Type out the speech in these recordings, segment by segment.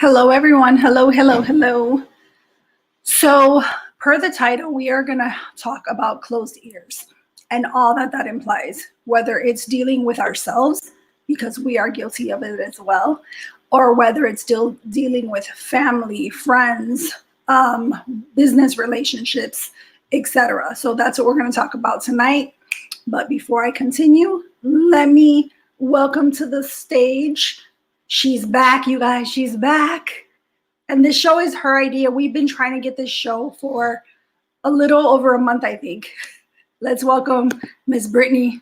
Hello, everyone. Hello, hello, hello. So, per the title, we are going to talk about closed ears and all that that implies, whether it's dealing with ourselves, because we are guilty of it as well, or whether it's still dealing with family, friends, business relationships, etc. So, that's what we're going to talk about tonight. But before I continue, let me welcome to the stage. She's back, you guys. She's back. And this show is her idea. We've been trying to get this show for a little over a month, I think. Let's welcome Miss Brittney.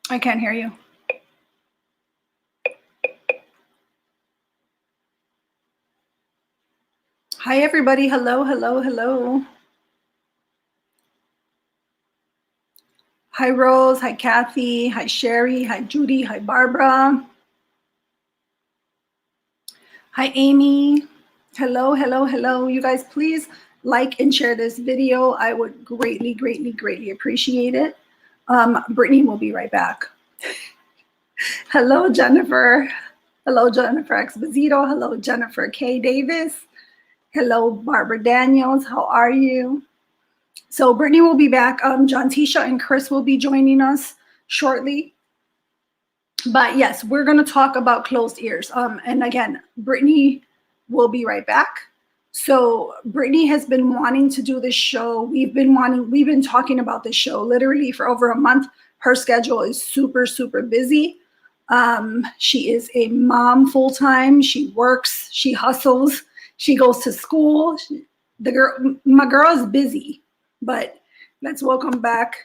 I can't hear you. Hi, everybody. Hello, hello, hello. Hi, Rose. Hi, Kathy. Hi, Sherry. Hi, Judy. Hi, Barbara. Hi, Amy. Hello, hello, hello. You guys, please like and share this video. I would greatly, greatly, greatly appreciate it. Brittney will be right back. Hello, Jennifer. Hello, Jennifer Exposito. Hello, Jennifer K. Davis. Hello, Barbara Daniels. How are you? So Brittney will be back. John Tisha and Chris will be joining us shortly. But yes, we're going to talk about closed ears. And again, Brittney will be right back. So Brittney has been wanting to do this show. We've been talking about this show literally for over a month. Her schedule is super, super busy. She is a mom full-time. She works, she hustles, she goes to school. My girl is busy, but let's welcome back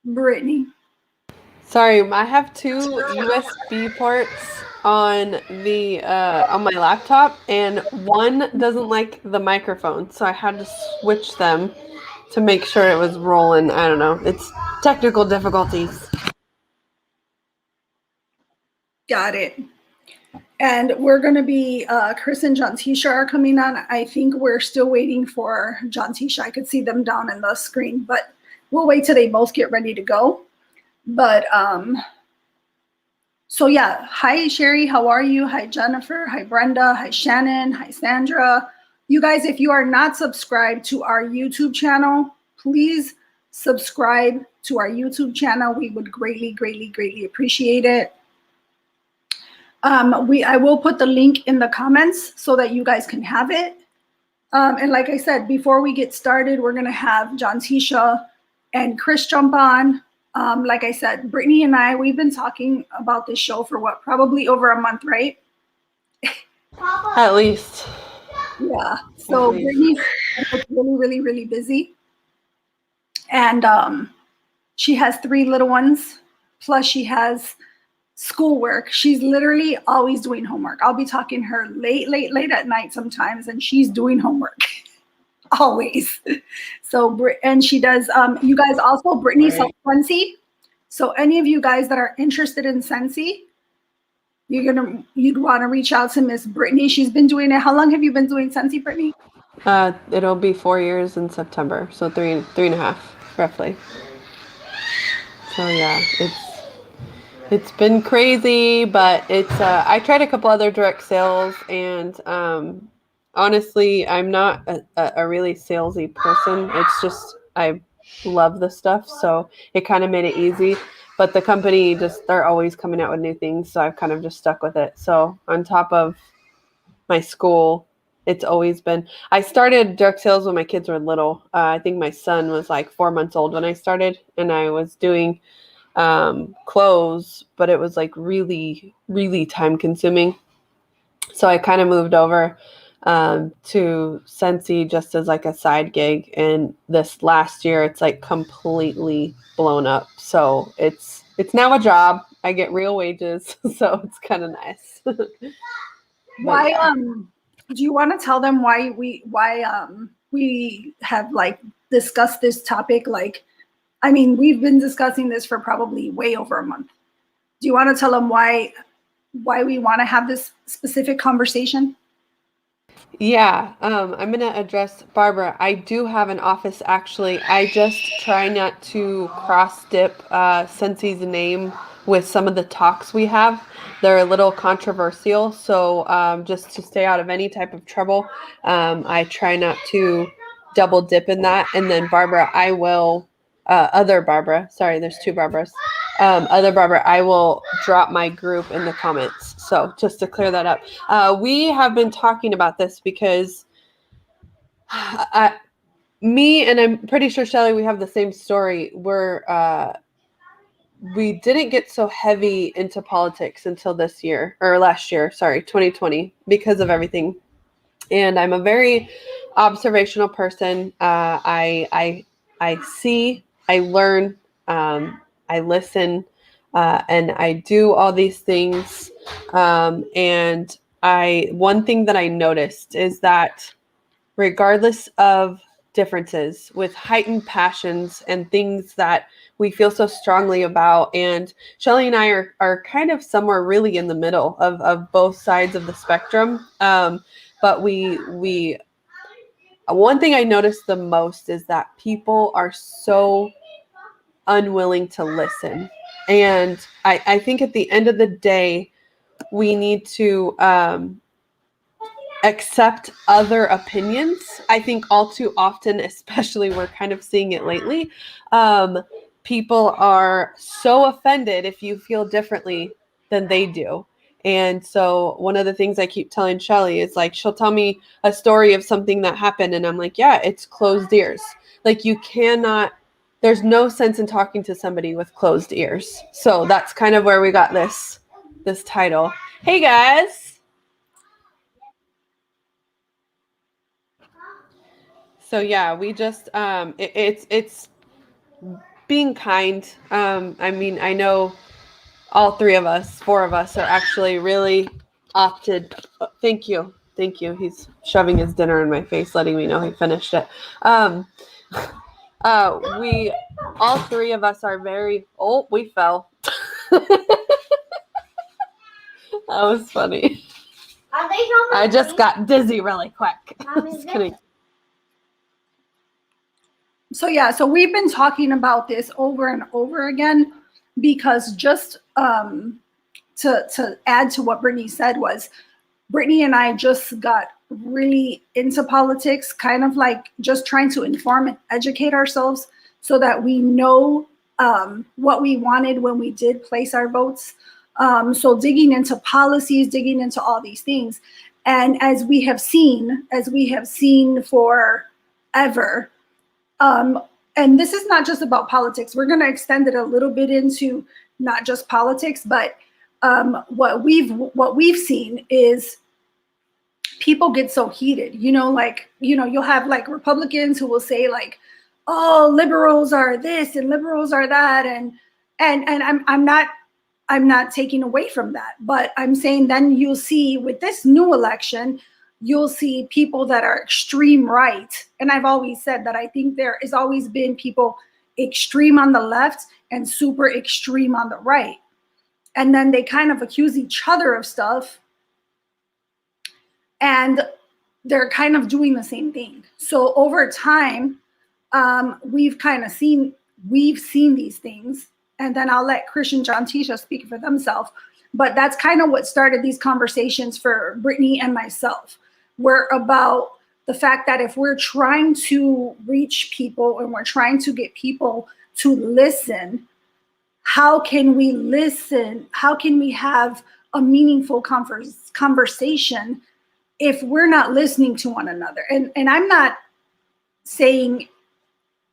Brittney. Sorry, I have two USB ports on the on my laptop, and one doesn't like the microphone, so I had to switch them to make sure it was rolling. I don't know. It's technical difficulties. Got it. And we're going to be, Chris and John Tisha are coming on. I think we're still waiting for John Tisha. I could see them down in the screen, but we'll wait till they both get ready to go. But so yeah, hi Sherry, how are you? Hi Jennifer, hi Brenda, hi Shannon, hi Sandra. You guys, if you are not subscribed to our YouTube channel, please subscribe to our YouTube channel. We would greatly, greatly, greatly appreciate it. I will put the link in the comments so that you guys can have it. And like I said, before we get started, we're gonna have John Tisha and Chris jump on. Like I said, Brittney and I, we've been talking about this show for what, probably over a month, right? At least. Yeah. So Brittney's really, really, really busy. And she has 3 little ones, plus she has schoolwork. She's literally always doing homework. I'll be talking to her late at night sometimes, and she's doing homework. Always. So, and she does, you guys also, Brittney sells Scentsy. So any of you guys that are interested in Scentsy, you'd want to reach out to Miss Brittney. She's been doing it. How long have you been doing Scentsy, Brittney? It'll be 4 years in September, so three and a half, roughly. So yeah, it's been crazy, but it's I tried a couple other direct sales, and honestly, I'm not a really salesy person. It's just I love the stuff, so it kind of made it easy. But the company they're always coming out with new things, so I've kind of just stuck with it. So on top of my school, it's always been. I started direct sales when my kids were little. I think my son was like 4 months old when I started, and I was doing clothes, but it was like really, really time consuming. So I kind of moved over to Scentsy just as like a side gig. And this last year, it's like completely blown up. So it's now a job. I get real wages, so it's kind of nice. Why do you want to tell them why we have like discussed this topic? Like, I mean, we've been discussing this for probably way over a month. Do you want to tell them why we want to have this specific conversation? Yeah, I'm going to address Barbara. I do have an office, actually. I just try not to cross-dip Scensy's name with some of the talks we have. They're a little controversial. So just to stay out of any type of trouble, I try not to double dip in that. And then Barbara, I will, other Barbara, sorry, there's two Barbaras. Other Barbara, I will drop my group in the comments. So just to clear that up. We have been talking about this because me and I'm pretty sure Shelly, we have the same story. We didn't get so heavy into politics until this year or last year, sorry, 2020, because of everything. And I'm a very observational person. I see, I learn, I listen, and I do all these things. And one thing that I noticed is that regardless of differences with heightened passions and things that we feel so strongly about. And Shelly and I are kind of somewhere really in the middle of both sides of the spectrum. But one thing I noticed the most is that people are so unwilling to listen. And I think at the end of the day, we need to accept other opinions. I think all too often, especially we're kind of seeing it lately, people are so offended if you feel differently than they do. And so one of the things I keep telling Shelly is like, she'll tell me a story of something that happened. And I'm like, yeah, it's closed ears. Like you cannot, there's no sense in talking to somebody with closed ears. So that's kind of where we got this title. Hey guys. So yeah, we just it's being kind. I mean, I know all four of us are actually really opted. Thank you. He's shoving his dinner in my face, letting me know he finished it. We all three of us are very. Oh, we fell. That was funny. I just got dizzy really quick. Just kidding. So yeah, so we've been talking about this over and over again because just to add to what Brittney said was Brittney and I just got really into politics, kind of like just trying to inform and educate ourselves so that we know what we wanted when we did place our votes. So digging into policies, digging into all these things. And as we have seen forever, and this is not just about politics. We're going to extend it a little bit into not just politics, but what we've seen is people get so heated. You'll have like Republicans who will say like, "Oh, liberals are this and liberals are that," and I'm not taking away from that, but I'm saying then you'll see with this new election, you'll see people that are extreme right. And I've always said that I think there has always been people extreme on the left and super extreme on the right. And then they kind of accuse each other of stuff. And they're kind of doing the same thing. So over time, we've seen these things. And then I'll let Chris and John Tisha speak for themselves. But that's kind of what started these conversations for Brittney and myself. We're about the fact that if we're trying to reach people and we're trying to get people to listen, how can we listen? How can we have a meaningful conversation if we're not listening to one another? And I'm not saying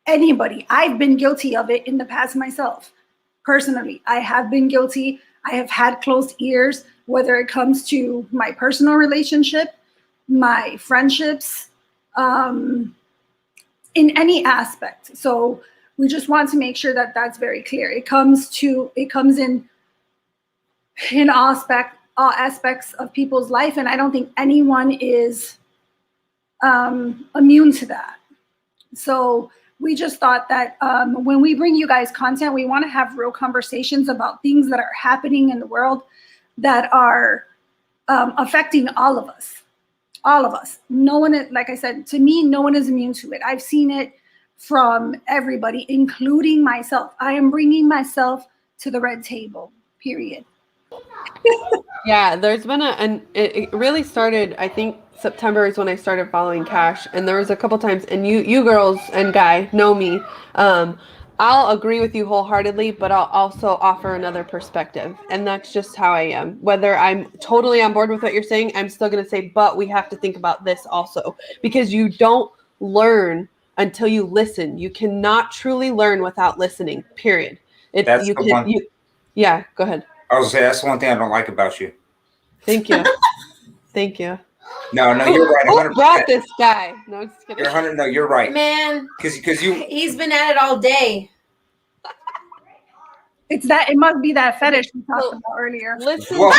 anybody. I've been guilty of it in the past myself. Personally, I have been guilty. I have had closed ears, whether it comes to my personal relationship, my friendships, in any aspect. So we just want to make sure that that's very clear. It comes in all aspects of people's life, and I don't think anyone is immune to that. So we just thought that when we bring you guys content, we want to have real conversations about things that are happening in the world that are affecting all of us. All of us. No one, like I said, to me, no one is immune to it. I've seen it from everybody, including myself. I am bringing myself to the red table. period. Yeah, there's been and it really started, I think September is when I started following Cash, and there was a couple times, and you girls and Guy know me. I'll agree with you wholeheartedly, but I'll also offer another perspective, and that's just how I am. Whether I'm totally on board with what you're saying, I'm still going to say, but we have to think about this also, because you don't learn until you listen. You cannot truly learn without listening, period. That's the one. Yeah, go ahead. I was gonna say that's the one thing I don't like about you. Thank you. Thank you. No, you're right. Who brought this guy? No, just kidding. You're 100. No, you're right. Man, because you. he's been at it all day. It's that. It must be that fetish we talked about earlier. Listen. Whoa.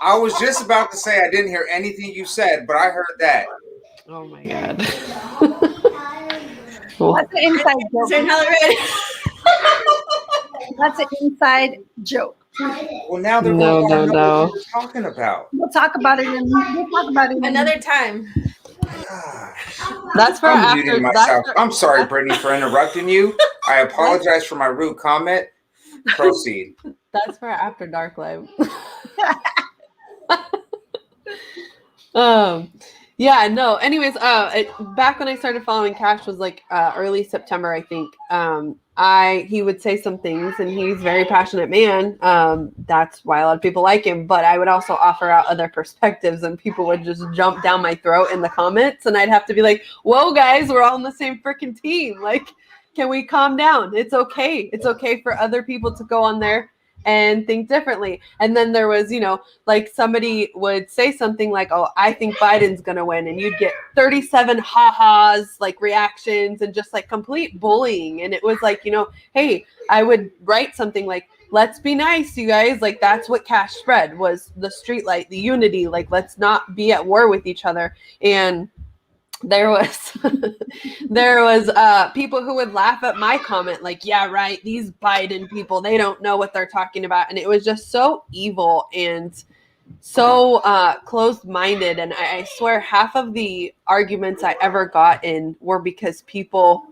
I was just about to say I didn't hear anything you said, but I heard that. Oh my God. That's an inside joke. Turn color red. That's an inside joke. Well, now they're No. what you're talking about. We'll talk about it. Another time. That's for I'm after. muting myself. I'm sorry, Brittany, for interrupting you. I apologize for my rude comment. Proceed. That's for after dark live. Yeah, no. Anyways, back when I started following Cash was like early September, I think. He would say some things, and he's a very passionate man. That's why a lot of people like him. But I would also offer out other perspectives, and people would just jump down my throat in the comments, and I'd have to be like, "Whoa, guys, we're all on the same freaking team. Like, can we calm down? It's okay. It's okay for other people to go on there and think differently." And then there was, like somebody would say something like, "Oh, I think Biden's going to win." And you'd get 37 ha-has, like reactions, and just like complete bullying. And it was like, hey, I would write something like, "Let's be nice, you guys." Like, that's what Cash spread, was the street light, the unity. Like, let's not be at war with each other. And there was people who would laugh at my comment, like, "Yeah, right, these Biden people, they don't know what they're talking about." And it was just so evil and so closed-minded. And I swear half of the arguments I ever got in were because people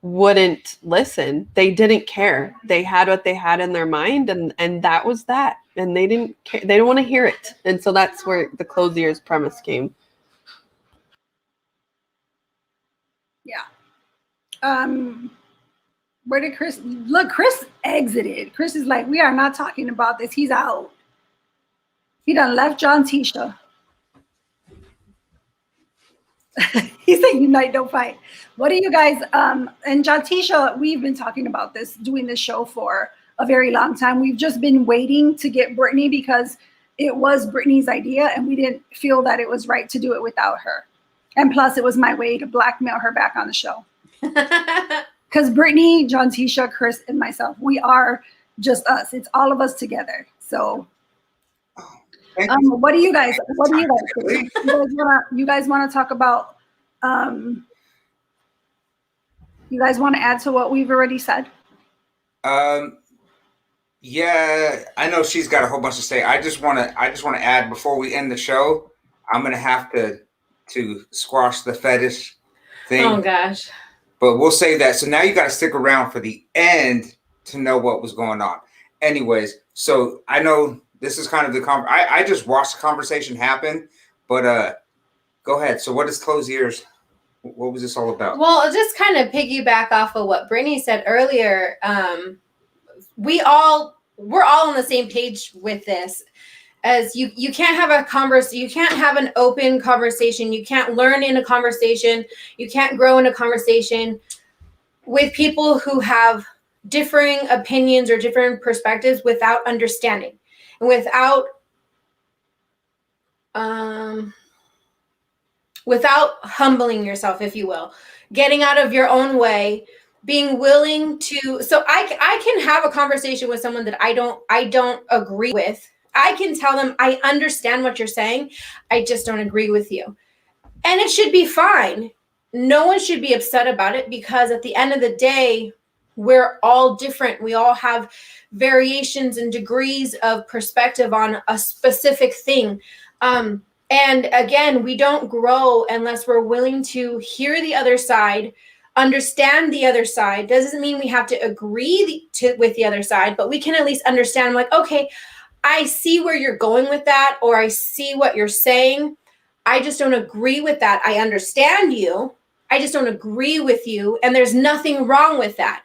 wouldn't listen. They didn't care. They had what they had in their mind, and that was that. And they didn't care. They didn't want to hear it. And so that's where the closed ears premise came. Yeah. Where did Chris look? Chris exited. Chris is like, "We are not talking about this." He's out. He done left John Tisha. He said, "Unite, don't fight." What do you guys and John Tisha, we've been talking about this, doing this show for a very long time. We've just been waiting to get Brittany because it was Brittany's idea, and we didn't feel that it was right to do it without her. And plus, it was my way to blackmail her back on the show. Because Brittany, John Tisha, Chris, and myself, we are just us. It's all of us together. So, what do you guys think? You guys want to talk about? You guys want to add to what we've already said? Yeah, I know she's got a whole bunch to say. I just want to add before we end the show. I'm gonna have to squash the fetish thing. Oh gosh. But we'll say that. So now you got to stick around for the end to know what was going on. Anyways, so I know this is kind of the I just watched the conversation happen, but go ahead. So what is closed ears? What was this all about? Well, just kind of piggyback off of what Brittany said earlier. We're all on the same page with this. As you can't have a you can't have an open conversation. You can't learn in a conversation. You can't grow in a conversation with people who have differing opinions or different perspectives without understanding and without humbling yourself, if you will, getting out of your own way, being willing to. So I can have a conversation with someone that I don't agree with. I can tell them, "I understand what you're saying. I just don't agree with you." And it should be fine. No one should be upset about it, because at the end of the day, we're all different. We all have variations and degrees of perspective on a specific thing. And again, we don't grow unless we're willing to hear the other side, understand the other side. Doesn't mean we have to agree with the other side, but we can at least understand, like, okay, I see where you're going with that, or I see what you're saying. I just don't agree with that. I understand you. I just don't agree with you. And there's nothing wrong with that.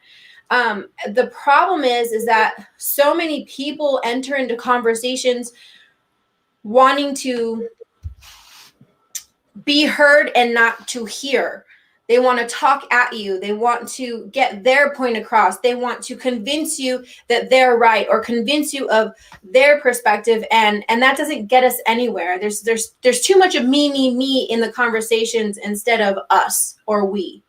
The problem is that so many people enter into conversations wanting to be heard and not to hear. They want to talk at you. They want to get their point across. They want to convince you that they're right, or convince you of their perspective, and that doesn't get us anywhere. There's too much of me in the conversations instead of us or we.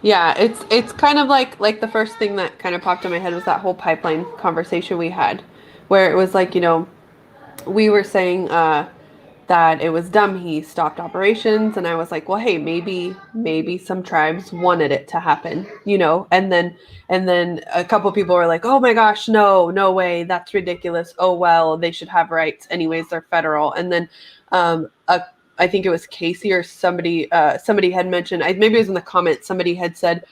Yeah, it's kind of like the first thing that kind of popped in my head was that whole pipeline conversation we had, where it was like, we were saying that it was dumb he stopped operations, and I was like, well, hey, maybe some tribes wanted it to happen, and then a couple people were like, oh my gosh, no way, that's ridiculous, oh well, they should have rights anyways, they're federal. And then I think it was Casey or somebody had mentioned, maybe it was in the comments, somebody had said,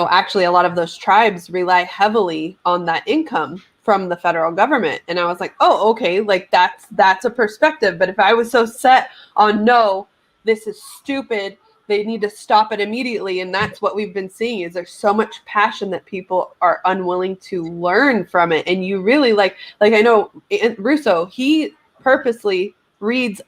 actually a lot of those tribes rely heavily on that income from the federal government. And I was like, oh, okay, like that's a perspective. But if I was so set on, no, this is stupid, they need to stop it immediately. And that's what we've been seeing, is there's so much passion that people are unwilling to learn from it. And you really like I know Russo, he purposely reads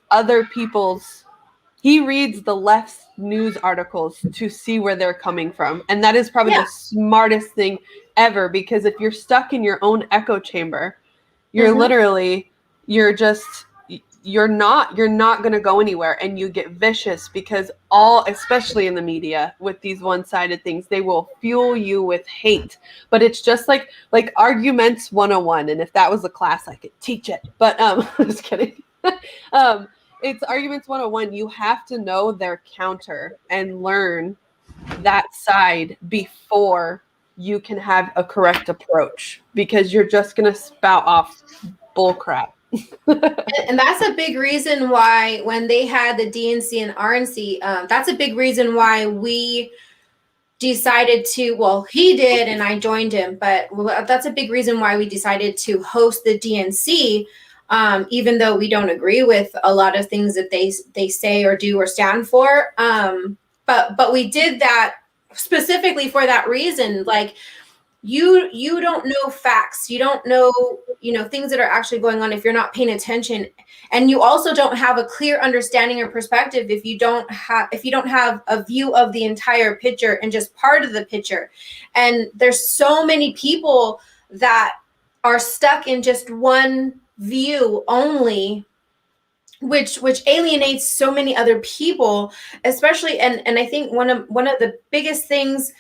he reads the left's news articles to see where they're coming from. And that is probably the smartest thing ever, because if you're stuck in your own echo chamber, you're literally, you're not going to go anywhere, and you get vicious, because especially in the media with these one-sided things, they will fuel you with hate. But it's just like arguments 101. And if that was a class, I could teach it, but I'm just kidding. It's arguments 101. You have to know their counter and learn that side before you can have a correct approach, because you're just going to spout off bull crap. And that's a big reason why, when they had the DNC and RNC, that's a big reason why we decided to, well, he did and I joined him, but that's a big reason why we decided to host the DNC. Even though we don't agree with a lot of things that they say or do or stand for. But we did that specifically for that reason. Like, you don't know facts. You don't know, things that are actually going on if you're not paying attention. And you also don't have a clear understanding or perspective if you don't have a view of the entire picture and just part of the picture. And there's so many people that are stuck in just one view only, which alienates so many other people, especially. And I think one of the biggest things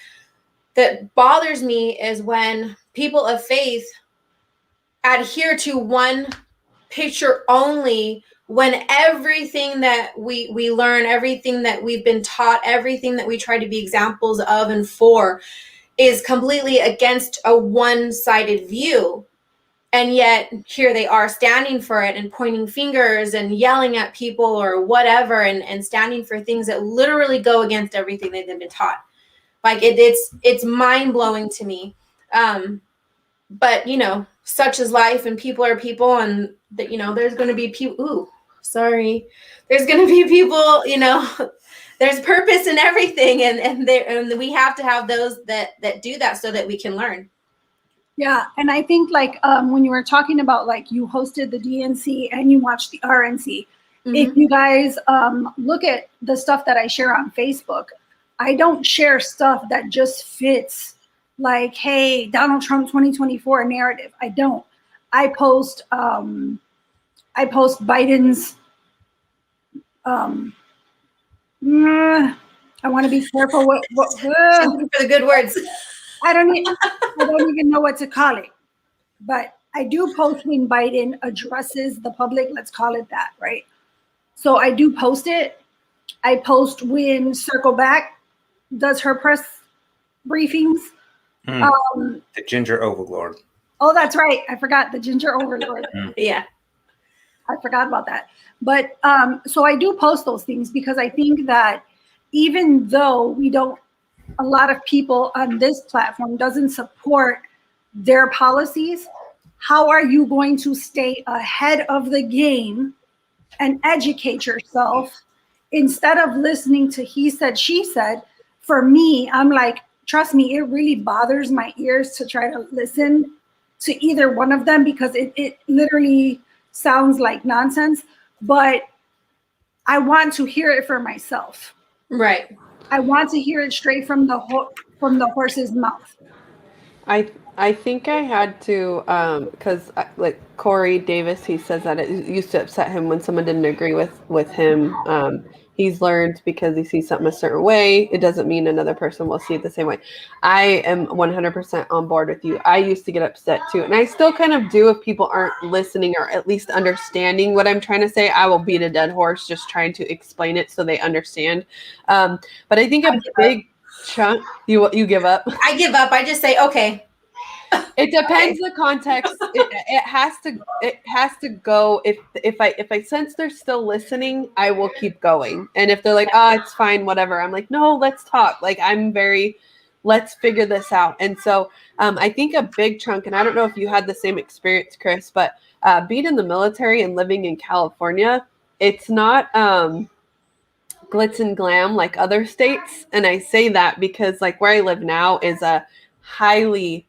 that bothers me is when people of faith adhere to one picture only, when everything that we learn, everything that we've been taught, everything that we try to be examples of and for is completely against a one-sided view. And yet here they are standing for it and pointing fingers and yelling at people or whatever, and standing for things that literally go against everything they've been taught. Like it's mind-blowing to me. But such is life, and people are people, and that there's going to be people. There's going to be people. There's purpose in everything, and we have to have those that do that so that we can learn. Yeah, and I think when you were talking about you hosted the DNC and you watched the RNC, if you guys look at the stuff that I share on Facebook, I don't share stuff that just fits hey, Donald Trump 2024 narrative. I don't. I post Biden's I want to be careful what for the good words. I don't even know what to call it, but I do post when Biden addresses the public. Let's call it that, right? So I do post it. I post when Circle Back does her press briefings. The Ginger Overlord. Oh, that's right. I forgot the Ginger Overlord. Yeah, I forgot about that. But so I do post those things because I think that even though we don't a lot of people on this platform doesn't support their policies, how are you going to stay ahead of the game and educate yourself instead of listening to he said, she said? For me, I'm like, trust me, it really bothers my ears to try to listen to either one of them because it literally sounds like nonsense, but I want to hear it for myself. Right. I want to hear it straight from the horse's mouth. I think I had to because like Corey Davis, he says that it used to upset him when someone didn't agree with him. He's learned because he sees something a certain way, it doesn't mean another person will see it the same way. I am 100% on board with you. I used to get upset too, and I still kind of do if people aren't listening or at least understanding what I'm trying to say. I will beat a dead horse just trying to explain it so they understand. But I think a big chunk. You give up. I give up. I just say, okay. It depends the context. It has to go. If I sense they're still listening, I will keep going. And if they're like, it's fine, whatever, I'm like, no, let's talk. Like let's figure this out. And so I think a big chunk, and I don't know if you had the same experience, Chris, but being in the military and living in California, it's not glitz and glam like other states. And I say that because like where I live now is a highly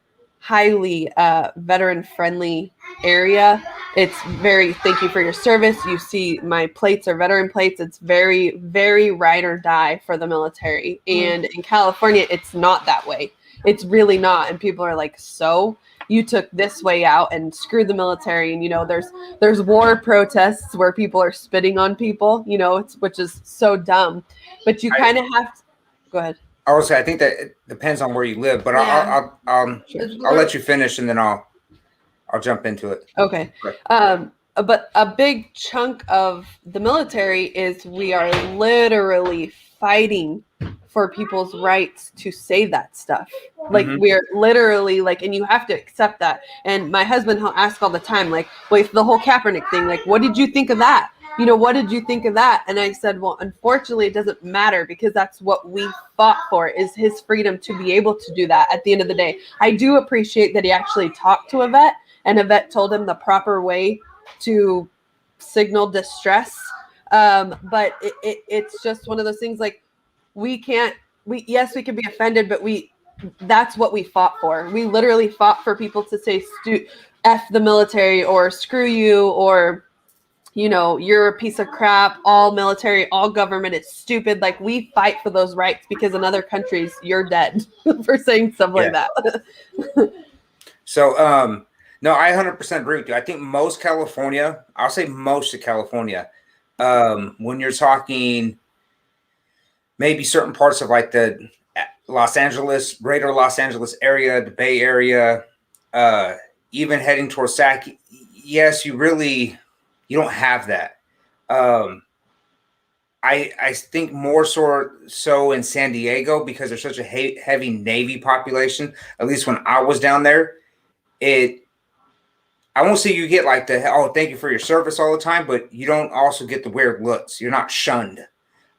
veteran friendly area. It's very thank you for your service. You see my plates are veteran plates. It's very, very ride or die for the military. And in California, it's not that way. It's really not. And people are like, so you took this way out and screwed the military. And there's war protests where people are spitting on people, which is so dumb. But you kind of have to go ahead. I would say I think that it depends on where you live, but Yeah. I'll let you finish and then I'll jump into it. Okay. But a big chunk of the military is we are literally fighting for people's rights to say that stuff. Like we're literally like, and you have to accept that. And my husband, he'll ask all the time, like, wait, the whole Kaepernick thing, like, what did you think of that? What did you think of that? And I said, well, unfortunately, it doesn't matter because that's what we fought for, is his freedom to be able to do that at the end of the day. I do appreciate that he actually talked to a vet, and a vet told him the proper way to signal distress. But it's just one of those things like yes, we can be offended, but that's what we fought for. We literally fought for people to say F the military or screw you or you're a piece of crap, all military, all government, it's stupid. Like we fight for those rights because in other countries you're dead for saying stuff like that. So, no, I 100% agree with you. I think most of California, when you're talking maybe certain parts of like the greater Los Angeles area, the Bay Area, even heading towards Sac, yes, you don't have that. I think more so in San Diego because there's such a heavy Navy population. At least when I was down there, I won't say you get like thank you for your service all the time, but you don't also get the weird looks. You're not shunned.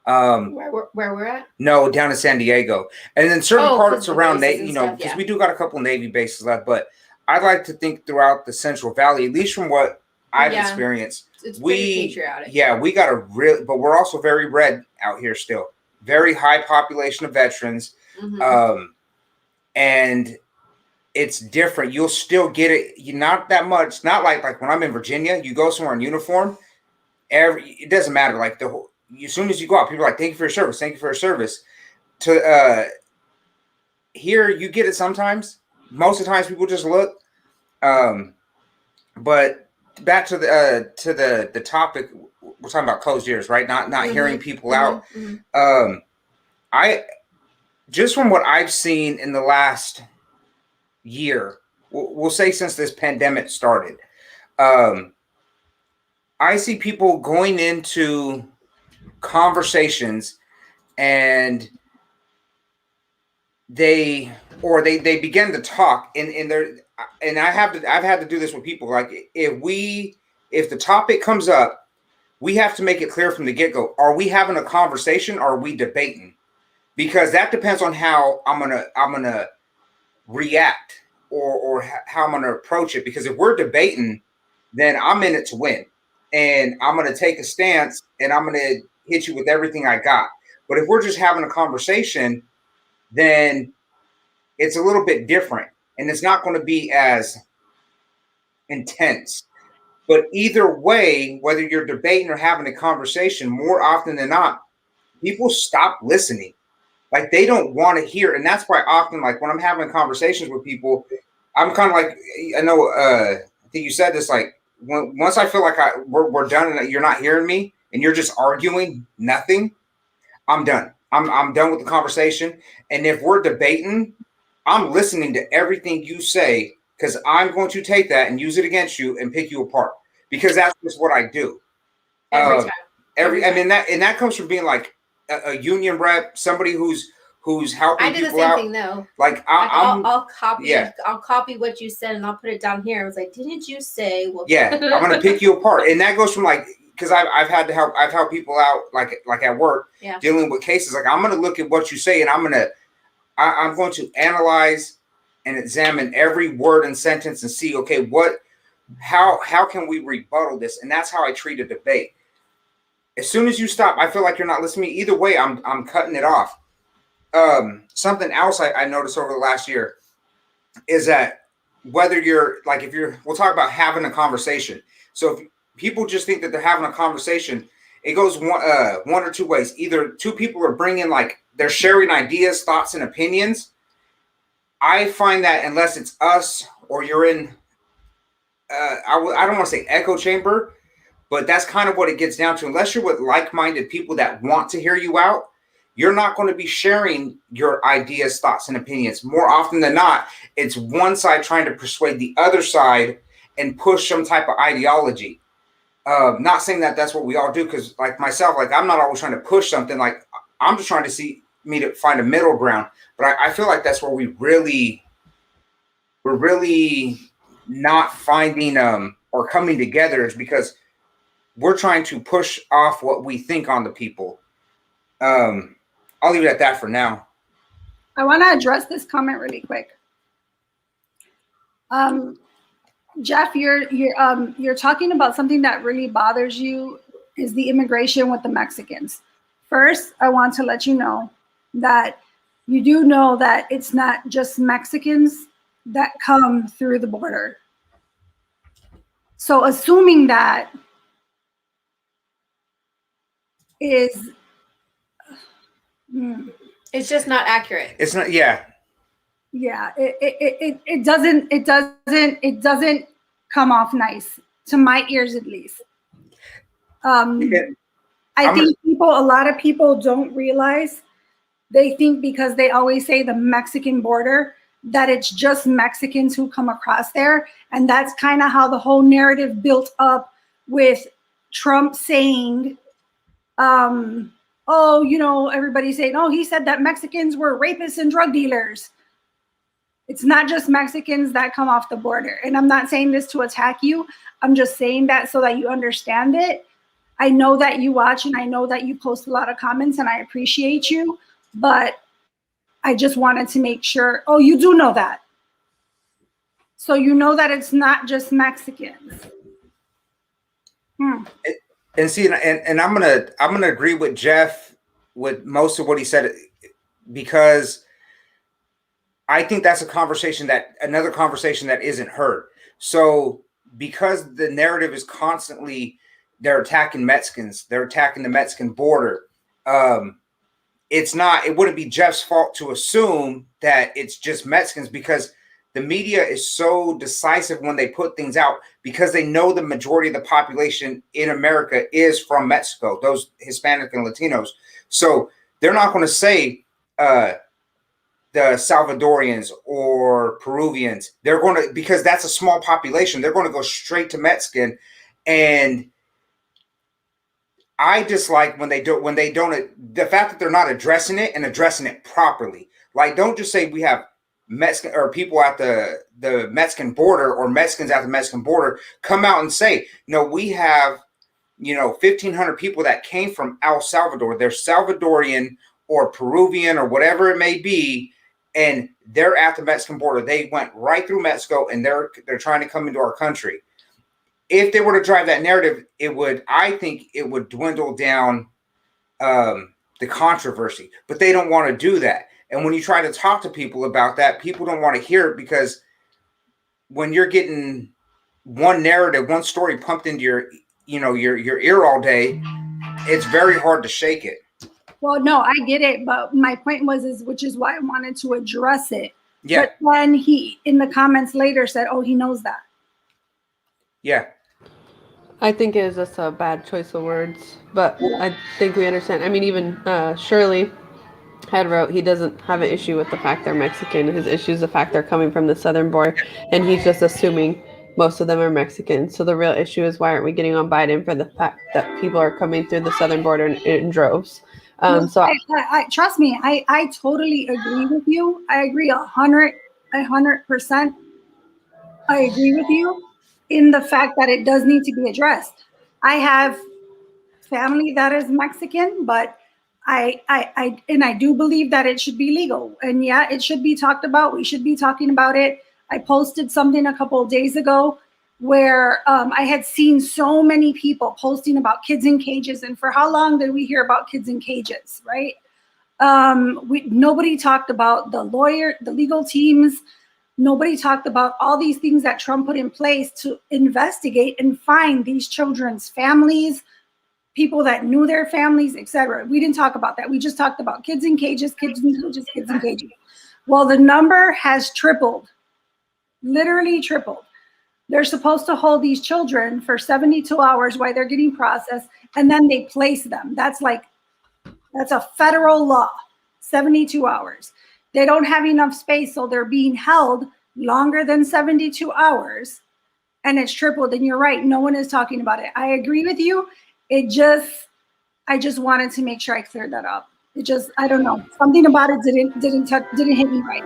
Where we're at? No, down in San Diego, and then certain parts around because we do got a couple Navy bases left, but I'd like to think throughout the Central Valley, at least from what I've experienced, it's pretty patriotic. Yeah, we got but we're also very red out here still. Very high population of veterans. And it's different. You'll still get it. Not that much. Not like when I'm in Virginia, you go somewhere in uniform. It doesn't matter. Like as soon as you go out, people are like, "Thank you for your service. Thank you for your service." Here, you get it sometimes. Most of the times, people just look. But back to the topic, we're talking about closed ears, right? Not hearing people out. I just from what I've seen in the last year, we'll say since this pandemic started, I see people going into conversations and they begin to talk and I've had to do this with people. Like if the topic comes up, we have to make it clear from the get-go. Are we having a conversation or are we debating? because that depends on how I'm gonna react or how I'm gonna approach it. Because if we're debating, then I'm in it to win, and I'm gonna take a stance, and I'm gonna hit you with everything I got. But if we're just having a conversation, then it's a little bit different, and it's not going to be as intense. But either way, whether you're debating or having a conversation, more often than not, people stop listening. Like they don't want to hear. And that's why often, like when I'm having conversations with people, I'm kind of like, I know, I think you said this, like once I feel like we're done and you're not hearing me and you're just arguing nothing, I'm done. I'm done with the conversation. And if we're debating, I'm listening to everything you say, because I'm going to take that and use it against you and pick you apart, because that's just what I do. Every time. I mean that comes from being like a union rep, somebody who's helping I do the people same out. thing though. Like I'll copy. Yeah. I'll copy what you said and I'll put it down here. I was like, didn't you say? Well, yeah, I'm gonna pick you apart, and that goes from like, because I've helped people out like at work, yeah, dealing with cases. Like I'm gonna look at what you say, and I'm going to analyze and examine every word and sentence and see, okay, how can we rebuttal this? And that's how I treat a debate. As soon as you stop, I feel like you're not listening to me. Either way, I'm cutting it off. Something else I noticed over the last year is that whether you're like, we'll talk about having a conversation. So if people just think that they're having a conversation, it goes one or two ways. Either two people are bringing, like, they're sharing ideas, thoughts, and opinions. I find that unless it's us or you're in, I don't want to say echo chamber, but that's kind of what it gets down to. Unless you're with like-minded people that want to hear you out, you're not going to be sharing your ideas, thoughts, and opinions. More often than not, it's one side trying to persuade the other side and push some type of ideology. Not saying that that's what we all do, because like myself, like I'm not always trying to push something. Like I'm just trying to find a middle ground. But I feel like that's where we're really not finding or coming together, is because we're trying to push off what we think on the people. I'll leave it at that for now. I want to address this comment really quick. Jeff, you're talking about something that really bothers you, is the immigration with the Mexicans. First, I want to let you know that you do know that it's not just Mexicans that come through the border. So assuming that is it's just not accurate. It's not. Yeah. Yeah, it doesn't come off nice to my ears, at least. I think a lot of people don't realize, they think because they always say the Mexican border, that it's just Mexicans who come across there. And that's kind of how the whole narrative built up, with Trump saying, oh, you know, everybody's saying, oh, he said that Mexicans were rapists and drug dealers. It's not just Mexicans that come off the border. And I'm not saying this to attack you. I'm just saying that so that you understand it. I know that you watch, and I know that you post a lot of comments, and I appreciate you, but I just wanted to make sure. Oh, you do know that. So you know that it's not just Mexicans. And see, and I'm gonna agree with Jeff with most of what he said, because I think that's another conversation that isn't heard. So because the narrative is constantly, they're attacking Mexicans, they're attacking the Mexican border. It wouldn't be Jeff's fault to assume that it's just Mexicans, because the media is so decisive when they put things out, because they know the majority of the population in America is from Mexico, those Hispanic and Latinos. So they're not going to say the Salvadorians or Peruvians. They're going to, because that's a small population, they're going to go straight to Mexican. And I dislike when they don't, the fact that they're not addressing it and addressing it properly. Like, don't just say we have Mexican or people at the Mexican border, or Mexicans at the Mexican border. Come out and say, no, we have, 1,500 people that came from El Salvador. They're Salvadorian or Peruvian or whatever it may be, and they're at the Mexican border. They went right through Mexico, and they're trying to come into our country. If they were to drive that narrative, I think it would dwindle down the controversy. But they don't want to do that. And when you try to talk to people about that, people don't want to hear it, because when you're getting one narrative, one story pumped into your ear all day, it's very hard to shake it. Well, no, I get it, but my point which is why I wanted to address it. Yeah. But then he, in the comments later, said, "Oh, he knows that." Yeah. I think it is just a bad choice of words, but I think we understand. I mean, even Shirley had wrote he doesn't have an issue with the fact they're Mexican. His issue is the fact they're coming from the southern border, and he's just assuming most of them are Mexican. So the real issue is, why aren't we getting on Biden for the fact that people are coming through the southern border in droves? So I trust me, I totally agree with you. I agree 100%. I agree with you in the fact that it does need to be addressed. I have family that is Mexican, but I do believe that it should be legal. And yeah, it should be talked about. We should be talking about it. I posted something a couple of days ago where I had seen so many people posting about kids in cages. And for how long did we hear about kids in cages, right? Nobody talked about the legal teams. Nobody talked about all these things that Trump put in place to investigate and find these children's families, people that knew their families, etc. We didn't talk about that. We just talked about kids in cages, kids in cages, kids in cages. Well, the number has tripled, literally tripled. They're supposed to hold these children for 72 hours while they're getting processed, and then they place them. That's a federal law, 72 hours. They don't have enough space, so they're being held longer than 72 hours, and it's tripled. And you're right, no one is talking about it. I agree with you. I just wanted to make sure I cleared that up. I don't know, something about it didn't hit me right.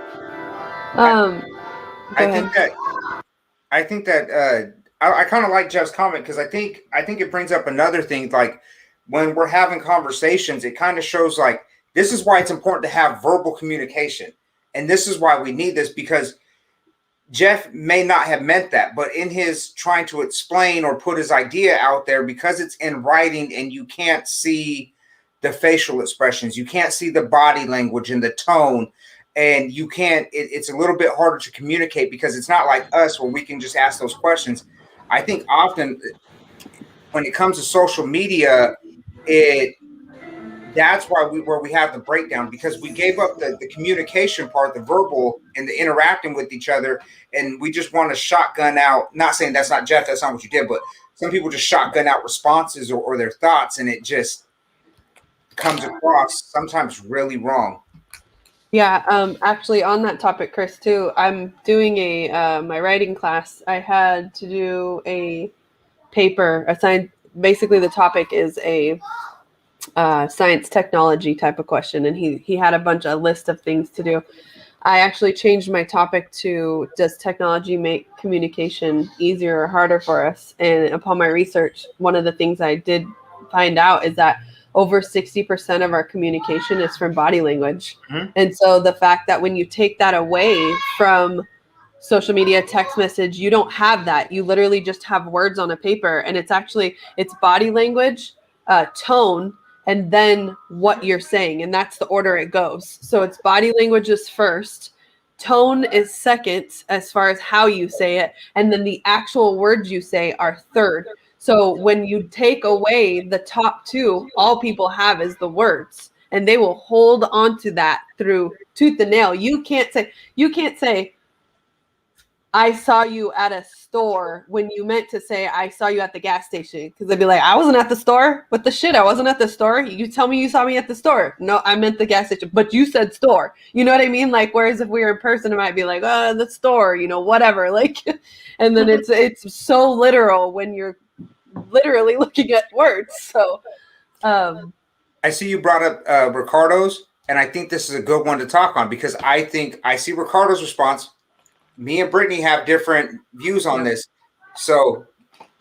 I think that I kind of like Jeff's comment, because I think it brings up another thing. Like, when we're having conversations, it kind of shows, like, this is why it's important to have verbal communication. And this is why we need this, because Jeff may not have meant that, but in his trying to explain or put his idea out there, because it's in writing and you can't see the facial expressions, you can't see the body language and the tone, and you can't, it's a little bit harder to communicate, because it's not like us where we can just ask those questions. I think often when it comes to social media, that's why we have the breakdown, because we gave up the communication part, the verbal and the interacting with each other, and we just want to shotgun out. Not saying that's not Jeff, that's not what you did, but some people just shotgun out responses or their thoughts, and it just comes across sometimes really wrong. Yeah, actually on that topic, Chris, too, I'm doing my writing class. I had to do a paper, basically the topic is a science technology type of question, and he had a list of things to do. I actually changed my topic to, does technology make communication easier or harder for us? And upon my research, one of the things I did find out is that over 60% of our communication is from body language. Mm-hmm. And so the fact that when you take that away from social media, text message, you don't have that. You literally just have words on a paper, and it's body language, tone, and then what you're saying. And that's the order it goes. So it's body language is first, tone is second as far as how you say it, and then the actual words you say are third. So when you take away the top two, all people have is the words, and they will hold on to that through tooth and nail. You can't say, I saw you at a store, when you meant to say, I saw you at the gas station. Because they'd be like, I wasn't at the store. What the shit? I wasn't at the store. You tell me you saw me at the store. No, I meant the gas station. But you said store. You know what I mean? Like, whereas if we were in person, it might be like, oh, the store, whatever. Like, and then it's so literal when you're literally looking at words. So I see you brought up Ricardo's, and I think this is a good one to talk on, because I see Ricardo's response. Me and Brittany have different views on this. So,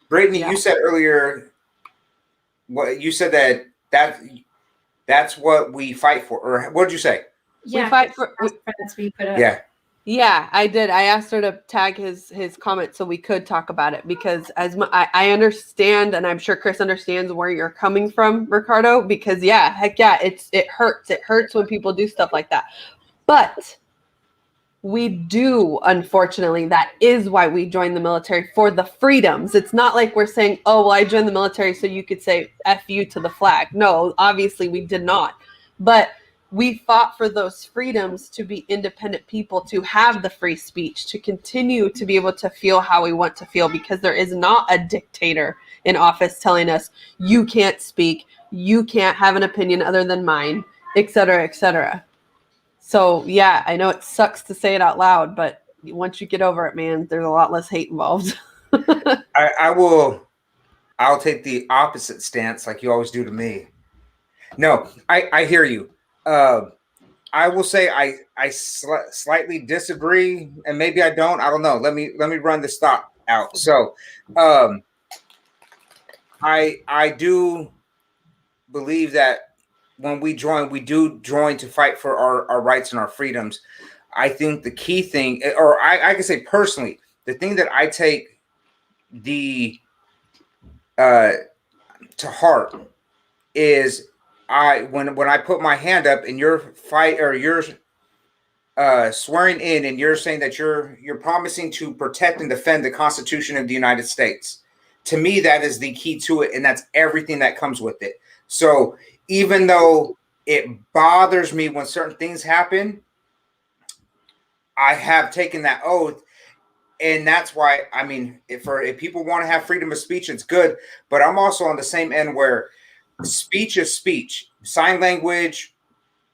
Brittany, you said earlier, you said that That's what we fight for. Or what did you say? Yeah, We fight for. friends we put up. Yeah. Yeah, I did. I asked her to tag his comment so we could talk about it, because I understand, and I'm sure Chris understands where you're coming from, Ricardo, because yeah, heck yeah, it hurts. It hurts when people do stuff like that. But we do, unfortunately, that is why we joined the military, for the freedoms. It's not like we're saying, oh, well, I joined the military so you could say F you to the flag. No, obviously we did not. But we fought for those freedoms to be independent people, to have the free speech, to continue to be able to feel how we want to feel, because there is not a dictator in office telling us you can't speak, you can't have an opinion other than mine, et cetera, et cetera. So yeah, I know it sucks to say it out loud, but once you get over it, man, there's a lot less hate involved. I'll take the opposite stance like you always do to me. No, I hear you. I will say I slightly disagree, and maybe I don't. I don't know. Let me run this thought out. So, I do believe that when we do join to fight for our rights and our freedoms. I think the key thing, or I can say personally, the thing that I take the to heart is when I put my hand up and you're swearing in and you're saying that you're promising to protect and defend the Constitution of the United States. To me, that is the key to it, and that's everything that comes with it. So even though it bothers me when certain things happen, I have taken that oath. And that's why, I mean, if people want to have freedom of speech, it's good. But I'm also on the same end where speech is speech, sign language,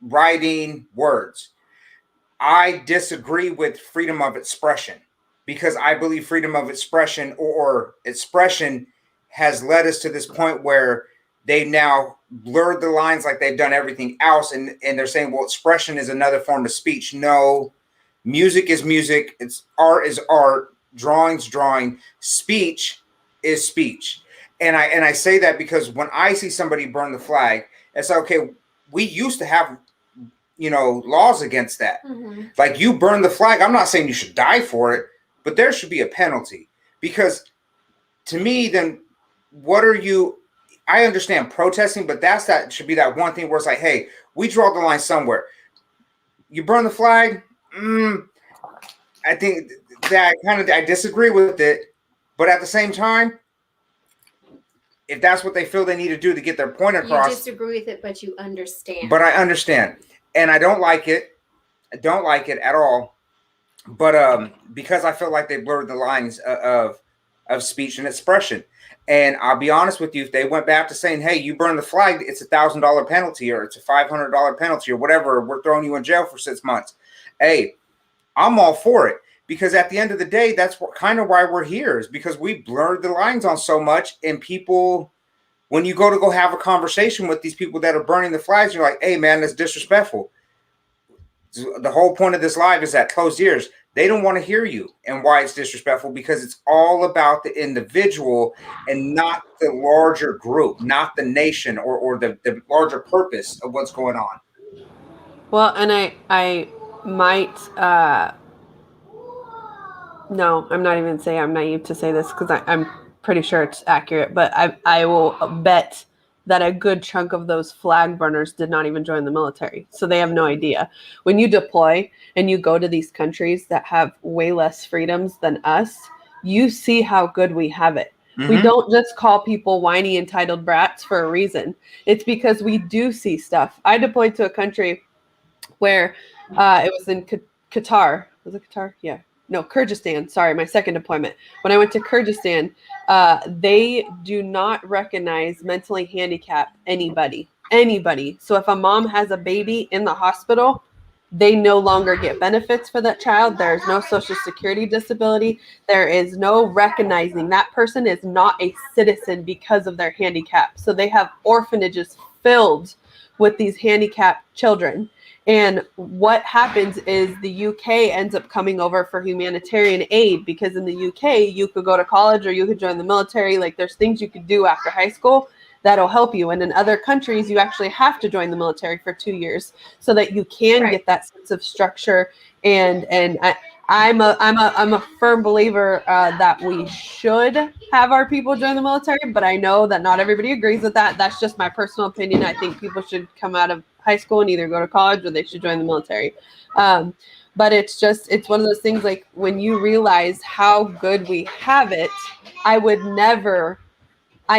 writing, words. I disagree with freedom of expression, because I believe freedom of expression or expression has led us to this point where they now blurred the lines like they've done everything else. And they're saying, well, expression is another form of speech. No, music is music. It's art is art. Drawing's drawing. Speech is speech. And I say that because when I see somebody burn the flag, it's like, okay, we used to have, laws against that. Mm-hmm. Like, you burn the flag. I'm not saying you should die for it, but there should be a penalty, because to me, then what are you? I understand protesting, but that should be that one thing where it's like, hey, we draw the line somewhere. You burn the flag. I think that I disagree with it, but at the same time, if that's what they feel they need to do to get their point across, you disagree with it, but you understand. But I understand, and I don't like it. I don't like it at all. But because I feel like they blurred the lines of speech and expression. And I'll be honest with you, if they went back to saying, hey, you burn the flag, it's $1,000 penalty, or it's a $500 penalty, or whatever, we're throwing you in jail for 6 months. Hey, I'm all for it, because at the end of the day, that's kind of why we're here, is because we blurred the lines on so much. And people, when you go have a conversation with these people that are burning the flags, you're like, hey, man, that's disrespectful. The whole point of this live is that closed ears. They don't want to hear you, and why it's disrespectful, because it's all about the individual and not the larger group, not the nation or the larger purpose of what's going on. Well, and I might, no, I'm not even saying I'm naive to say this, because I'm pretty sure it's accurate, but I will bet that a good chunk of those flag burners did not even join the military. So they have no idea. When you deploy and you go to these countries that have way less freedoms than us, you see how good we have it. Mm-hmm. We don't just call people whiny, entitled brats for a reason. It's because we do see stuff. I deployed to a country where it was in Qatar. Was it Qatar? Yeah. No, Kyrgyzstan. Sorry, my second deployment. When I went to Kyrgyzstan, they do not recognize mentally handicapped anybody. So if a mom has a baby in the hospital, they no longer get benefits for that child. There's no social security disability. There is no recognizing that person is not a citizen because of their handicap. So they have orphanages filled with these handicapped children. And what happens is the UK ends up coming over for humanitarian aid, because in the UK, you could go to college or you could join the military. Like, there's things you could do after high school. that'll help you. And in other countries, you actually have to join the military for 2 years so that you can Right. get that sense of structure. I'm a firm believer that we should have our people join the military, but I know that not everybody agrees with that. That's just my personal opinion. I think people should come out of high school and either go to college or they should join the military. But it's one of those things, like when you realize how good we have it, I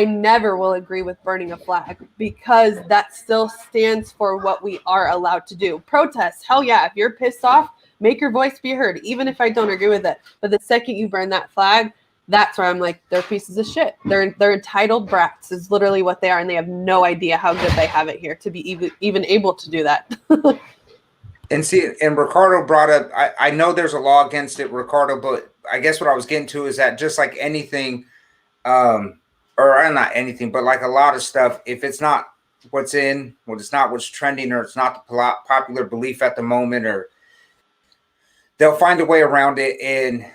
never will agree with burning a flag, because that still stands for what we are allowed to do. Protest, hell yeah. If you're pissed off, make your voice be heard, even if I don't agree with it. But the second you burn that flag, that's where I'm like, they're pieces of shit. They're entitled brats is literally what they are, and they have no idea how good they have it here to be even able to do that. And see, and Ricardo brought up, I know there's a law against it, Ricardo, but I guess what I was getting to is that just like anything, or not anything, but like a lot of stuff, if it's not it's not what's trending, or it's not the popular belief at the moment, or they'll find a way around it. And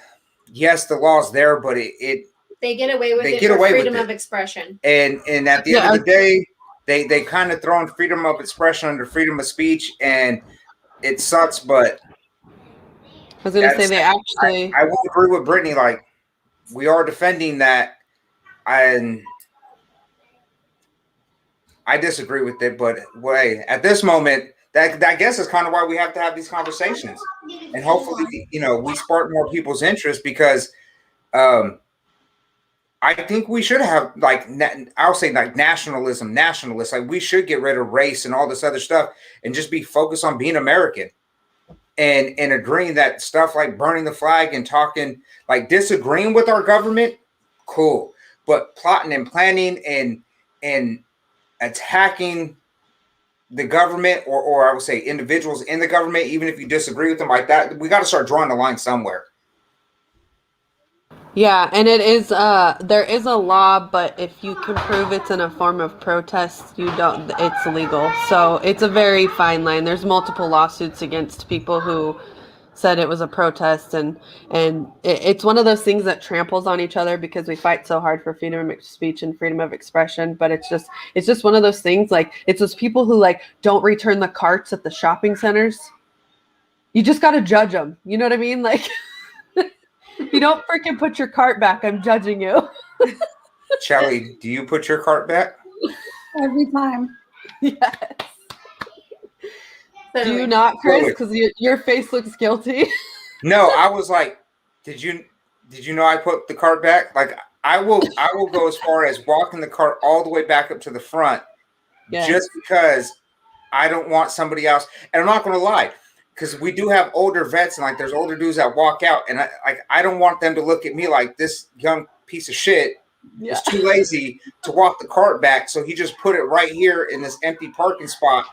yes, the law's there, but they get away with they it get for away with freedom it. of expression. And at the end of the day, they kind of throw in freedom of expression under freedom of speech, and it sucks. But I was going to say, they actually, I will agree with Brittney. Like, we are defending that, and I disagree with it. But at this moment, that I guess is kind of why we have to have these conversations, and hopefully, we spark more people's interest, because I think we should have, like, I'll say, like, nationalists. Like, we should get rid of race and all this other stuff and just be focused on being American, and agreeing that stuff like burning the flag and talking, like, disagreeing with our government, cool. But plotting and planning and attacking the government, or I would say individuals in the government, even if you disagree with them like that, we got to start drawing the line somewhere. Yeah, and it is there is a law, but if you can prove it's in a form of protest, it's illegal. So it's a very fine line. There's multiple lawsuits against people who said it was a protest, and it's one of those things that tramples on each other, because we fight so hard for freedom of speech and freedom of expression. But it's just one of those things, like, it's those people who, like, don't return the carts at the shopping centers. You just got to judge them. You know what I mean? Like, you don't freaking put your cart back, I'm judging you. Shelly, do you put your cart back? Every time. Yes. Do you not, Chris? Because your face looks guilty. No, I was like, did you know I put the cart back? Like, I will go as far as walking the cart all the way back up to the front, just because I don't want somebody else. And I'm not going to lie, because we do have older vets, and, like, there's older dudes that walk out, and I don't want them to look at me like this young piece of shit is too lazy to walk the cart back, so he just put it right here in this empty parking spot.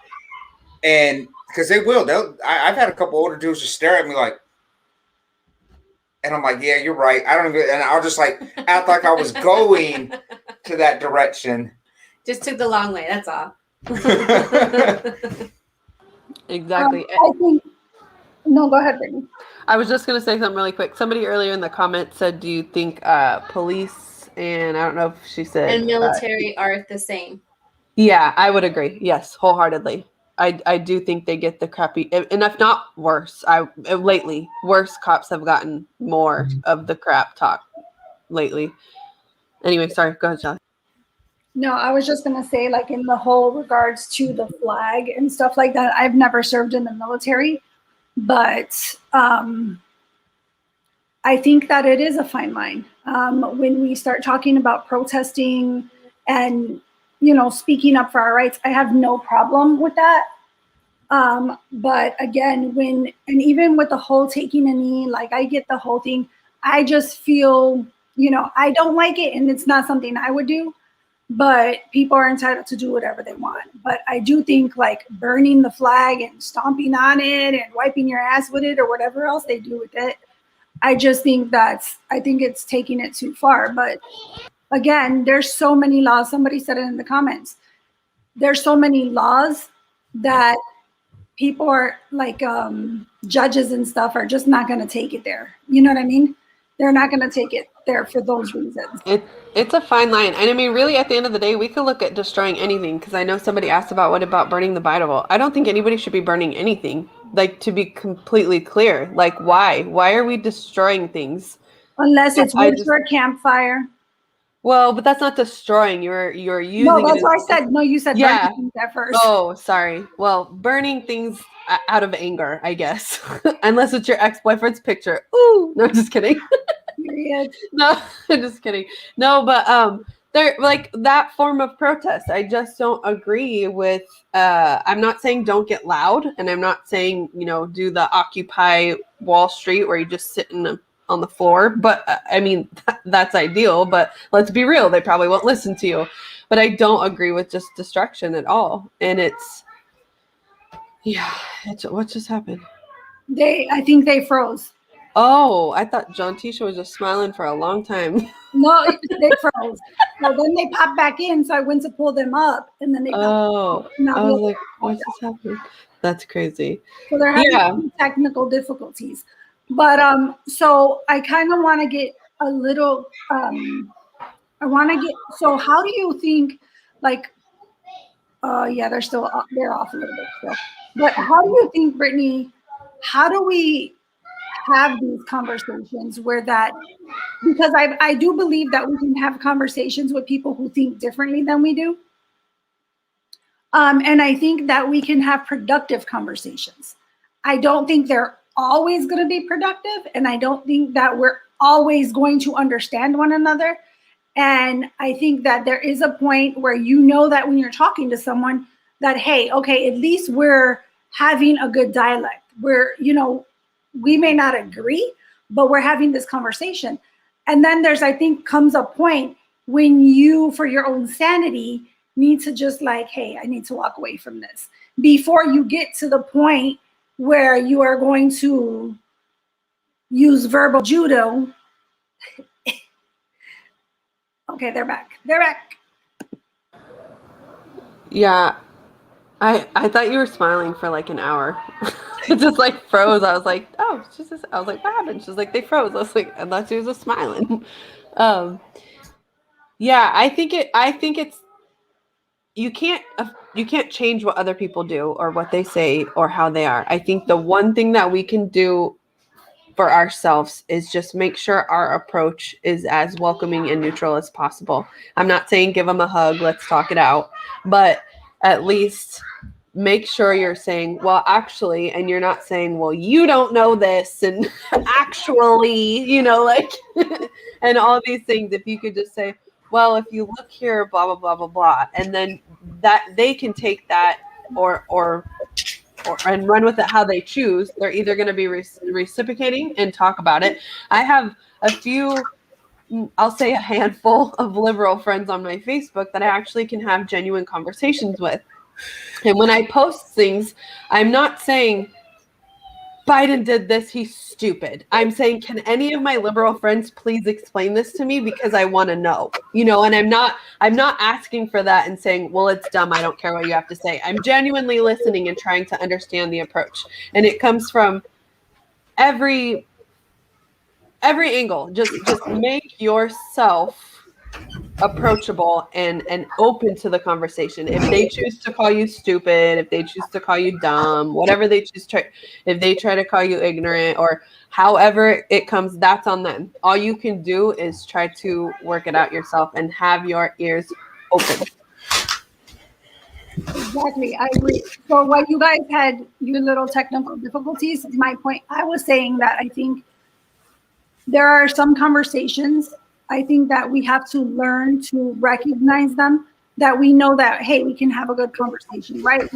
And because I've had a couple older dudes just stare at me like, and I'm like, yeah, you're right. I don't even, and I'll just, like, act like I was going to that direction. Just took the long way. That's all. Exactly. I think. No, go ahead, Brittney. I was just going to say something really quick. Somebody earlier in the comments said, do you think police, and I don't know if she said, and military are the same? Yeah, I would agree. Yes, wholeheartedly. I do think they get the crappy, and if not worse, lately, worse cops have gotten more of the crap talk lately. Anyway, sorry, go ahead, Shelly. No, I was just going to say, like, in the whole regards to the flag and stuff like that, I've never served in the military, but I think that it is a fine line. When we start talking about protesting and, speaking up for our rights, I have no problem with that. But again, even with the whole taking a knee, like, I get the whole thing. I just feel, I don't like it, and it's not something I would do. But people are entitled to do whatever they want. But I do think, like, burning the flag and stomping on it and wiping your ass with it or whatever else they do with it, I just think I think it's taking it too far. But again, there's so many laws. Somebody said it in the comments. There's so many laws that people are, like, judges and stuff are just not going to take it there. You know what I mean? They're not going to take it. there for those reasons. It's a fine line. And I mean, really, at the end of the day, we could look at destroying anything, because I know somebody asked about what about burning the Bible. I don't think anybody should be burning anything. Like, to be completely clear, like, why? Why are we destroying things? Unless it's I wood just for a campfire. Well, but that's not destroying. You're using No, it that's as what I said. No, you said yeah. burning things at first. Oh, sorry. Well, burning things out of anger, I guess. Unless it's your ex-boyfriend's picture. Ooh, no, just kidding. Period. No, I'm just kidding. No, but they're like that form of protest. I just don't agree with I'm not saying don't get loud, and I'm not saying, do the Occupy Wall Street where you just sit on the floor, but I mean that's ideal, but let's be real, they probably won't listen to you. But I don't agree with just destruction at all. And what just happened? I think they froze. Oh, I thought John Tisha was just smiling for a long time. No, they froze. So then they popped back in. So I went to pull them up, and then they popped Oh, now I was like, what just happened? That's crazy. So they're having some technical difficulties. But so I kind of want to get a little so how do you think, like, yeah, they're off a little bit still. But how do you think, Brittney, how do we have these conversations because I do believe that we can have conversations with people who think differently than we do. And I think that we can have productive conversations. I don't think they're always going to be productive, and I don't think that we're always going to understand one another. And I think that there is a point where that when you're talking to someone that, hey, okay, at least we're having a good dialect. We may not agree, but we're having this conversation. And then I think comes a point when you, for your own sanity, need to just like, hey, I need to walk away from this before you get to the point where you are going to use verbal judo. Okay, they're back. Yeah. I thought you were smiling for like an hour. It just like froze. I was like, oh, I was like, what happened? She's like, they froze. I was like, I thought she was just smiling. Yeah, I think it's you can't change what other people do or what they say or how they are. I think the one thing that we can do for ourselves is just make sure our approach is as welcoming and neutral as possible. I'm not saying give them a hug, let's talk it out, but at least make sure you're saying, well, actually, and you're not saying, well, you don't know this, and actually, like, and all these things. If you could just say, well, if you look here, blah, blah, blah, blah, blah, and then that they can take that and run with it how they choose. They're either going to be reciprocating and talk about it. I have a few, I'll say a handful of liberal friends on my Facebook that I actually can have genuine conversations with. And when I post things, I'm not saying Biden did this, he's stupid. I'm saying, can any of my liberal friends please explain this to me, because I want to know, and I'm not asking for that and saying, well, it's dumb, I don't care what you have to say. I'm genuinely listening and trying to understand the approach. And it comes from every angle. Just make yourself approachable and open to the conversation. If they choose to call you stupid, if they choose to call you dumb, whatever they choose, if they try to call you ignorant or however it comes, that's on them. All you can do is try to work it out yourself and have your ears open. Exactly, I agree. So what you guys had, your little technical difficulties, my point, I was saying that I think there are some conversations, I think that we have to learn to recognize them, that we know that, hey, we can have a good conversation, right?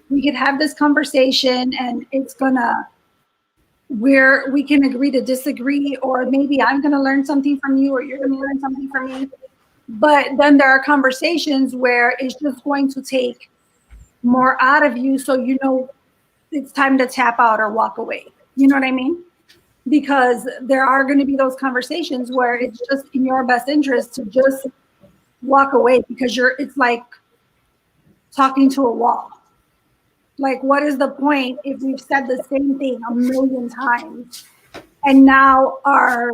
We could have this conversation and it's we can agree to disagree, or maybe I'm going to learn something from you or you're going to learn something from me. But then there are conversations where it's just going to take more out of you. So, it's time to tap out or walk away. You know what I mean? Because there are going to be those conversations where it's just in your best interest to just walk away, because it's like talking to a wall. Like, what is the point if we've said the same thing a million times and now our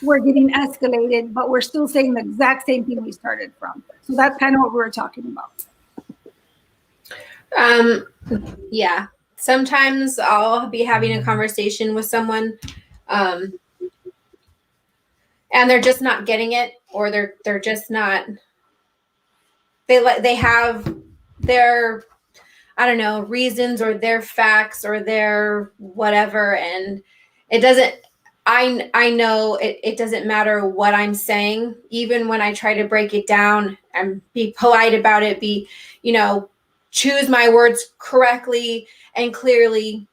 we're getting escalated, but we're still saying the exact same thing we started from. So that's kind of what we're talking about. Yeah. Sometimes I'll be having a conversation with someone, and they're just not getting it, or they're just not. They have their, I don't know, reasons or their facts or their whatever, and it doesn't. I know it doesn't matter what I'm saying, even when I try to break it down and be polite about it, choose my words correctly and clearly,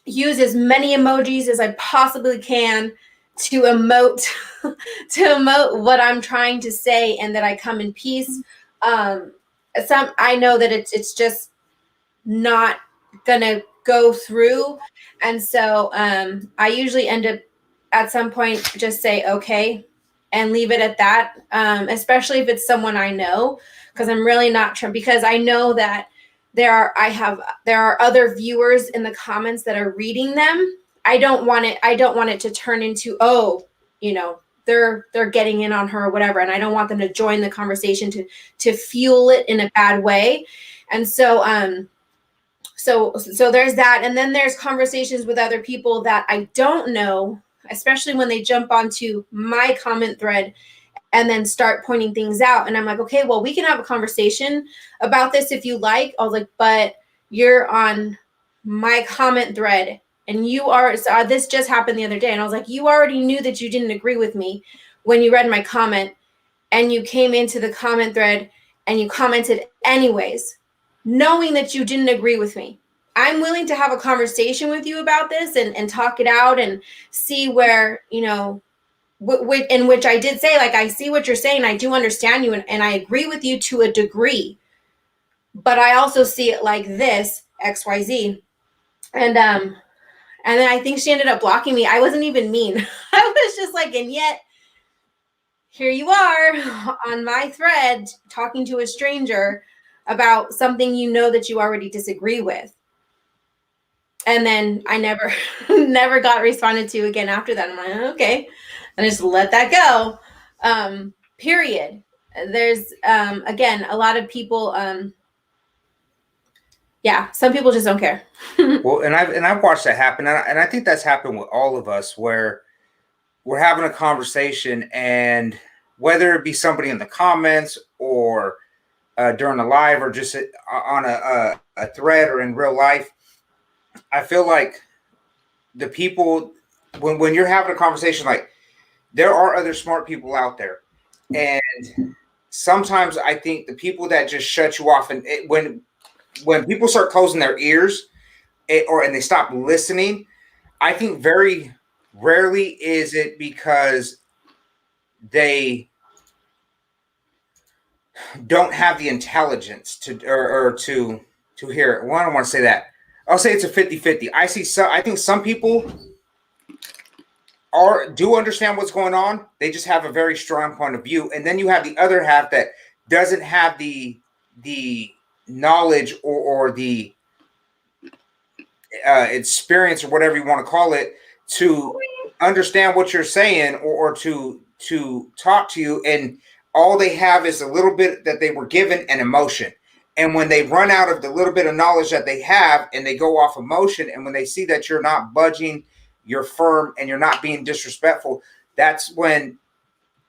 use as many emojis as I possibly can to emote what I'm trying to say, and that I come in peace. I know that it's just not gonna go through, and so I usually end up at some point just say okay and leave it at that, especially if it's someone I know, because I'm really not sure, because I know that there are other viewers in the comments that are reading them. I don't want it to turn into, they're getting in on her or whatever, and I don't want them to join the conversation to fuel it in a bad way. And so so there's that. And then there's conversations with other people that I don't know, especially when they jump onto my comment thread and then start pointing things out. And I'm like, okay, well, we can have a conversation about this if you like. I was like, but you're on my comment thread, and this just happened the other day. And I was like, you already knew that you didn't agree with me when you read my comment, and you came into the comment thread and you commented anyways, knowing that you didn't agree with me. I'm willing to have a conversation with you about this and talk it out and see where, in which I did say, like, I see what you're saying. I do understand you, and I agree with you to a degree, but I also see it like this, XYZ. And then I think she ended up blocking me. I wasn't even mean. I was just like, and yet here you are on my thread talking to a stranger about something that you already disagree with. And then I never got responded to again after that. I'm like, okay, and I just let that go. Period. There's again, a lot of people, some people just don't care. Well, and I've watched that happen, and I think that's happened with all of us, where we're having a conversation, and whether it be somebody in the comments or during a live or just on a thread or in real life, I feel like the people, when you're having a conversation, like, there are other smart people out there, and sometimes I think the people that just shut you off, and when people start closing their ears, and they stop listening, I think very rarely is it because they don't have the intelligence to hear it. Well, I don't want to say that. I'll say it's a 50-50. I think some people do understand what's going on. They just have a very strong point of view. And then you have the other half that doesn't have the knowledge or the experience, or whatever you want to call it, to understand what you're saying, or to talk to you. And all they have is a little bit that they were given, an emotion. And when they run out of the little bit of knowledge that they have, and they go off emotion, and when they see that you're not budging, you're firm, and you're not being disrespectful, that's when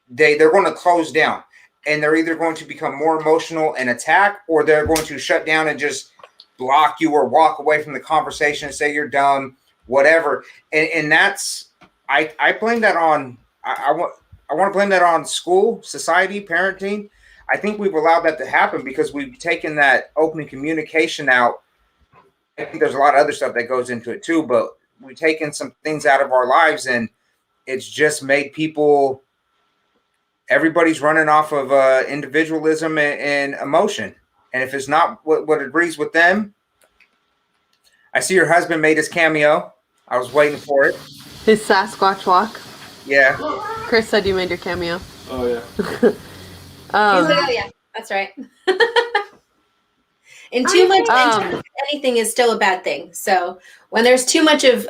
they're going to close down. And they're either going to become more emotional and attack, or they're going to shut down and just block you or walk away from the conversation and say you're dumb, whatever. And that's, I blame that on, I want to blame that on school, society, parenting. I think we've allowed that to happen because we've taken that open communication out. I think there's a lot of other stuff that goes into it too, but we've taken some things out of our lives, and it's just made people, everybody's running off of individualism and emotion. And if it's not what agrees with them, I see your husband made his cameo. I was waiting for it. His Sasquatch walk. Yeah. Chris said you made your cameo. Oh, yeah. He's like, oh, yeah, that's right. And too much Um, anything is still a bad thing. So when there's too much of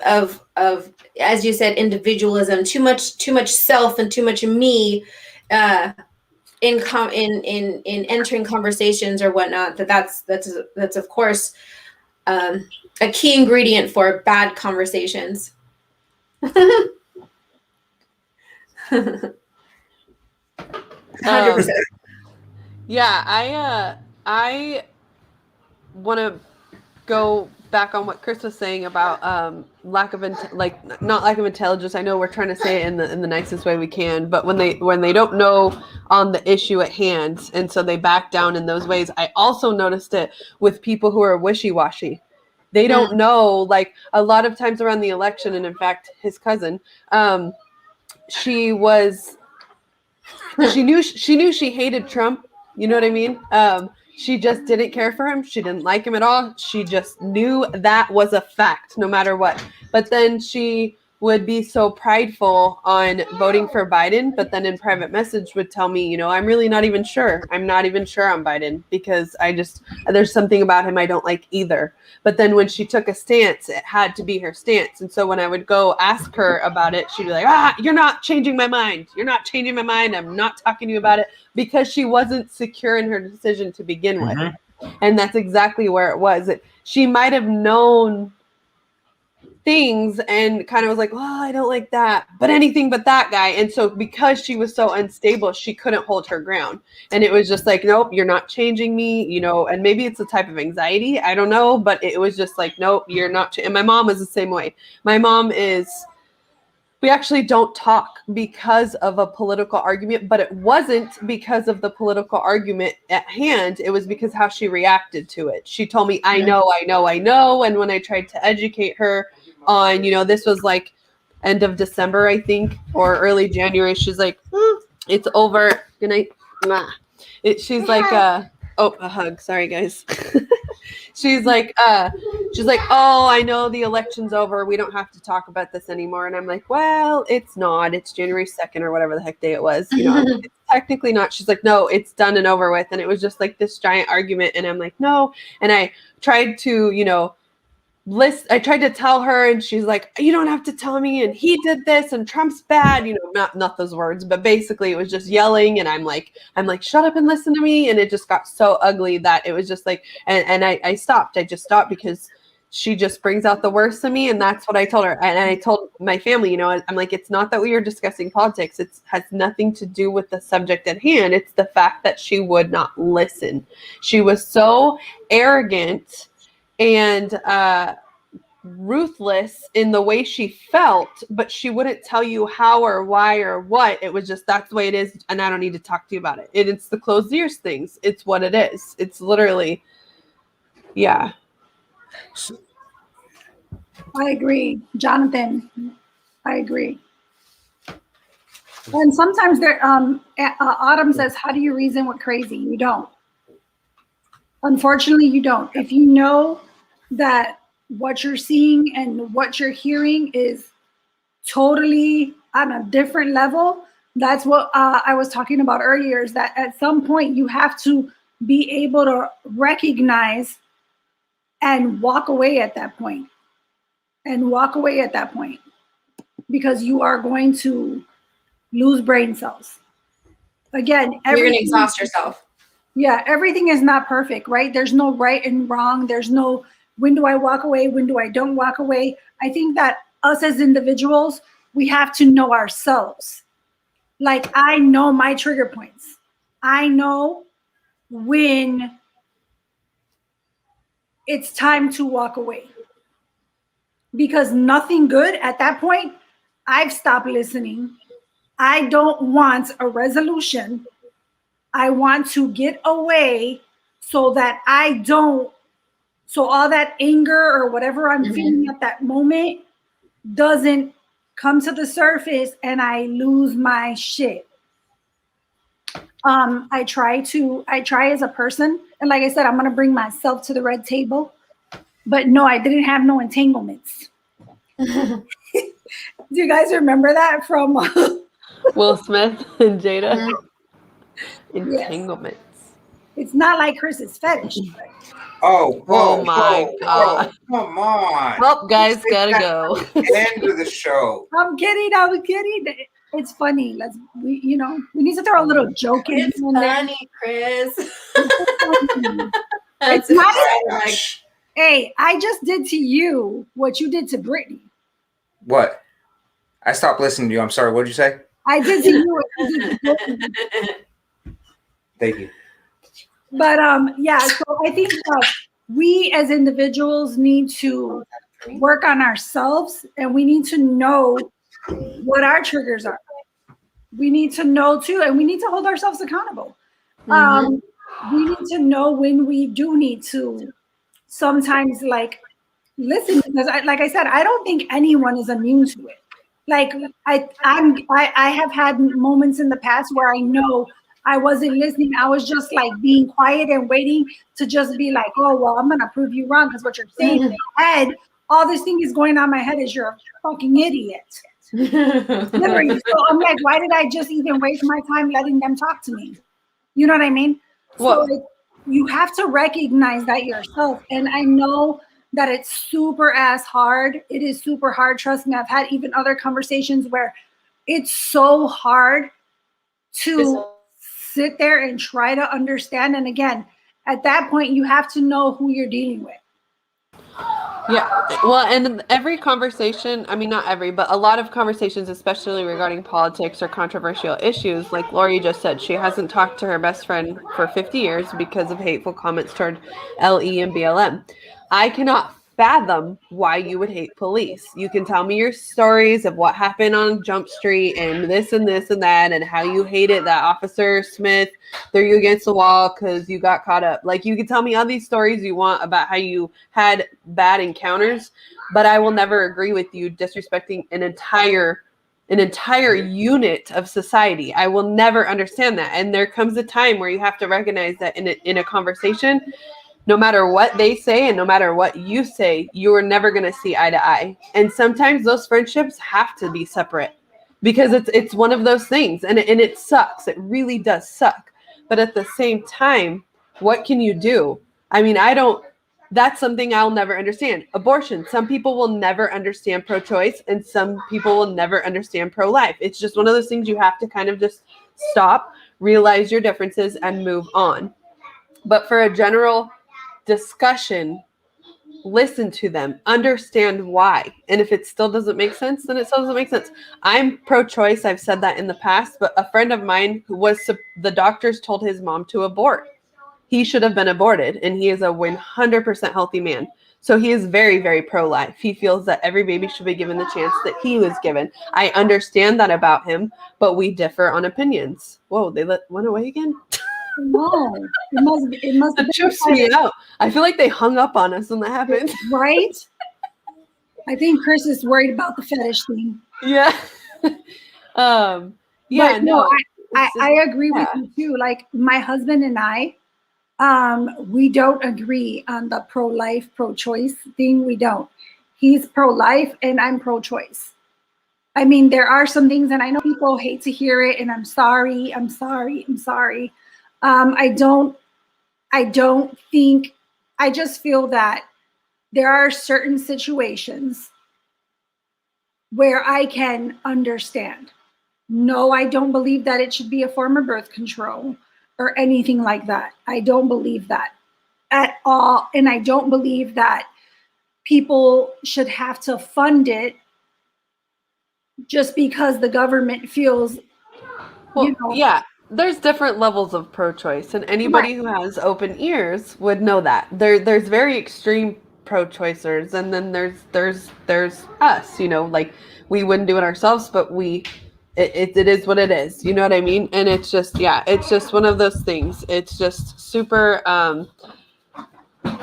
as you said, individualism, too much self and too much me, in entering conversations or whatnot, that's of course a key ingredient for bad conversations. 100%. Yeah, I want to go back on what Chris was saying about lack of not lack of intelligence. I know we're trying to say it in the nicest way we can, but when they don't know on the issue at hand, and so they back down in those ways. I also noticed it with people who are wishy-washy. They don't know, like a lot of times around the election, and in fact, his cousin, she knew she hated Trump. You know what I mean? She just didn't care for him. She didn't like him at all. She just knew that was a fact, no matter what. But then she would be so prideful on voting for Biden, but then in private message would tell me, I'm really not even sure. I'm not even sure on Biden because there's something about him I don't like either. But then when she took a stance, it had to be her stance. And so when I would go ask her about it, she'd be like, you're not changing my mind. You're not changing my mind. I'm not talking to you about it, because she wasn't secure in her decision to begin with. And that's exactly where it was. She might have known things and kind of was like, well, I don't like that, but anything but that guy. And so because she was so unstable, she couldn't hold her ground. And it was just like, nope, you're not changing me, and maybe it's a type of anxiety. I don't know, but it was just like, nope, you're not. And my mom is the same way. My mom we actually don't talk because of a political argument, but it wasn't because of the political argument at hand. It was because how she reacted to it. She told me, I know. And when I tried to educate her on, this was like end of December, I think, or early January, she's like, it's over. Good night. She's like, a hug. Sorry, guys. She's like, oh, I know the election's over. We don't have to talk about this anymore. And I'm like, well, it's not. It's January 2nd or whatever the heck day it was. It's technically not. She's like, no, it's done and over with. And it was just like this giant argument. And I'm like, no. And I tried to, I tried to tell her, and she's like, you don't have to tell me, and he did this, and Trump's bad, not those words, but basically it was just yelling, and I'm like, shut up and listen to me, and it just got so ugly that it was just like, and I stopped. I just stopped because she just brings out the worst in me, and that's what I told her. And I told my family, I'm like, it's not that we are discussing politics. It has nothing to do with the subject at hand. It's the fact that she would not listen. She was so arrogant and ruthless in the way she felt, but she wouldn't tell you how or why or what. It was just, that's the way it is, and I don't need to talk to you about it. It's the closed ears things. It's what it is. It's literally, yeah. I agree, Jonathan. I agree. And sometimes Autumn says, how do you reason with crazy? You don't. Unfortunately, you don't. If you know that what you're seeing and what you're hearing is totally on a different level, that's what I was talking about earlier, is that at some point you have to be able to recognize and walk away at that point. Because you are going to lose brain cells. Again, you're going to exhaust yourself. Yeah, everything is not perfect, right? There's no right and wrong. There's no, when do I walk away? When do I don't walk away? I think that us as individuals, we have to know ourselves. Like, I know my trigger points. I know when it's time to walk away. Because nothing good at that point, I've stopped listening. I don't want a resolution. I want to get away so that so all that anger or whatever I'm feeling at that moment doesn't come to the surface and I lose my shit. I try as a person, and like I said, I'm gonna bring myself to the red table, but no, I didn't have no entanglements. Do you guys remember that from Will Smith and Jada? Entanglements. It's not like Chris's fetish. Oh, whoa, Oh my whoa, God. whoa, come on. Well, guys, Take gotta that go. to the end of the show. I'm kidding. It's funny. We need to throw a little joke in It's here and there. funny, Chris. It's That's not. Gosh. Hey, I just did to you what you did to Brittany. What? I stopped listening to you. I'm sorry. What did you say? I did to you what you did to Brittany. Thank you. But yeah, so I think we as individuals need to work on ourselves, and we need to know what our triggers are. We need to know too, and we need to hold ourselves accountable. We need to know when we do need to sometimes like listen, because like I said, I don't think anyone is immune to it. Like I have had moments in the past where I know I wasn't listening. I was just like being quiet and waiting to just be like, oh well, I'm gonna prove you wrong because what you're saying in my head, all this thing is going on in my head is you're a fucking idiot. Literally. So I'm like, why did I just even waste my time letting them talk to me? You know what I mean? Well, So you have to recognize that yourself. And I know that it's super ass hard. It is super hard. Trust me, I've had even other conversations where it's so hard to sit there and try to understand. And again, at that point, you have to know who you're dealing with. yeah. Well, and every conversation, I mean, not every, but a lot of conversations, especially regarding politics or controversial issues, like Lori just said, she hasn't talked to her best friend for 50 years because of hateful comments toward LE and BLM. I cannot fathom why you would hate police. You can tell me your stories of what happened on Jump Street and this and this and that, and how you hated that Officer Smith threw you against the wall because you got caught up. Like, you can tell me all these stories you want about how you had bad encounters, but I will never agree with you disrespecting an entire unit of society. I will never understand that. And there comes a time where you have to recognize that in a conversation, no matter what they say and no matter what you say, you're never going to see eye to eye. And sometimes those friendships have to be separate because it's one of those things, and it sucks. It really does suck. But at the same time, what can you do? I mean, that's something I'll never understand. Abortion. Some people will never understand pro-choice, and some people will never understand pro-life. It's just one of those things you have to kind of just stop, realize your differences, and move on. But for a general discussion, listen to them, understand why. And if it still doesn't make sense, then it still doesn't make sense. I'm pro-choice. I've said that in the past, but a friend of mine who the doctors told his mom to abort. He should have been aborted, and he is a 100% healthy man. So he is very, very pro-life. He feels that every baby should be given the chance that he was given. I understand that about him, but we differ on opinions. Whoa, they went away again? No, it must have That trips me out. I feel like they hung up on us when that happened. Right? I think Chris is worried about the fetish thing. Yeah. Yeah, but no. I agree with you too. Like my husband and I, we don't agree on the pro-life, pro-choice thing. We don't. He's pro-life and I'm pro-choice. I mean, there are some things, and I know people hate to hear it, and I'm sorry. I don't think, I just feel that there are certain situations where I can understand. No, I don't believe that it should be a form of birth control or anything like that. I don't believe that at all. And I don't believe that people should have to fund it just because the government feels, well, yeah, there's different levels of pro-choice, and anybody who has open ears would know that. There's very extreme pro-choicers, and then there's us, like we wouldn't do it ourselves, but it is what it is. You know what I mean? And it's just, yeah, it's just one of those things. It's just super,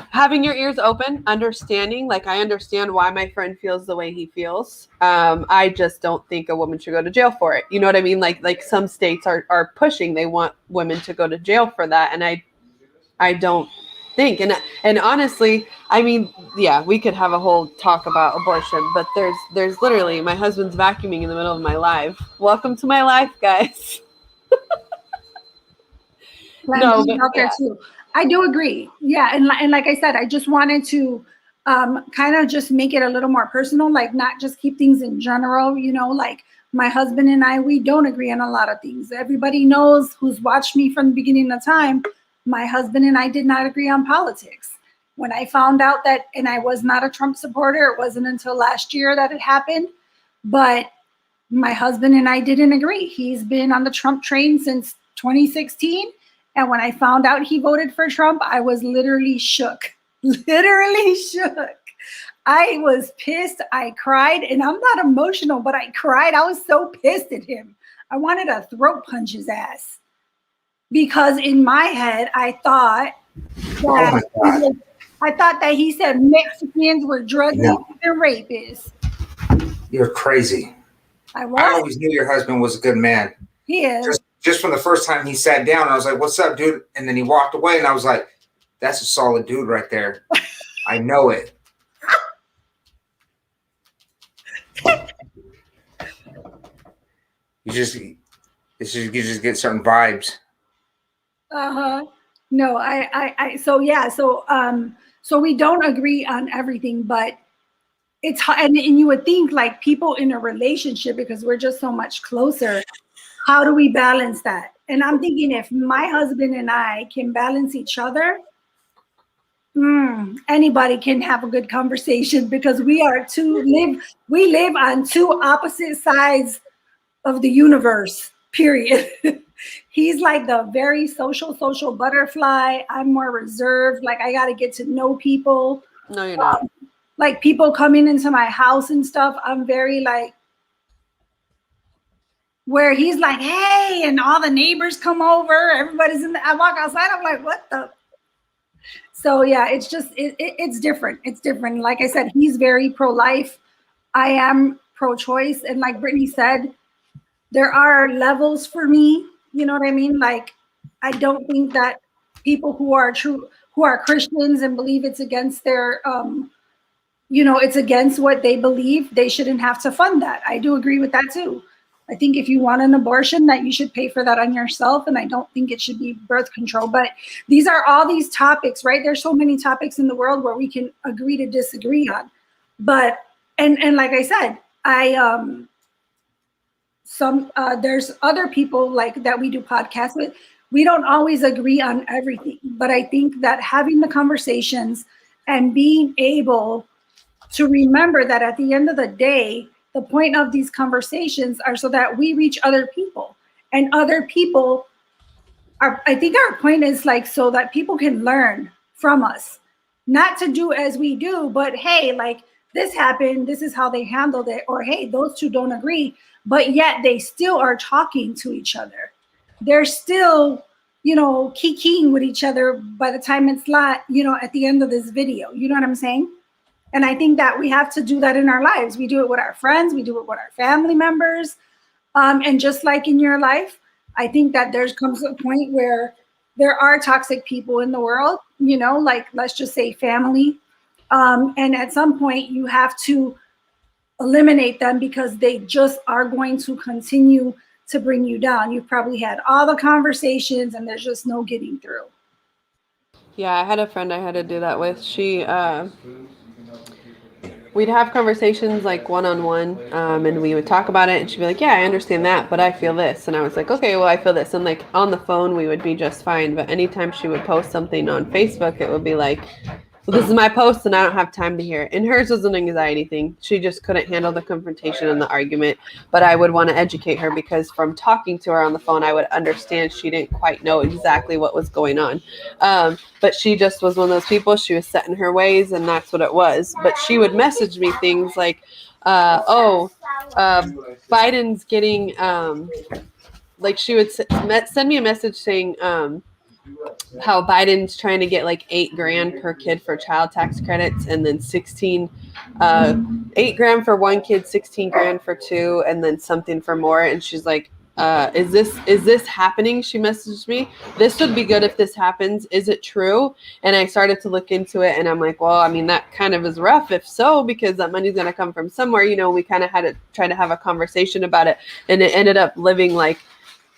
having your ears open, understanding, like I understand why my friend feels the way he feels. I just don't think a woman should go to jail for it. You know what I mean? Like some states are pushing, they want women to go to jail for that. And I don't think, and honestly, I mean, yeah, we could have a whole talk about abortion, but there's literally, my husband's vacuuming in the middle of my live. Welcome to my life, guys. Plan No, B but out there too. I do agree. Yeah, and like I said, I just wanted to kind of just make it a little more personal, like not just keep things in general. Like my husband and I, we don't agree on a lot of things. Everybody knows who's watched me from the beginning of time. My husband and I did not agree on politics. When I found out that, and I was not a Trump supporter, it wasn't until last year that it happened. But my husband and I didn't agree. He's been on the Trump train since 2016. And when I found out he voted for Trump, I was literally shook. Literally shook. I was pissed. I cried, and I'm not emotional, but I cried. I was so pissed at him. I wanted to throat punch his ass because in my head, I thought that he said Mexicans were drug dealers and rapists. You're crazy. I I always knew your husband was a good man. He is. Just from the first time he sat down, I was like, "What's up, dude?" And then he walked away, and I was like, "That's a solid dude right there." I know it. You just get certain vibes. No, so we don't agree on everything, but it's hard, and you would think like people in a relationship, because we're just so much closer, how do we balance that? And I'm thinking if my husband and I can balance each other, anybody can have a good conversation, because we live on two opposite sides of the universe, period. He's like the very social butterfly. I'm more reserved. Like I got to get to know people. no, you're not. Like people coming into my house and stuff. I'm very like, where he's like, hey, and all the neighbors come over. Everybody's I walk outside. I'm like, what the? So yeah, it's just, it's different. It's different. Like I said, he's very pro-life. I am pro-choice. And like Brittney said, there are levels for me. You know what I mean? Like, I don't think that people who are Christians and believe it's against their, it's against what they believe, they shouldn't have to fund that. I do agree with that too. I think if you want an abortion, that you should pay for that on yourself. And I don't think it should be birth control. But these are all these topics, right? There's so many topics in the world where we can agree to disagree on. But, and like I said, there's other people like that we do podcasts with. We don't always agree on everything, but I think that having the conversations and being able to remember that at the end of the day, the point of these conversations are so that we reach other people, and other people are, I think our point is like, so that people can learn from us, not to do as we do, but hey, like this happened, this is how they handled it, or hey, those two don't agree, but yet they still are talking to each other. They're still, kikiing with each other by the time it's at the end of this video. You know what I'm saying? And I think that we have to do that in our lives. We do it with our friends. We do it with our family members. And just like in your life, I think that there comes a point where there are toxic people in the world, like let's just say family. And at some point you have to eliminate them, because they just are going to continue to bring you down. You've probably had all the conversations and there's just no getting through. Yeah, I had a friend I had to do that with. We'd have conversations like one-on-one, and we would talk about it, and she'd be like, yeah, I understand that, but I feel this. And I was like, okay, well, I feel this. And like on the phone, we would be just fine. But anytime she would post something on Facebook, it would be like, well, this is my post and I don't have time to hear it. And hers was an anxiety thing. She just couldn't handle the confrontation and the argument. But I would want to educate her, because from talking to her on the phone, I would understand she didn't quite know exactly what was going on. But she just was one of those people. She was set in her ways, and that's what it was. But she would message me things like, Biden's getting, like she would send me a message saying, how Biden's trying to get like $8,000 per kid for child tax credits, and then $8,000 for one kid, $16,000 for two, and then something for more. And she's like, is this happening? She messaged me. This would be good if this happens. Is it true? And I started to look into it, and I'm like, well, I mean, that kind of is rough if so, because that money's going to come from somewhere. We kind of had to try to have a conversation about it, and it ended up living like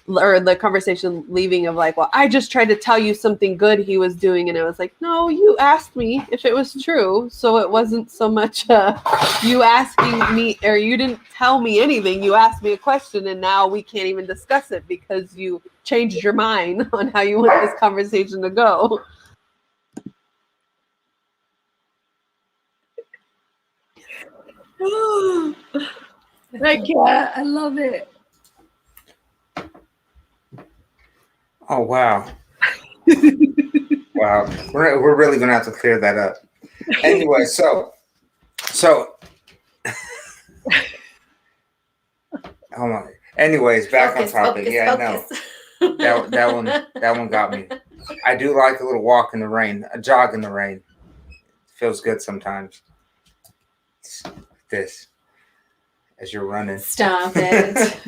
or the conversation leaving of like, well, I just tried to tell you something good he was doing. And I was like, no, you asked me if it was true. So it wasn't so much you asking me, or you didn't tell me anything. You asked me a question and now we can't even discuss it because you changed your mind on how you want this conversation to go. I can't. I love it. Oh, wow. Wow. We're really going to have to clear that up. Anyway, so hold on. Anyways, back on topic. Yeah, I know. That one got me. I do like a little walk in the rain, a jog in the rain. Feels good sometimes. This as you're running. Stop it.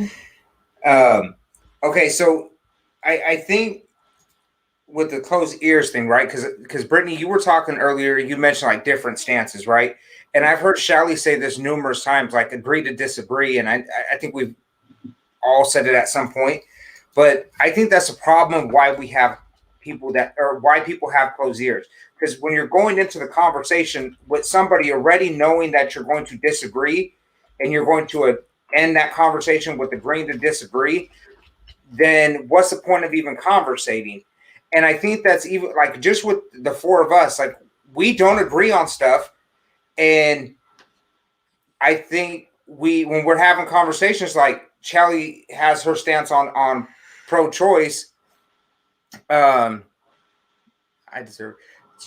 Okay, so I think with the closed ears thing, right? Because Brittany, you were talking earlier, you mentioned like different stances, right? And I've heard Shally say this numerous times, like agree to disagree. And I think we've all said it at some point. But I think that's a problem why we have people why people have closed ears. Because when you're going into the conversation with somebody already knowing that you're going to disagree and you're going to end that conversation with agreeing to disagree, then what's the point of even conversating? And I think that's even like just with the four of us, like we don't agree on stuff. And I think when we're having conversations, like Shally has her stance on pro-choice.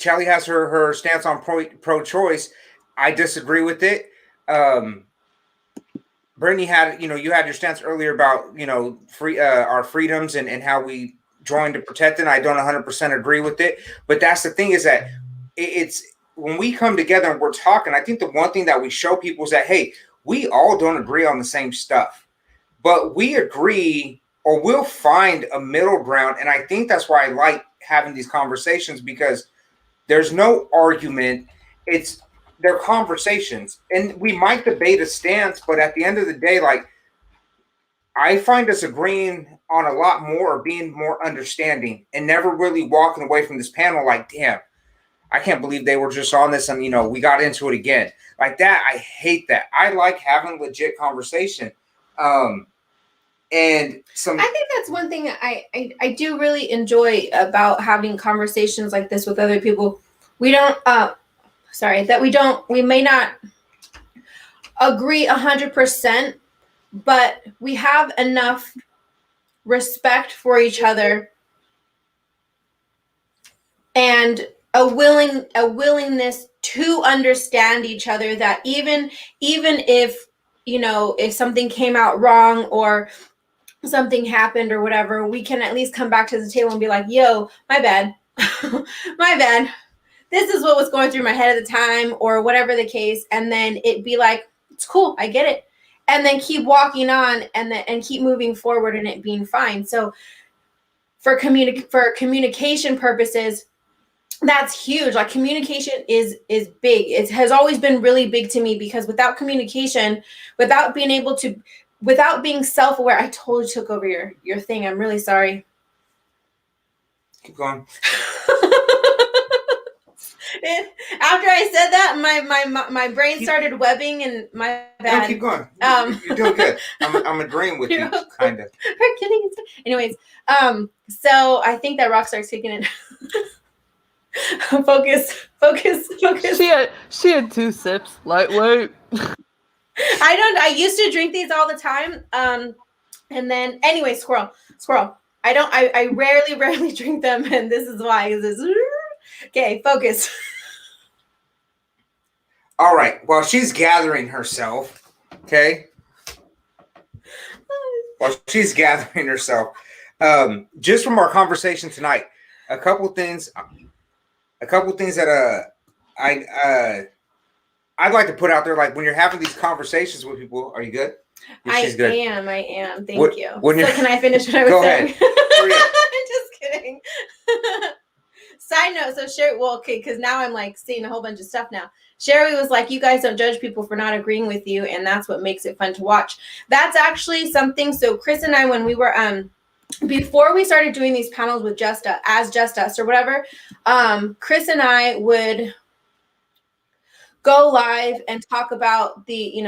Shally has her stance on pro-choice. I disagree with it. Brittany had, you had your stance earlier about, our freedoms and how we joined to protect it. I don't 100% agree with it. But that's the thing, is that it's when we come together and we're talking, I think the one thing that we show people is that, hey, we all don't agree on the same stuff, but we agree, or we'll find a middle ground. And I think that's why I like having these conversations, because there's no argument. They're conversations, and we might debate a stance, but at the end of the day, like, I find us agreeing on a lot more, or being more understanding, and never really walking away from this panel like, damn, I can't believe they were just on this and, we got into it again. Like that, I hate that. I like having legit conversation. And I think that's one thing I do really enjoy about having conversations like this with other people. We may not agree 100%, but we have enough respect for each other and a willingness to understand each other, that even if if something came out wrong or something happened or whatever, we can at least come back to the table and be like, yo, my bad. My bad. This is what was going through my head at the time, or whatever the case. And then it'd be like, it's cool, I get it. And then keep walking on and keep moving forward and it being fine. So for communication purposes, that's huge. Like communication is big. It has always been really big to me, because without communication, without being self-aware, I totally took over your thing. I'm really sorry. Keep going. After I said that, my brain started webbing, and my bad. No, keep going. You're doing good. I'm agreeing with you, kind of. Anyways, so I think that Rockstar's kicking in. Focus. She had 2 sips, lightweight. I used to drink these all the time. And then anyway, squirrel. I rarely drink them, and this is why. Okay, focus. All right. While she's gathering herself, okay? Just from our conversation tonight, a couple things that I'd like to put out there, like when you're having these conversations with people. Are you good? She's good. I am. Thank you. So can I finish what I was saying? Go ahead. I'm just kidding. Side note, so Sherry, because now I'm like seeing a whole bunch of stuff now. Sherry was like, you guys don't judge people for not agreeing with you, and that's what makes it fun to watch. That's actually something. So Chris and I, when we were before we started doing these panels with Just Us or whatever, Chris and I would go live and talk about the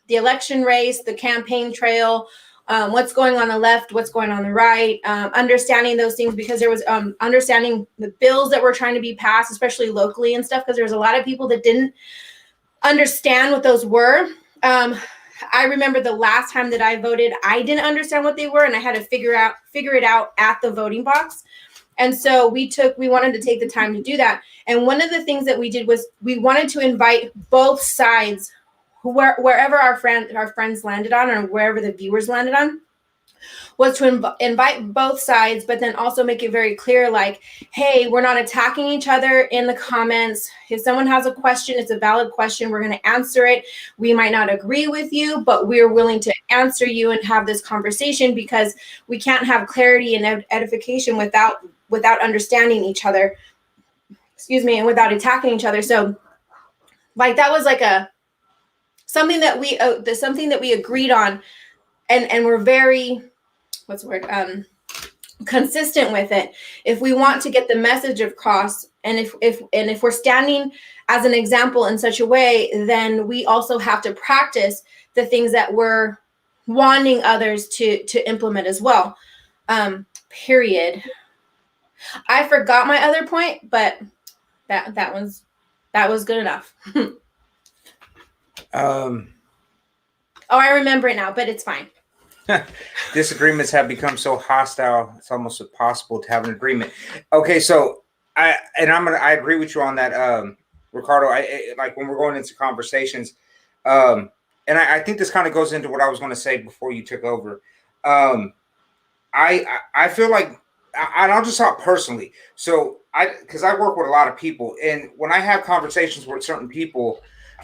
election race, the campaign trail, what's going on the left, what's going on the right, understanding those things, because there was understanding the bills that were trying to be passed, especially locally and stuff, because there was a lot of people that didn't understand what those were. I remember the last time that I voted, I didn't understand what they were, and I had to figure it out at the voting box. And so we wanted to take the time to do that. And one of the things that we did was we wanted to invite both sides, wherever our friends landed on, or wherever the viewers landed on, was to invite both sides, but then also make it very clear, like, hey, we're not attacking each other in the comments. If someone has a question, it's a valid question. We're going to answer it. We might not agree with you, but we're willing to answer you and have this conversation, because we can't have clarity and edification without understanding each other, and without attacking each other. So like, that was like something that we agreed on, and we're very, consistent with it. If we want to get the message across, and if we're standing as an example in such a way, then we also have to practice the things that we're wanting others to implement as well. Period. I forgot my other point, but that was good enough. Oh, I remember it now, but it's fine. Disagreements have become so hostile, it's almost impossible to have an agreement. Okay, so I agree with you on that, Ricardo. I like when we're going into conversations, and I think this kind of goes into what I was going to say before you took over. I feel like, and I'll just talk personally. So because I work with a lot of people, and when I have conversations with certain people,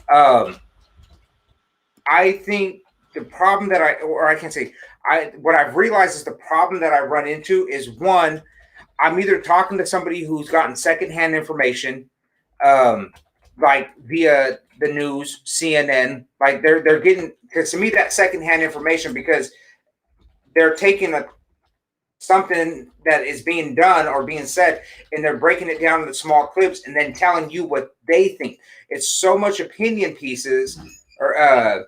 I think the problem that what I've realized is the problem that I run into is, one, I'm either talking to somebody who's gotten secondhand information, like via the news, CNN, like they're getting, because to me that's secondhand information, because they're taking something that is being done or being said, and they're breaking it down into small clips and then telling you what they think. It's so much opinion pieces, or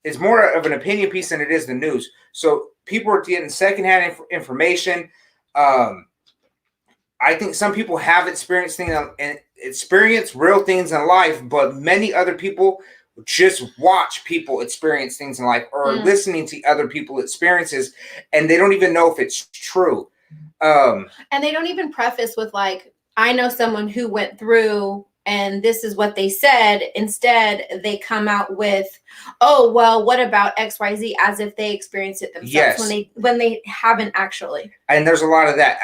it's more of an opinion piece than it is the news. So people are getting secondhand information. I think some people have experienced things and experience real things in life, but many other people just watch people experience things in life, or listening to other people's experiences, and they don't even know if it's true. And they don't even preface with, like, I know someone who went through and this is what they said. Instead, they come out with, oh, well, what about XYZ, as if they experienced it themselves. Yes. when they haven't actually. And there's a lot of that.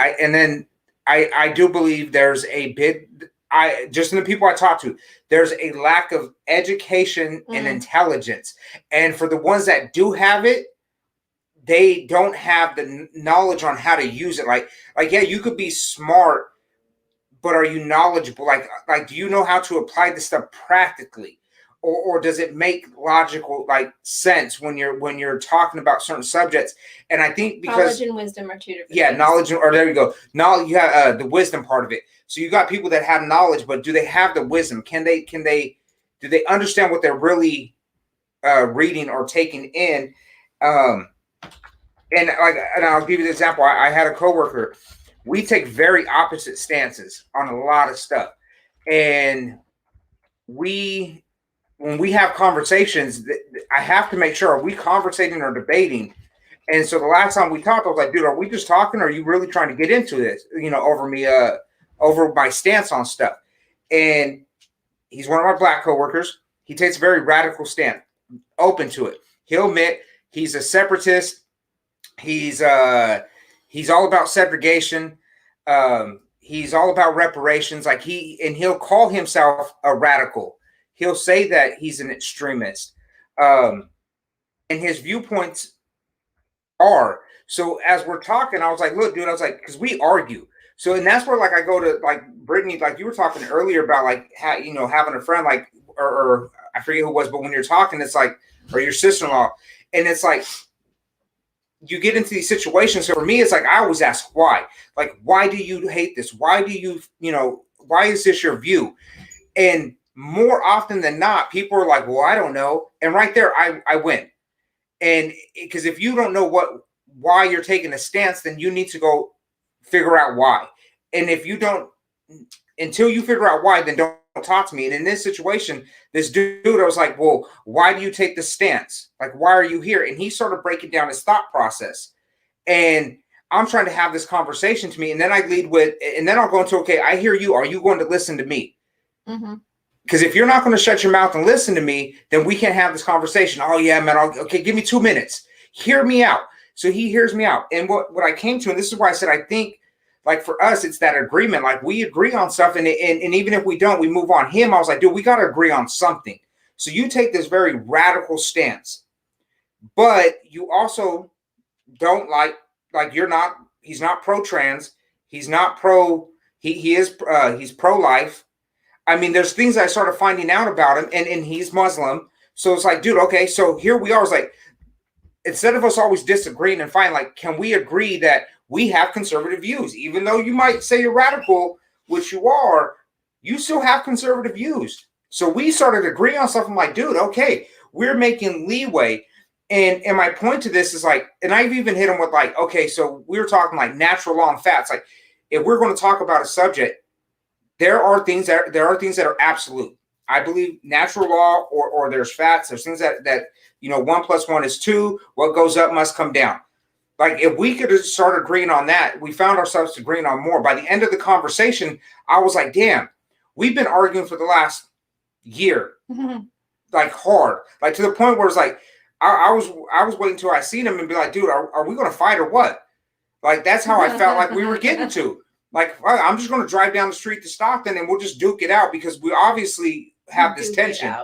I do believe there's a big, just in the people I talk to, there's a lack of education and intelligence. And for the ones that do have it, they don't have the knowledge on how to use it. Like, yeah, you could be smart, but are you knowledgeable? Like, do you know how to apply this stuff practically? Or does it make logical sense when you're talking about certain subjects? And I think because knowledge and wisdom are two different things. Knowledge, or there you go. Knowledge, you have the wisdom part of it. So you got people that have knowledge, but do they have the wisdom? Do they understand what they're really reading or taking in? And I'll give you the example. I had a coworker. We take very opposite stances on a lot of stuff, and when we have conversations, I have to make sure, are we conversating or debating? And so the last time we talked, I was like, dude, are we just talking, or are you really trying to get into this, over my stance on stuff? And he's one of my black coworkers. He takes a very radical stance, open to it. He'll admit he's a separatist. He's all about segregation. He's all about reparations. He'll call himself a radical. He'll say that he's an extremist. And his viewpoints are. So as we're talking, I was like, look, dude, because we argue. So, and that's where I go to Brittney, you were talking earlier about having a friend or I forget who it was, but when you're talking, it's or your sister-in-law. And it's you get into these situations. So for me, it's like, I always ask why. Like, why do you hate this? Why do you, why is this your view? And more often than not, people are like, well, I don't know. And right there, I win. And because if you don't know why you're taking a stance, then you need to go figure out why. And if you don't, until you figure out why, then don't talk to me. And in this situation, this dude, I was like, well, why do you take the stance? Like, why are you here? And he started breaking down his thought process. And I'm trying to have this conversation to me. And then I lead with, and then I'll go into, okay, I hear you. Are you going to listen to me? Because if you're not going to shut your mouth and listen to me, then we can't have this conversation. Oh yeah, man. Okay, give me 2 minutes. Hear me out. So he hears me out. And what I came to, and this is why I said, I think, like, for us, it's that agreement. Like, we agree on stuff, and even if we don't, we move on. Him, I was like, dude, we got to agree on something. So you take this very radical stance, but you also don't he's not pro-trans. He's not he's pro-life. I mean, there's things I started finding out about him, and he's Muslim. So it's like, dude, okay, so here we are. It's like, instead of us always disagreeing and fighting, like, can we agree that we have conservative views? Even though you might say you're radical, which you are, you still have conservative views. So we started agreeing on stuff. I'm like, dude, okay, we're making leeway. And my point to this is like, and I've even hit him with like, okay, so we were talking like natural law and facts. Like, if we're going to talk about a subject, there are things that are absolute. I believe natural law or there's facts. There's things that 1 + 1 is 2. What goes up must come down. Like, if we could start agreeing on that, we found ourselves agreeing on more. By the end of the conversation, I was like, damn, we've been arguing for the last year, like hard, like to the point where it's like, I was waiting till I seen him and be like, dude, are we going to fight or what? Like, that's how I felt like we were getting to. Like, I'm just going to drive down the street to Stockton and we'll just duke it out, because we obviously have this tension.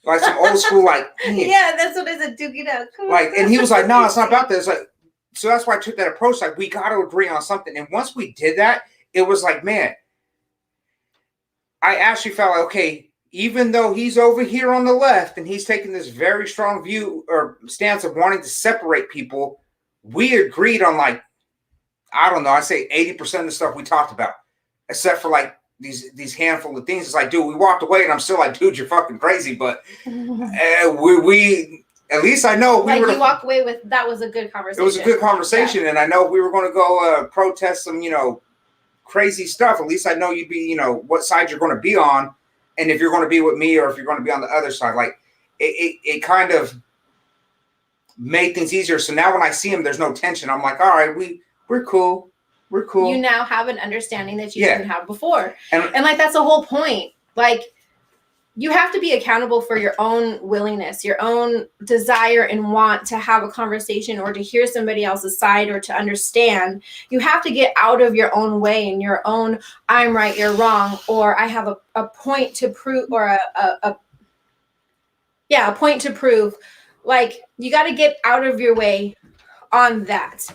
Like some old school, like, yeah, that's what it is, a duke it out. Like, and he was like, no, it's not about this. Like, so that's why I took that approach. Like, we got to agree on something. And once we did that, it was like, man, I actually felt like, okay, even though he's over here on the left and he's taking this very strong view or stance of wanting to separate people, we agreed on, like, I don't know, I say 80% of the stuff we talked about, except for like these handful of things. It's like, dude, we walked away and I'm still like, dude, you're fucking crazy. But we at least I know we like, were. You walk away with, that was a good conversation. It was a good conversation, yeah. And I know we were going to go protest some, crazy stuff. At least I know you'd be, what side you're going to be on, and if you're going to be with me or if you're going to be on the other side. Like, it kind of made things easier. So now when I see him, there's no tension. I'm like, all right, we're cool. We're cool. You now have an understanding that you didn't have before. And like, that's the whole point. Like, you have to be accountable for your own willingness, your own desire and want to have a conversation or to hear somebody else's side or to understand. You have to get out of your own way and your own, I'm right, you're wrong, or I have a point to prove, or a point to prove. Like, you got to get out of your way on that.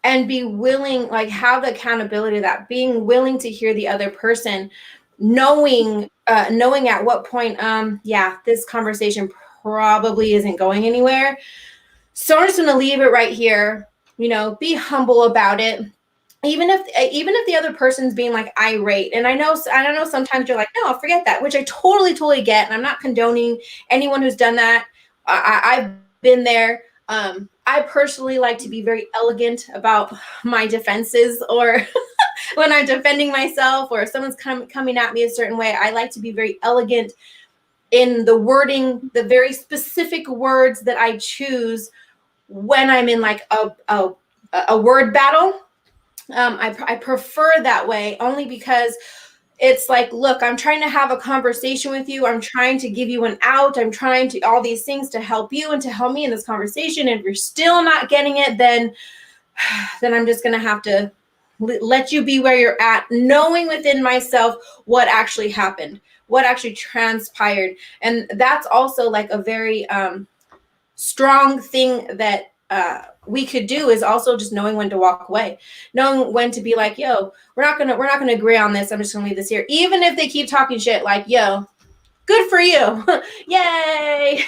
And be willing, like, have the accountability of that, being willing to hear the other person, knowing at what point, this conversation probably isn't going anywhere. So I'm just going to leave it right here, be humble about it. Even if the other person's being like irate, and I know sometimes you're like, no, forget that, which I totally get. And I'm not condoning anyone who's done that. I've been there. I personally like to be very elegant about my defenses, or when I'm defending myself, or if someone's coming at me a certain way, I like to be very elegant in the wording, the very specific words that I choose when I'm in like a word battle. I prefer that way, only because it's like, look, I'm trying to have a conversation with you. I'm trying to give you an out. I'm trying to all these things to help you and to help me in this conversation. And if you're still not getting it, then I'm just going to have to let you be where you're at, knowing within myself what actually happened, what actually transpired. And that's also like a very strong thing that we could do, is also just knowing when to walk away, knowing when to be like, yo, we're not gonna agree on this. I'm just gonna leave this here. Even if they keep talking shit, like, yo, good for you. Yay.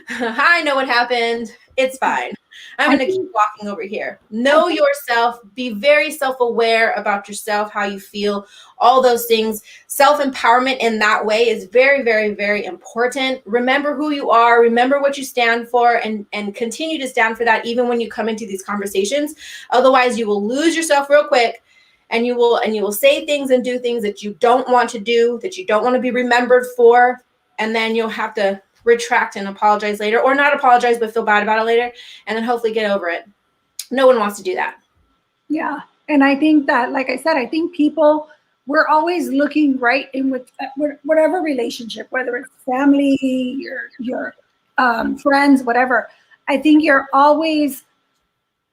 I know what happened. It's fine. I'm going to keep walking over here. Know yourself. Be very self-aware about yourself, how you feel, all those things. Self-empowerment in that way is very, very, very important. Remember who you are. Remember what you stand for, and continue to stand for that even when you come into these conversations. Otherwise, you will lose yourself real quick, and you will say things and do things that you don't want to do, that you don't want to be remembered for, and then you'll have to retract and apologize later, or not apologize but feel bad about it later, and then hopefully get over it. No one wants to do that. Yeah. And I think that, like I said, I think people, we're always looking right in with whatever relationship, whether it's family, your friends, whatever. I think you're always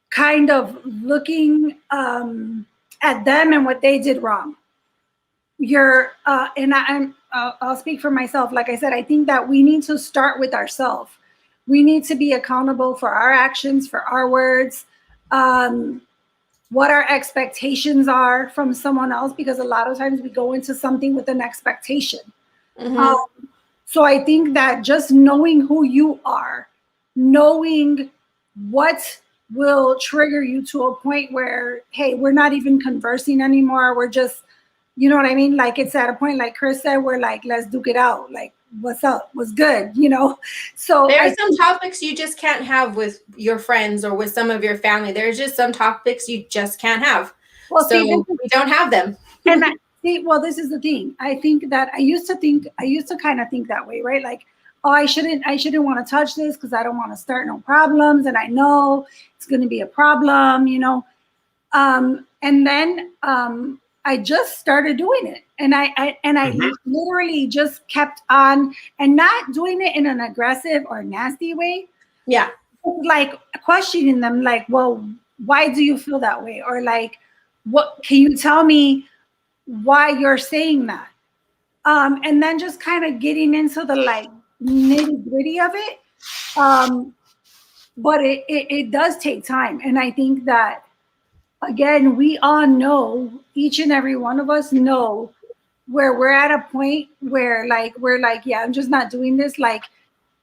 kind of looking at them and what they did wrong. I'll speak for myself. Like I said, I think that we need to start with ourselves. We need to be accountable for our actions, for our words, what our expectations are from someone else, because a lot of times we go into something with an expectation. So I think that just knowing who you are, knowing what will trigger you to a point where, hey, we're not even conversing anymore. We're just, you know what I mean? Like, it's at a point, like Chris said, we're like, let's duke it out. Like, what's up? What's good? You know? So there are some topics you just can't have with your friends or with some of your family. There's just some topics you just can't have. Well, so we don't have them. And well, this is the thing. I think that I used to kind of think that way, right? Like, oh, I shouldn't want to touch this because I don't want to start no problems. And I know it's going to be a problem, you know? And then, I just started doing it, and I literally just kept on, and not doing it in an aggressive or nasty way. Yeah, like questioning them, like, well, why do you feel that way, or like, what can you tell me why you're saying that? And then just kind of getting into the like nitty gritty of it. But it does take time, and I think that, again, we all know, each and every one of us know where we're at a point where we're like, yeah, I'm just not doing this. Like,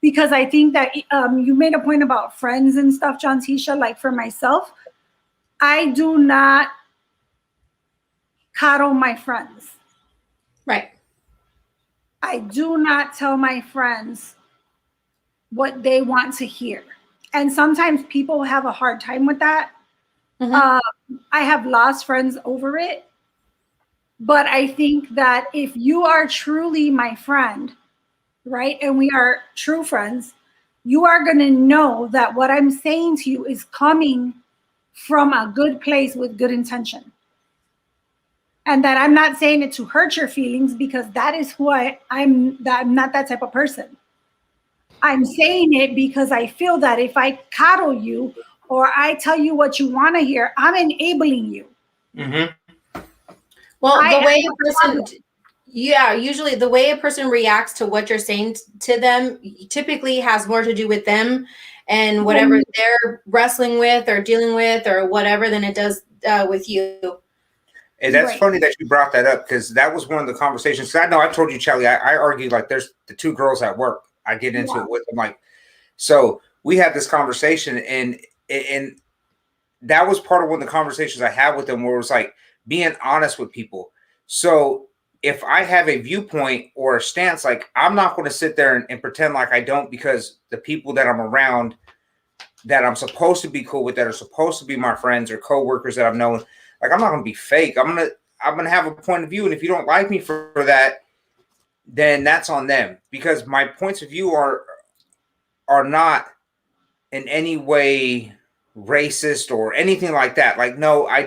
because I think that you made a point about friends and stuff, John Tisha. Like, for myself, I do not coddle my friends. Right. I do not tell my friends what they want to hear. And sometimes people have a hard time with that. I have lost friends over it. But I think that if you are truly my friend, right, and we are true friends, you are going to know that what I'm saying to you is coming from a good place with good intention. And that I'm not saying it to hurt your feelings, because that is who I'm not that type of person. I'm saying it because I feel that if I coddle you or I tell you what you want to hear, I'm enabling you. Well, usually the way a person reacts to what you're saying to them typically has more to do with them and whatever they're wrestling with or dealing with or whatever than it does with you. And that's funny that you brought that up, because that was one of the conversations. Cause I know I told you, Charlie, I argue, like, there's the two girls at work. I get into it with them. Like, so we had this conversation, and that was part of one of the conversations I had with them, where it was like being honest with people. So if I have a viewpoint or a stance, like, I'm not going to sit there and pretend like I don't, because the people that I'm around, that I'm supposed to be cool with, that are supposed to be my friends or coworkers that I've known, like, I'm not going to be fake. I'm going to have a point of view. And if you don't like me for that, then that's on them, because my points of view are not in any way racist or anything like that. Like, no, I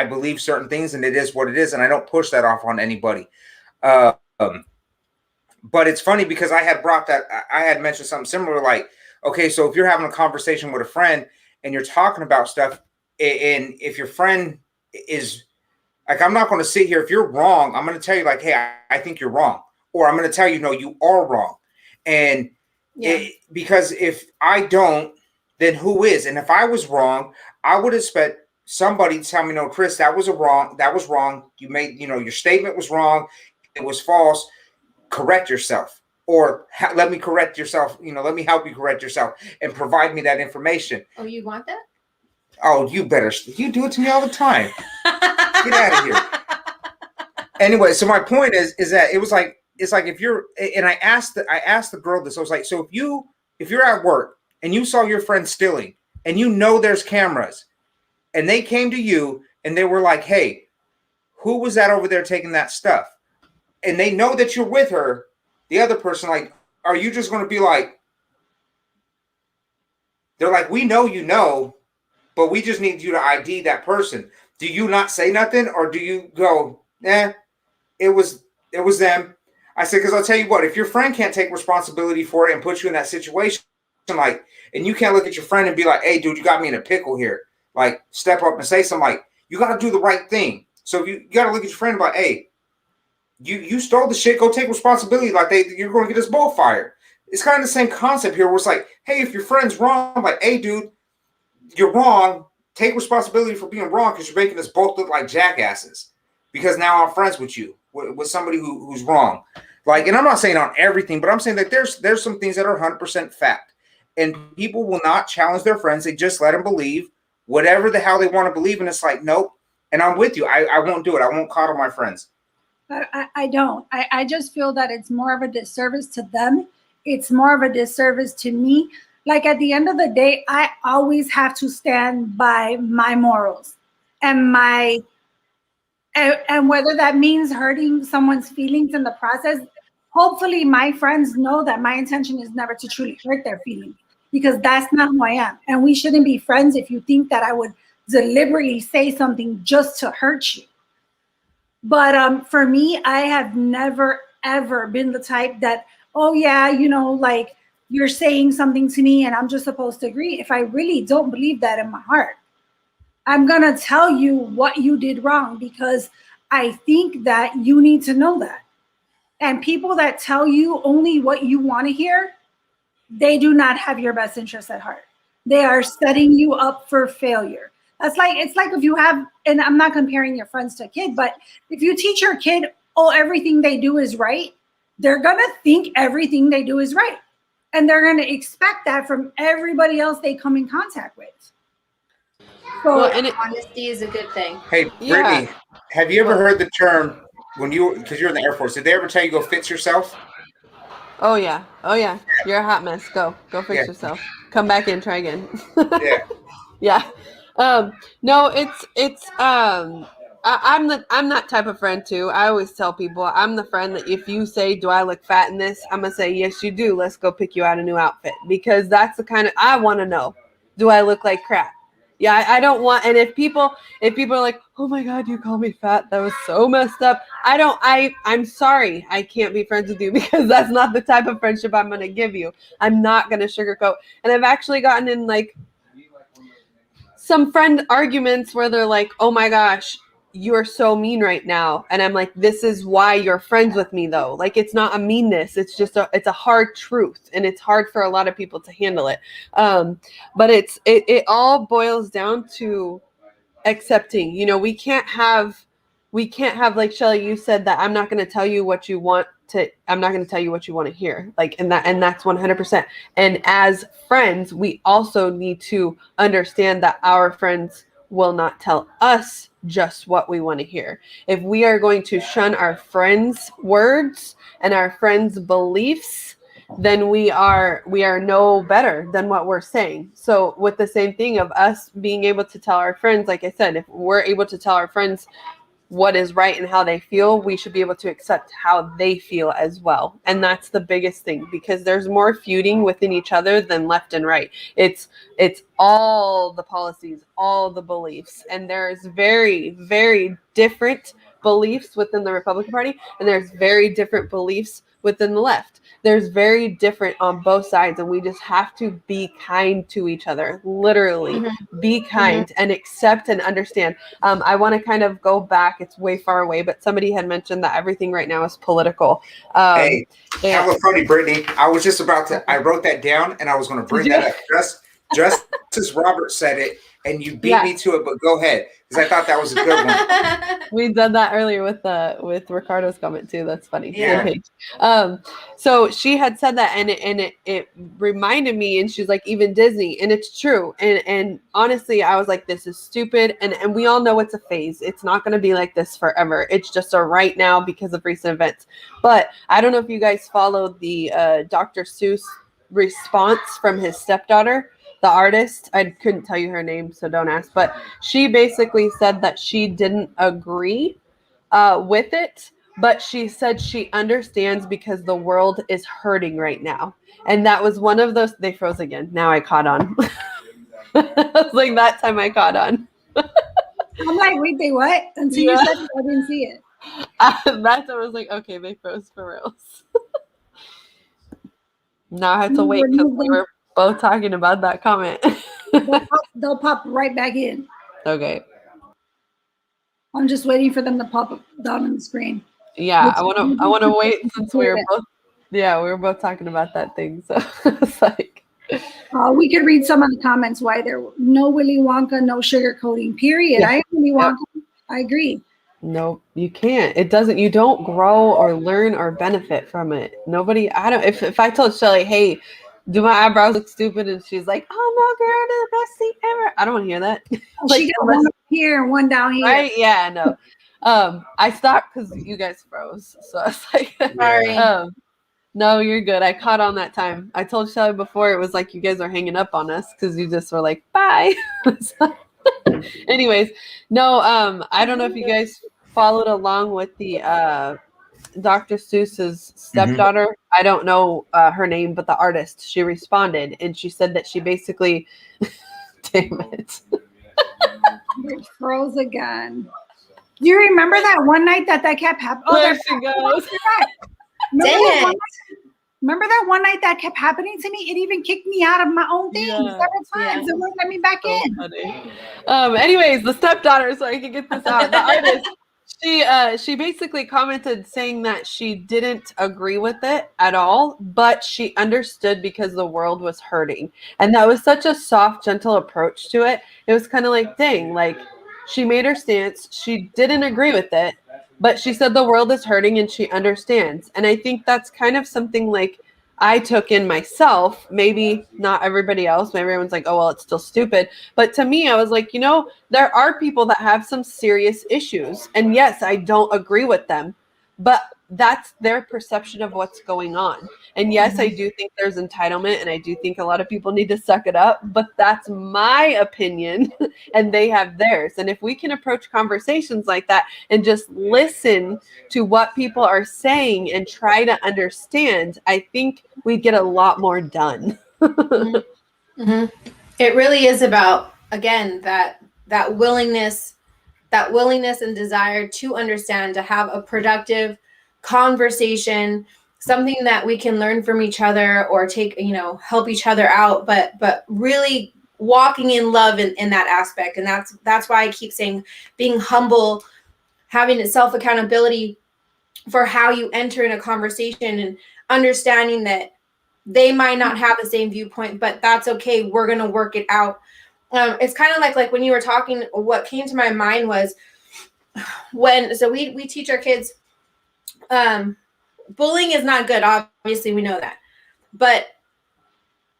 believe certain things, and it is what it is, and I don't push that off on anybody. But it's funny, because I had mentioned something similar, like, okay, so if you're having a conversation with a friend and you're talking about stuff, and if your friend is like, I'm not going to sit here, if you're wrong, I'm going to tell you, like, hey, I think you're wrong. Or I'm going to tell you, no, you are wrong. And because if I don't, then who is? And if I was wrong, I would expect somebody to tell me, no, Chris, that was wrong. You made, your statement was wrong. It was false. Correct yourself. or let me correct yourself, let me help you correct yourself and provide me that information. Oh, you want that? Oh, you better. You do it to me all the time. Get out of here. Anyway, so my point is that it's like if you're, and I asked the girl this. I was like, so if you're at work and you saw your friend stealing and there's cameras and they came to you and they were like, hey, who was that over there taking that stuff? And they know that you're with her, the other person, like, are you just going to be like, they're like, we know, but we just need you to ID that person. Do you not say nothing, or do you go, it was them? I said, because I'll tell you what, if your friend can't take responsibility for it and put you in that situation, like, and you can't look at your friend and be like, hey, dude, you got me in a pickle here. Like, step up and say something. Like, you got to do the right thing. So you got to look at your friend and be like, hey, you stole the shit. Go take responsibility. Like, you're going to get us both fired. It's kind of the same concept here, where it's like, hey, if your friend's wrong, I'm like, hey, dude, you're wrong. Take responsibility for being wrong, because you're making us both look like jackasses. Because now I'm friends with you, with somebody who's wrong. Like, and I'm not saying on everything, but I'm saying that there's some things that are 100% fact, and people will not challenge their friends. They just let them believe whatever the hell they want to believe, and it's like, nope. And I'm with you. I won't do it. I won't coddle my friends. I don't. I just feel that it's more of a disservice to them. It's more of a disservice to me. Like, at the end of the day, I always have to stand by my morals and and whether that means hurting someone's feelings in the process. Hopefully my friends know that my intention is never to truly hurt their feelings, because that's not who I am. And we shouldn't be friends if you think that I would deliberately say something just to hurt you. But for me, I have never, ever been the type that, oh yeah, like, you're saying something to me and I'm just supposed to agree. If I really don't believe that in my heart, I'm going to tell you what you did wrong, because I think that you need to know that. And people that tell you only what you want to hear, they do not have your best interest at heart. They are setting you up for failure. It's like if you have, and I'm not comparing your friends to a kid, but if you teach your kid, oh, everything they do is right, they're going to think everything they do is right. And they're going to expect that from everybody else they come in contact with. So, Well, honesty is a good thing. Hey, Brittany, have you ever heard the term, because you're in the Air Force, did they ever tell you go fix yourself? Oh yeah. You're a hot mess. Go fix yourself. Come back in, try again. Yeah. Yeah. No, it's I'm that type of friend too. I always tell people I'm the friend that if you say, do I look fat in this? I'm gonna say, yes, you do. Let's go pick you out a new outfit, because that's the kind of, I want to know, do I look like crap? Yeah, I don't want, and if people are like, oh my God, you call me fat, that was so messed up. I'm sorry, I can't be friends with you, because that's not the type of friendship I'm going to give you. I'm not going to sugarcoat. And I've actually gotten in like some friend arguments where they're like, oh my gosh, you're so mean right now. And I'm like, this is why you're friends with me though. Like, it's not a meanness. It's just it's a hard truth. And it's hard for a lot of people to handle it. But it all boils down to accepting, we can't have, like Shelly, you said that I'm not going to tell you what you want I'm not going to tell you what you want to hear. Like, and that's 100%. And as friends, we also need to understand that our friends will not tell us just what we want to hear. If we are going to shun our friends' words and our friends' beliefs, then we are no better than what we're saying. So with the same thing of us being able to tell our friends, like I said, if we're able to tell our friends what is right and how they feel, we should be able to accept how they feel as well. And that's the biggest thing, because there's more feuding within each other than left and right. It's all the policies, all the beliefs, and there's very, very different beliefs within the Republican Party, and there's very different beliefs within the left. There's very different on both sides, and we just have to be kind to each other. Literally, be kind and accept and understand. I want to kind of go back. It's way far away, but somebody had mentioned that everything right now is political. Hey, hella funny, Brittany. I was just about to, I wrote that down and I was going to bring that up. Justice Roberts said it and you beat me to it. But go ahead, because I thought that was a good one. We did that earlier with Ricardo's comment too. That's funny. Yeah. Good page. So she had said that, and it reminded me, and she's like, even Disney, and it's true. And honestly, I was like, this is stupid. And we all know it's a phase. It's not going to be like this forever. It's just a right now because of recent events. But I don't know if you guys followed the Dr. Seuss response from his stepdaughter, the artist. I couldn't tell you her name, so don't ask. But she basically said that she didn't agree with it, but she said she understands because the world is hurting right now. And that was one of those. They froze again. Now I caught on. I was like, that time I caught on. I'm like, wait, they what? Until you said it, I didn't see it. That's what I was like, okay, they froze for reals. Now I have to wait because we were both talking about that comment. They'll pop right back in. Okay. I'm just waiting for them to pop up down on the screen. Yeah, I want to wait since we were both talking about that thing. So it's like we could read some of the comments why there no Willy Wonka, no sugarcoating. Period. Yeah. I Willy Wonka. I agree. No, you can't. It doesn't. You don't grow or learn or benefit from it. Nobody. I don't. If I told Shelly, hey, do my eyebrows look stupid, and she's like, oh no, girl, they're the best thing ever. I don't want to hear that. Like, she got one up here and one down here. Right? Yeah. No. I stopped because you guys froze. So I was like, Sorry. No, you're good. I caught on that time. I told Shelly before it was like you guys are hanging up on us because you just were like, bye. So, anyways, no, I don't know if you guys followed along with the Dr. Seuss's stepdaughter. Mm-hmm. I don't know her name, but the artist, she responded and she said that she basically, damn it. It froze again. Do you remember that one night that kept happening? Oh, there she goes. Remember that one night that kept happening to me? It even kicked me out of my own thing several times. It wouldn't let me back in. Funny. Anyways, the stepdaughter, so I can get this out. The artist, she basically commented saying that she didn't agree with it at all, but she understood because the world was hurting. And that was such a soft, gentle approach to it. It was kind of like, dang, like she made her stance. She didn't agree with it, but she said the world is hurting and she understands. And I think that's kind of something like I took in myself, maybe not everybody else. Maybe everyone's like, oh, well, it's still stupid. But to me, I was like, there are people that have some serious issues. And yes, I don't agree with them, but that's their perception of what's going on. And yes, I do think there's entitlement and I do think a lot of people need to suck it up, but that's my opinion and they have theirs. And if we can approach conversations like that and just listen to what people are saying and try to understand, I think we'd get a lot more done. Mm-hmm. It really is about, again, that willingness and desire to understand, to have a productive conversation, something that we can learn from each other or take, help each other out, but really walking in love in that aspect. And that's why I keep saying being humble, having self accountability for how you enter in a conversation and understanding that they might not have the same viewpoint, but that's okay. We're going to work it out. It's kind of like when you were talking, what came to my mind was we teach our kids, bullying is not good. Obviously, we know that. But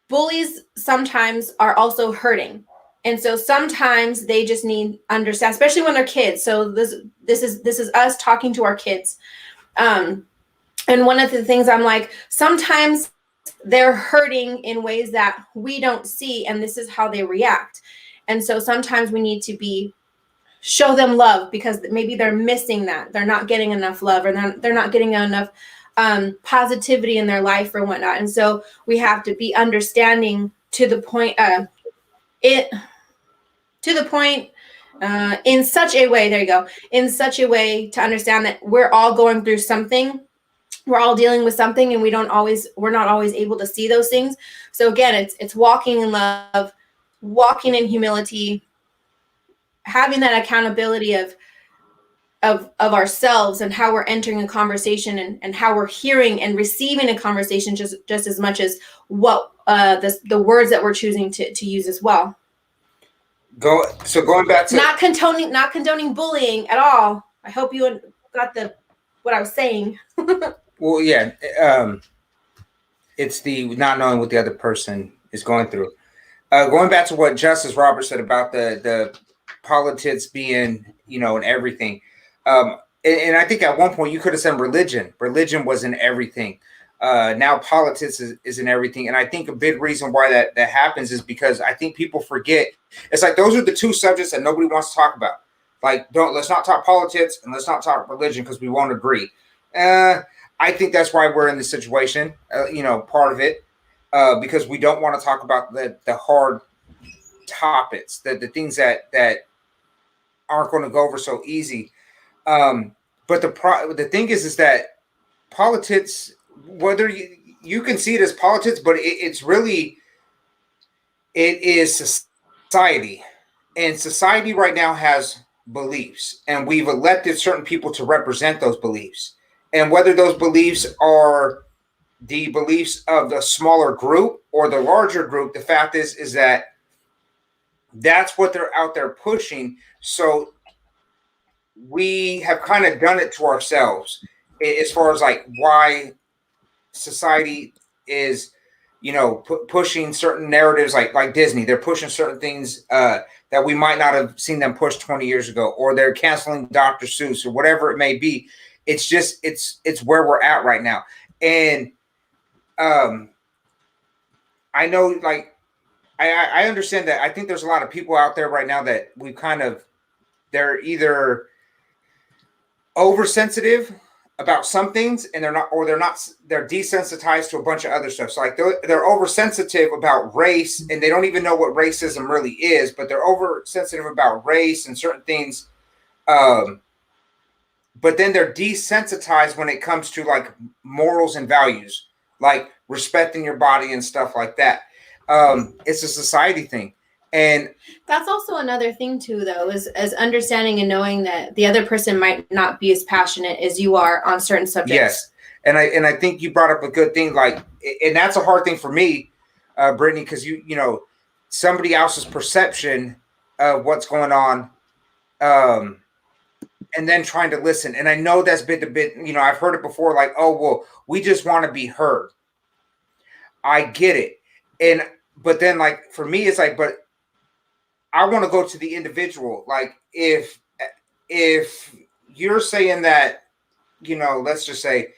bullies sometimes are also hurting. And so sometimes they just need understand, especially when they're kids. So this is us talking to our kids. And one of the things I'm like, sometimes they're hurting in ways that we don't see, and this is how they react. And so sometimes we need to show them love because maybe they're missing that. They're not getting enough love, or they're not getting enough positivity in their life or whatnot. And so we have to be understanding to the point, in such a way, there you go, in such a way to understand that we're all going through something. We're all dealing with something, and we're not always able to see those things. So again, it's walking in love, walking in humility, having that accountability of ourselves and how we're entering a conversation and how we're hearing and receiving a conversation just as much as what the words that we're choosing to use as well. Going back to not condoning bullying at all. I hope you got what I was saying. well, yeah, it's the not knowing what the other person is going through. Going back to what Justice Roberts said about the politics being, and everything. And I think at one point you could have said religion. Religion was in everything. Now politics is in everything. And I think a big reason why that happens is because I think people forget. It's like those are the two subjects that nobody wants to talk about. Like, let's not talk politics and let's not talk religion because we won't agree. I think that's why we're in this situation, part of it, because we don't want to talk about the hard topics, the things that aren't going to go over so easy. But the thing is that politics, whether you can see it as politics, but it is society, and society right now has beliefs, and we've elected certain people to represent those beliefs, and whether those beliefs are the beliefs of the smaller group or the larger group, the fact is that that's what they're out there pushing. So we have kind of done it to ourselves as far as like why society is, pushing certain narratives like Disney. They're pushing certain things that we might not have seen them push 20 years ago, or they're canceling Dr. Seuss or whatever it may be. It's just, it's where we're at right now. And I know, like, I understand that. I think there's a lot of people out there right now that they're either oversensitive about some things and they're desensitized to a bunch of other stuff. So like they're oversensitive about race and they don't even know what racism really is, but they're oversensitive about race and certain things. But then they're desensitized when it comes to like morals and values, like respecting your body and stuff like that. It's a society thing. And that's also another thing too, though, is understanding and knowing that the other person might not be as passionate as you are on certain subjects. Yes. And I think you brought up a good thing, like, and that's a hard thing for me, Brittany, because somebody else's perception of what's going on, and then trying to listen. And I know that's bit to bit, I've heard it before, like, oh, well, we just want to be heard. I get it. But then, like, for me, it's like, but I want to go to the individual. Like, if you're saying that, let's just say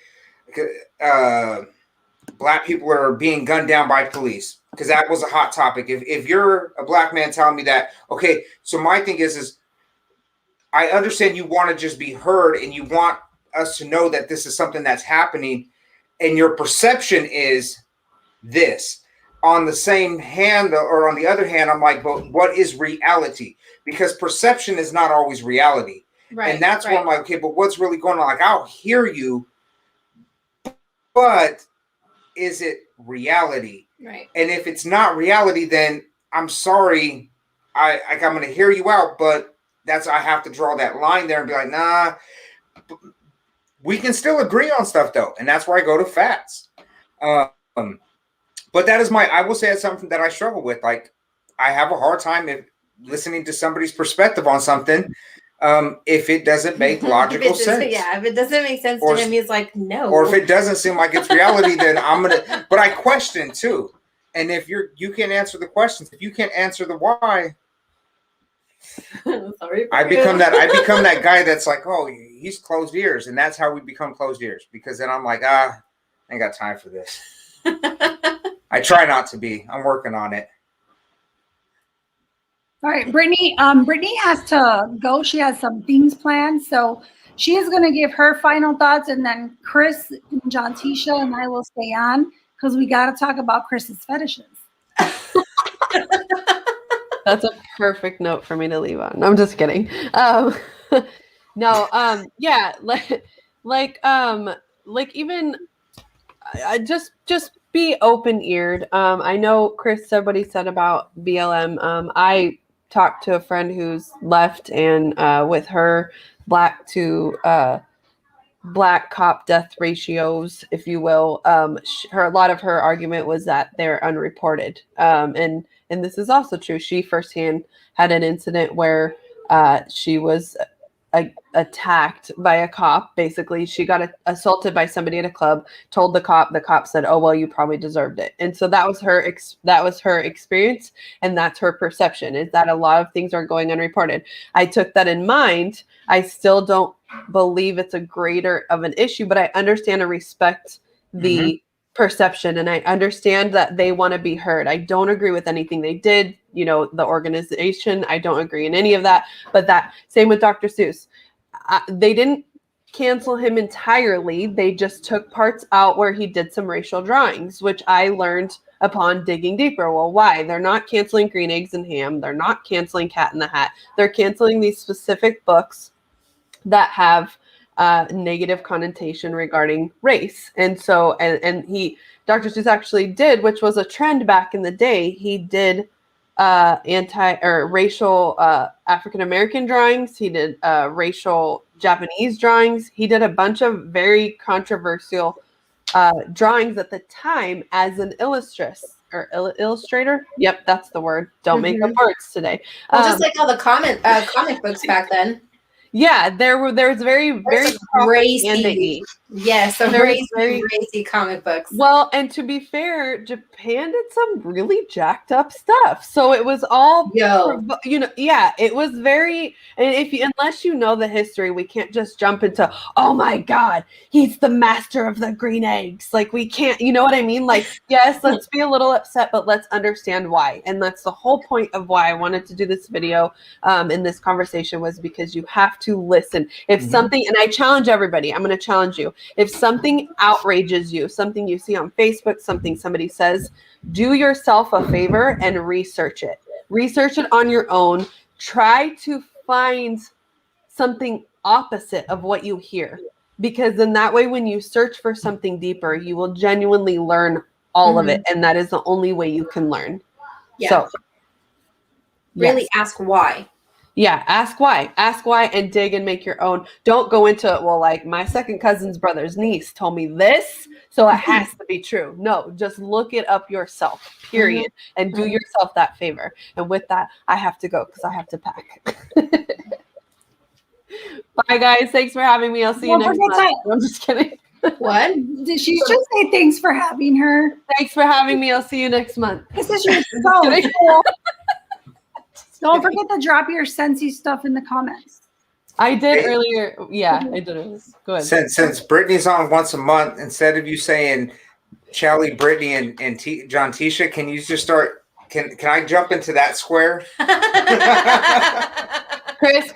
black people are being gunned down by police, because that was a hot topic. If you're a black man telling me that, okay, so my thing is I understand you want to just be heard and you want us to know that this is something that's happening, and your perception is this. On the same hand, or on the other hand, I'm like, but what is reality? Because perception is not always reality. Right. And that's where I'm like, okay, but what's really going on? Like, I'll hear you, but is it reality? Right. And if it's not reality, then I'm sorry. I'm going to hear you out, but I have to draw that line there and be like, nah, we can still agree on stuff though. And that's where I go to facts. But that is I will say it's something that I struggle with. Like, I have a hard time listening to somebody's perspective on something if it doesn't make logical sense. Yeah, if it doesn't make sense to him, he's like, no. Or if it doesn't seem like it's reality, then but I question too. And if you can't answer the questions, if you can't answer the why, sorry. I become that guy that's like, oh, he's closed ears. And that's how we become closed ears. Because then I'm like, I ain't got time for this. I try not to be. I'm working on it. All right, Brittany. Brittany has to go. She has some things planned, so she is going to give her final thoughts, and then Chris, John, Tisha, and I will stay on because we got to talk about Chris's fetishes. That's a perfect note for me to leave on. I'm just kidding. No. Yeah. Like even just be open-eared. I know Chris said what he said about BLM. I talked to a friend who's left, and with her black to black cop death ratios, if you will. A lot of her argument was that they're unreported. And this is also true. She firsthand had an incident where she was attacked by a cop. Basically, she got assaulted by somebody at a club, told the cop said, "Oh, well, you probably deserved it." And so that was her experience, and that's her perception, is that a lot of things are going unreported. I took that in mind. I still don't believe it's a greater of an issue, but I understand and respect the perception, and I understand that they want to be heard. I don't agree with anything they did, the organization. I don't agree in any of that. But that same with Dr. Seuss. They didn't cancel him entirely. They just took parts out where he did some racial drawings, which I learned upon digging deeper. Well, why? They're not canceling Green Eggs and Ham. They're not canceling Cat in the Hat. They're canceling these specific books that have negative connotation regarding race. And so, and Dr. Seuss actually did, which was a trend back in the day. He did racial African-American drawings. He did racial Japanese drawings. He did a bunch of very controversial drawings at the time as an illustrator. Yep, that's the word. Don't make up words today. Well, just like all the comic books back then. Yeah, there's very racy. Yes, some very racy comic books. Well, and to be fair, Japan did some really jacked up stuff. So it was all, it was very, and unless you know the history, we can't just jump into, oh my God, he's the master of the green eggs. Like we can't, you know what I mean? Like, yes, let's be a little upset, but let's understand why. And that's the whole point of why I wanted to do this video in this conversation, was because you have to listen. If something, and I challenge everybody, I'm going to challenge you. If something outrages you, something you see on Facebook, something somebody says, do yourself a favor and research it. Research it on your own. Try to find something opposite of what you hear. Because then that way, when you search for something deeper, you will genuinely learn all of it. And that is the only way you can learn. Yeah. So really ask why. Yeah, ask why and dig and make your own. Don't go into it, well, like my second cousin's brother's niece told me this, so it has to be true. No, just look it up yourself, period, and do yourself that favor. And with that, I have to go because I have to pack. Bye, guys. Thanks for having me. I'll see you next month. I'm just kidding. What? Did she just say thanks for having her? Thanks for having me. I'll see you next month. This is your so cool. Don't forget to drop your Scentsy stuff in the comments. I did earlier. Yeah, I did it. Good. Since Brittany's on once a month, instead of you saying Chelly, Brittany, and John Tisha, can you just start? Can I jump into that square? Chris,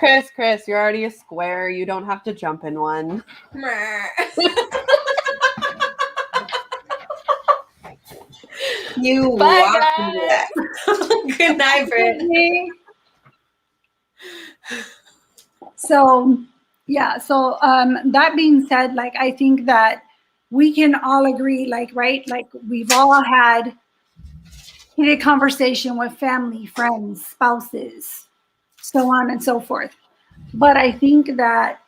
you're already a square. You don't have to jump in one. You Bye, Good night, Brittany. So that being said, like I think that we can all agree, like, right, like we've all had heated conversation with family, friends, spouses, so on and so forth. But I think that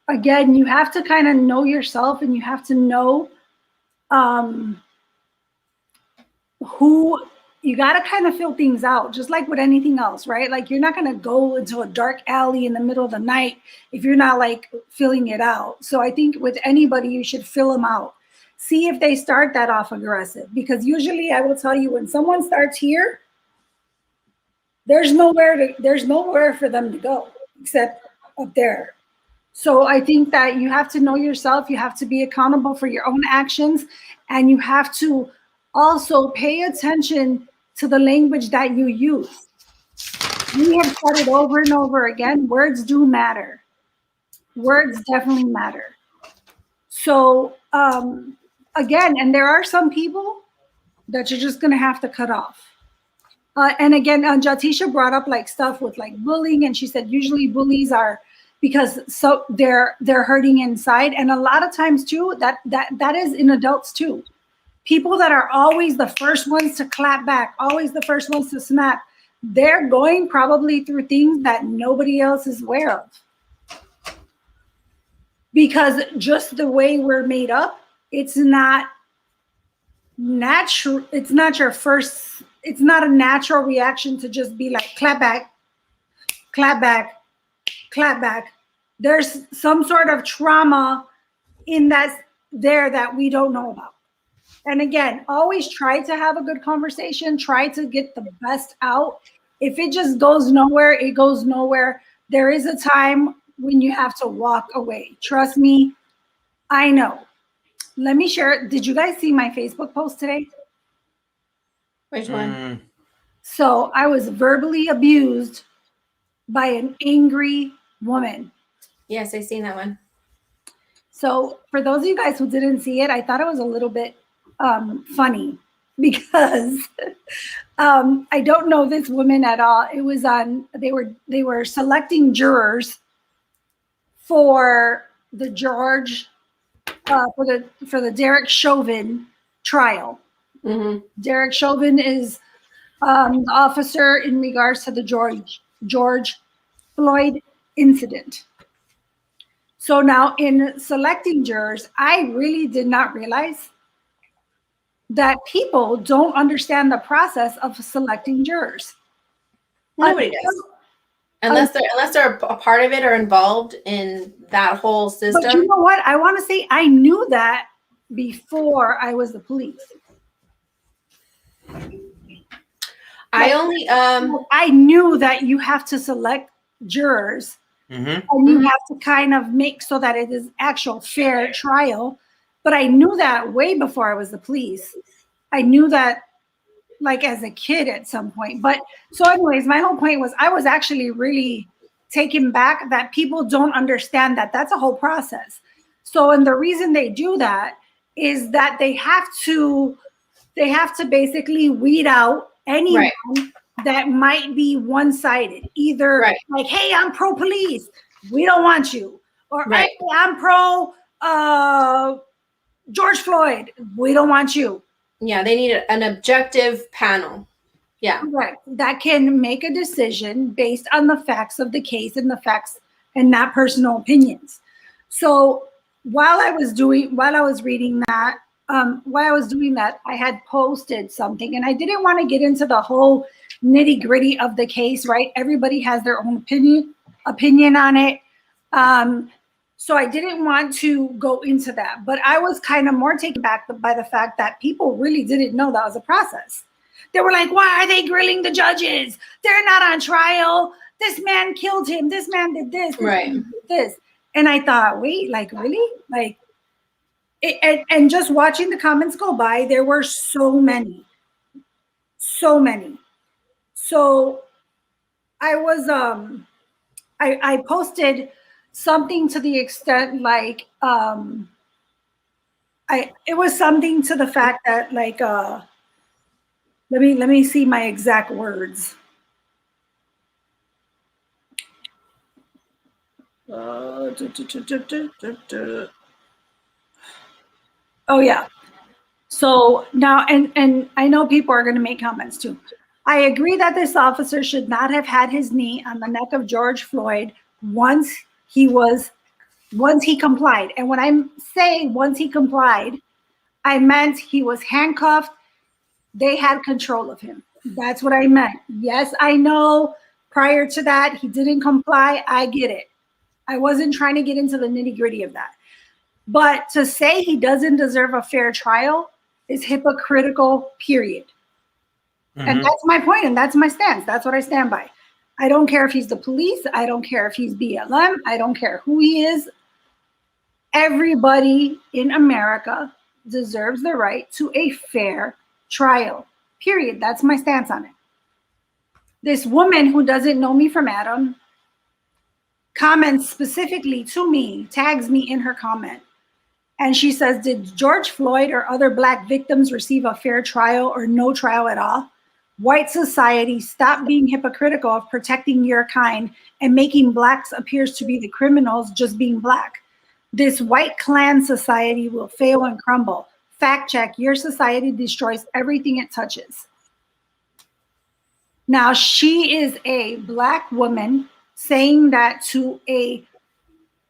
again, you have to kind of know yourself, and you have to know who you got to kind of feel things out, just like with anything else, right? Like you're not going to go into a dark alley in the middle of the night if you're not like feeling it out. So I think with anybody, you should fill them out. See if they start that off aggressive, because usually I will tell you, when someone starts here, there's nowhere for them to go except up there. So I think that you have to know yourself. You have to be accountable for your own actions, and you have to also pay attention to the language that you use. We have said it over and over again. Words do matter. Words definitely matter. So again, and there are some people that you're just going to have to cut off. And again, Jatisha brought up like stuff with like bullying, and she said usually bullies are because so they're hurting inside, and a lot of times too that is in adults too. People that are always the first ones to clap back, always the first ones to snap, they're going probably through things that nobody else is aware of. because just the way we're made up, it's not natural. It's not it's not a natural reaction to just be like, clap back, clap back, clap back. There's some sort of trauma in that we don't know about. And again, always try to have a good conversation, try to get the best out. If it just goes nowhere, it goes nowhere. There is a time when you have to walk away. Trust me, I know. Let me share. Did you guys see my Facebook post today? Which one? So I was verbally abused by an angry woman. Yes, I seen that one. So for those of you guys who didn't see it, I thought it was a little bit funny because I don't know this woman at all. It was on, they were selecting jurors for the for the Derek Chauvin trial. Mm-hmm. Derek Chauvin is the officer in regards to the George Floyd incident. So now in selecting jurors, I really did not realize that people don't understand the process of selecting jurors. Nobody does. Unless they're a part of it or involved in that whole system. But you know what? I want to say I knew that before I was the police. I knew that you have to select jurors, and you have to kind of make so that it is actual fair trial. But I knew that way before I was the police. I knew that like as a kid at some point. But so anyways, my whole point was I was actually really taken back that people don't understand that that's a whole process. So, and the reason they do that is that they have to basically weed out anyone that might be one-sided, either like, hey, I'm pro-police, we don't want you, or hey, I'm pro George Floyd, we don't want you. Yeah, they need an objective panel. Yeah. Right. That can make a decision based on the facts of the case and the facts and not personal opinions. So while I was reading that, while I was doing that, I had posted something, and I didn't want to get into the whole nitty-gritty of the case, right? Everybody has their own opinion on it. So I didn't want to go into that, but I was kind of more taken back by the fact that people really didn't know that was a process. They were like, why are they grilling the judges? They're not on trial. This man killed him. This man did this. This. And I thought, wait, like really? Like, and just watching the comments go by, there were so many. So I was, I posted something to the extent like, it was something to the fact that like, let me see my exact words. Oh yeah. So now, and I know people are going to make comments too. I agree that this officer should not have had his knee on the neck of George Floyd once he complied. And when I'm saying once he complied, I meant he was handcuffed. They had control of him. That's what I meant. Yes, I know prior to that, he didn't comply. I get it. I wasn't trying to get into the nitty-gritty of that. But to say he doesn't deserve a fair trial is hypocritical, period. And that's my point, and that's my stance. That's what I stand by. I don't care if he's the police. I don't care if he's BLM. I don't care who he is. Everybody in America deserves the right to a fair trial, period. That's my stance on it. This woman who doesn't know me from Adam comments specifically to me, tags me in her comment. And she says, did George Floyd or other Black victims receive a fair trial or no trial at all? White society, stop being hypocritical of protecting your kind and making Blacks appears to be the criminals just being Black. This white clan society will fail and crumble. Fact check, your society destroys everything it touches. Now, she is a Black woman saying that to a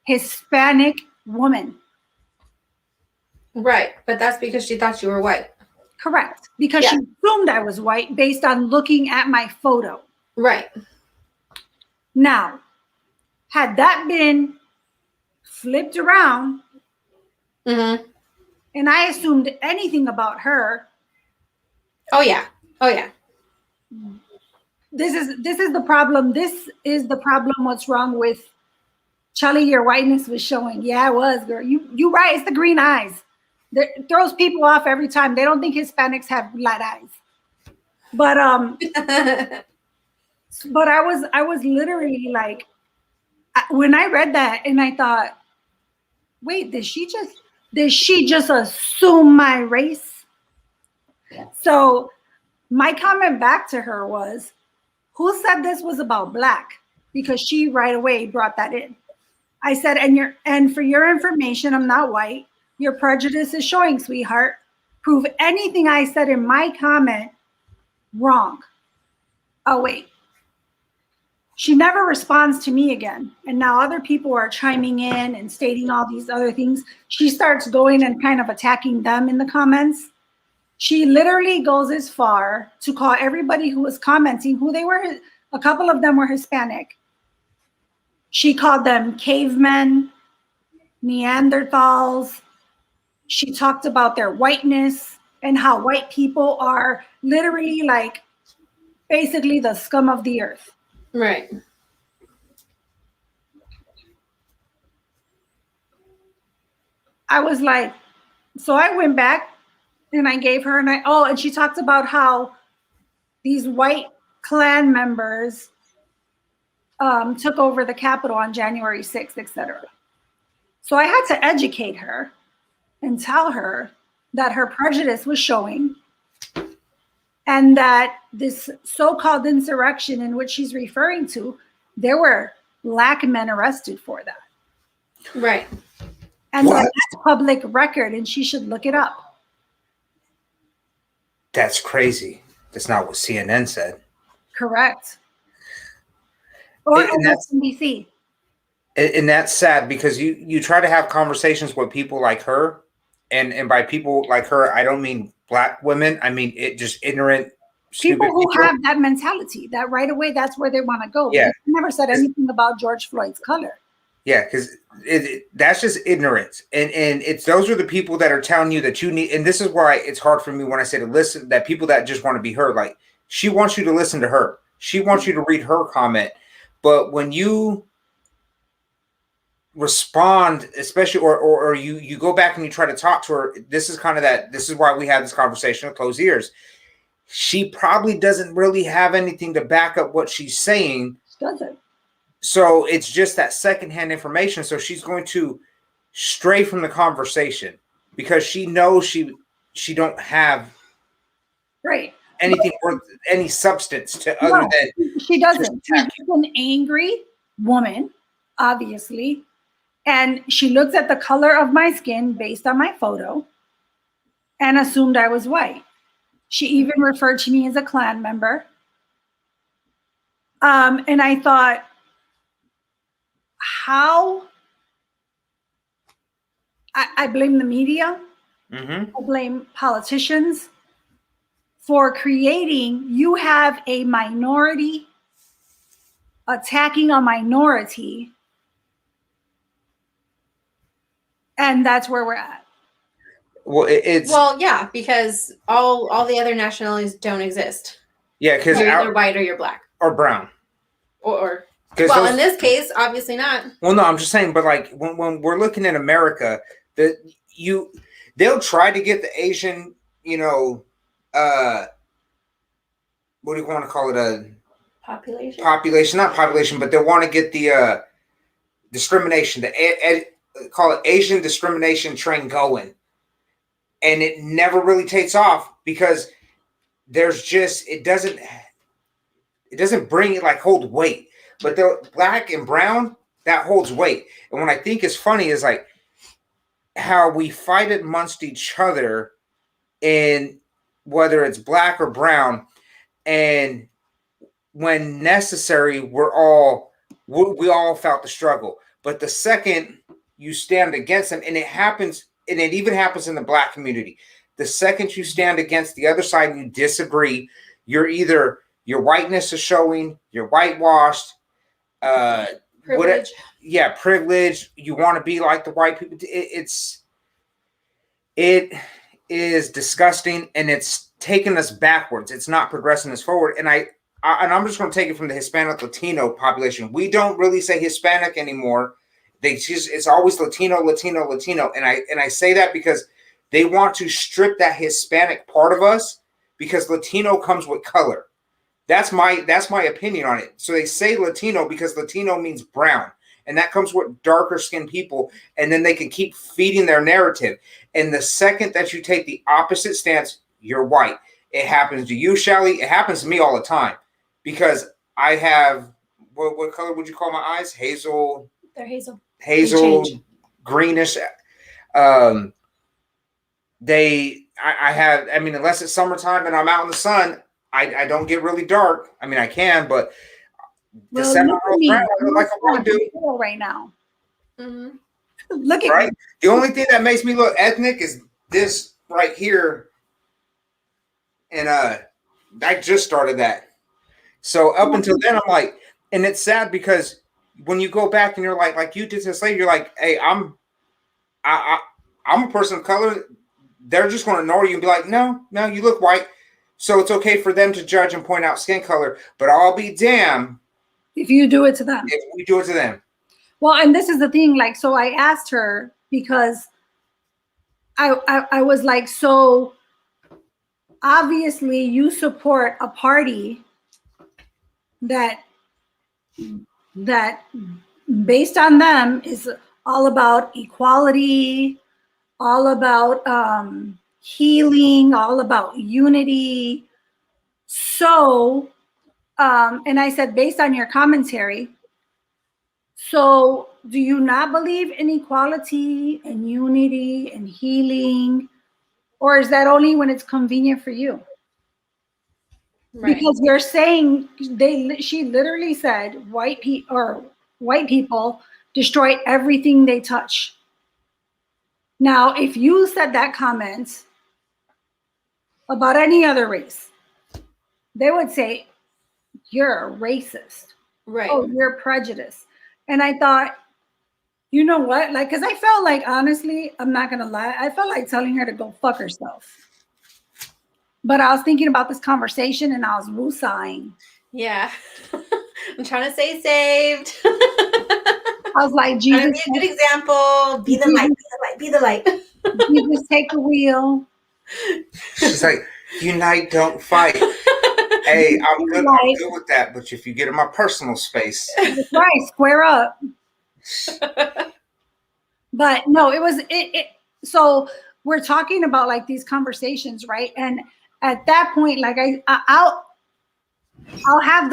Hispanic woman. Right. But that's because she thought you were white. Correct. Because Yeah. she assumed I was white based on looking at my photo. Right. Now, had that been flipped around Mm-hmm. and I assumed anything about her, Oh yeah. Oh yeah. this is the problem. This is the problem. What's wrong with Charlie? Your whiteness was showing. Yeah, it was, girl. You right. It's the green eyes. It throws people off every time. They don't think Hispanics have light eyes. But I was literally like, when I read that and I thought, wait, did she just assume my race? So my comment back to her was, who said this was about black? Because she right away brought that in. I said, and for your information, I'm not white. Your prejudice is showing, sweetheart. Prove anything I said in my comment wrong. Oh, wait. She never responds to me again. And now other people are chiming in and stating all these other things. She starts going and kind of attacking them in the comments. She literally goes as far to call everybody who was commenting who they were. A couple of them were Hispanic. She called them cavemen, Neanderthals. She talked about their whiteness and how white people are literally like basically the scum of the earth. Right. I was like, so I went back and I gave her and she talked about how these white Klan members took over the Capitol on January 6th, etc. So I had to educate her and tell her that her prejudice was showing and that this so-called insurrection in which she's referring to, there were black men arrested for that. Right. And that's public record and she should look it up. That's crazy. That's not what CNN said. Correct. Or And that's- MSNBC. And that's sad because you try to have conversations with people like her, and by people like her, I don't mean black women. I mean it just ignorant, stupid People who have that mentality, that right away, that's where they want to go. Yeah. They never said anything about George Floyd's color. Yeah, because that's just ignorance, and it's those are the people that are telling you that you need. And this is why it's hard for me when I say to listen. That people that just want to be heard, like she wants you to listen to her. She wants you to read her comment, but when you respond, especially or you go back and you try to talk to her, this is kind of that. This is why we have this conversation with closed ears. She probably doesn't really have anything to back up what she's saying. She doesn't. So it's just that secondhand information. So she's going to stray from the conversation because she knows she don't have Right. anything or any substance to other than She doesn't. She's attacking. just an angry woman, obviously. And she looks at the color of my skin based on my photo and assumed I was white. She even referred to me as a Klan member. And I thought, how? I blame the media. Mm-hmm. I blame politicians for creating, you have a minority attacking a minority. And that's where we're at. Well, it's Yeah, because all the other nationalities don't exist. yeah, because You're either white or you're black, or brown. or 'Cause well, those- in this case, obviously not. Well, no, I'm just saying, but like when we're looking at America, they'll try to get the Asian, what do you want to call it, a Population. not population, but they want to get the discrimination, call it Asian discrimination train going, and it never really takes off because there's just it doesn't bring it like hold weight. But the black and brown, that holds weight. And what I think is funny is like how we fight amongst each other in whether it's black or brown, and when necessary, we all felt the struggle. But the second you stand against them, and it happens, and it even happens in the Black community. The second you stand against the other side and you disagree, you're either your whiteness is showing, you're whitewashed, Privilege. privilege. You want to be like the white people. It is disgusting, and it's taking us backwards. It's not progressing us forward. And I'm just going to take it from the Hispanic Latino population. We don't really say Hispanic anymore. It's always Latino. And I say that because they want to strip that Hispanic part of us, because Latino comes with color. That's my opinion on it. So they say Latino because Latino means brown, and that comes with darker skinned people, and then they can keep feeding their narrative. And the second that you take the opposite stance, you're white. It happens to you, Shelly. It happens to me all the time, because I have, what color would you call my eyes? Hazel. They're hazel. Hazel, greenish. I have, I mean, unless it's summertime and I'm out in the sun, I don't get really dark. I mean, I can, but the 7-year-old brown, I look like a white dude right now. Mm-hmm. Look at right. me. The only thing that makes me look ethnic is this right here, and I just started that. So up until then, I'm like, and it's sad because when you go back and you're like you did to slave, you're like, hey, I'm a person of color. They're just going to ignore you and be like, no, you look white. So it's okay for them to judge and point out skin color, but I'll be damned if you do it to them. if we do it to them. Well, and this is the thing, like, so I asked her because I was like, so obviously you support a party that based on them is all about equality, all about healing, all about unity. So, and I said, based on your commentary, so do you not believe in equality and unity and healing, or is that only when it's convenient for you? Right. Because you're saying she literally said white people destroy everything they touch. Now, if you said that comment about any other race, they would say you're a racist. Right. Oh, you're prejudiced. And I thought, you know what? Like, because I felt like, honestly, I'm not going to lie, I felt like telling her to go fuck herself. But I was thinking about this conversation and I was woosahing. Yeah. I'm trying to stay saved. I was like, Jesus. Be a good example. Be the light. Be the light. Jesus, take the wheel. She's like, unite, don't fight. Hey, I'm good with that, but if you get in my personal space. That's right, square up. But no, it was it. So we're talking about like these conversations, right? And at that point, like I'll have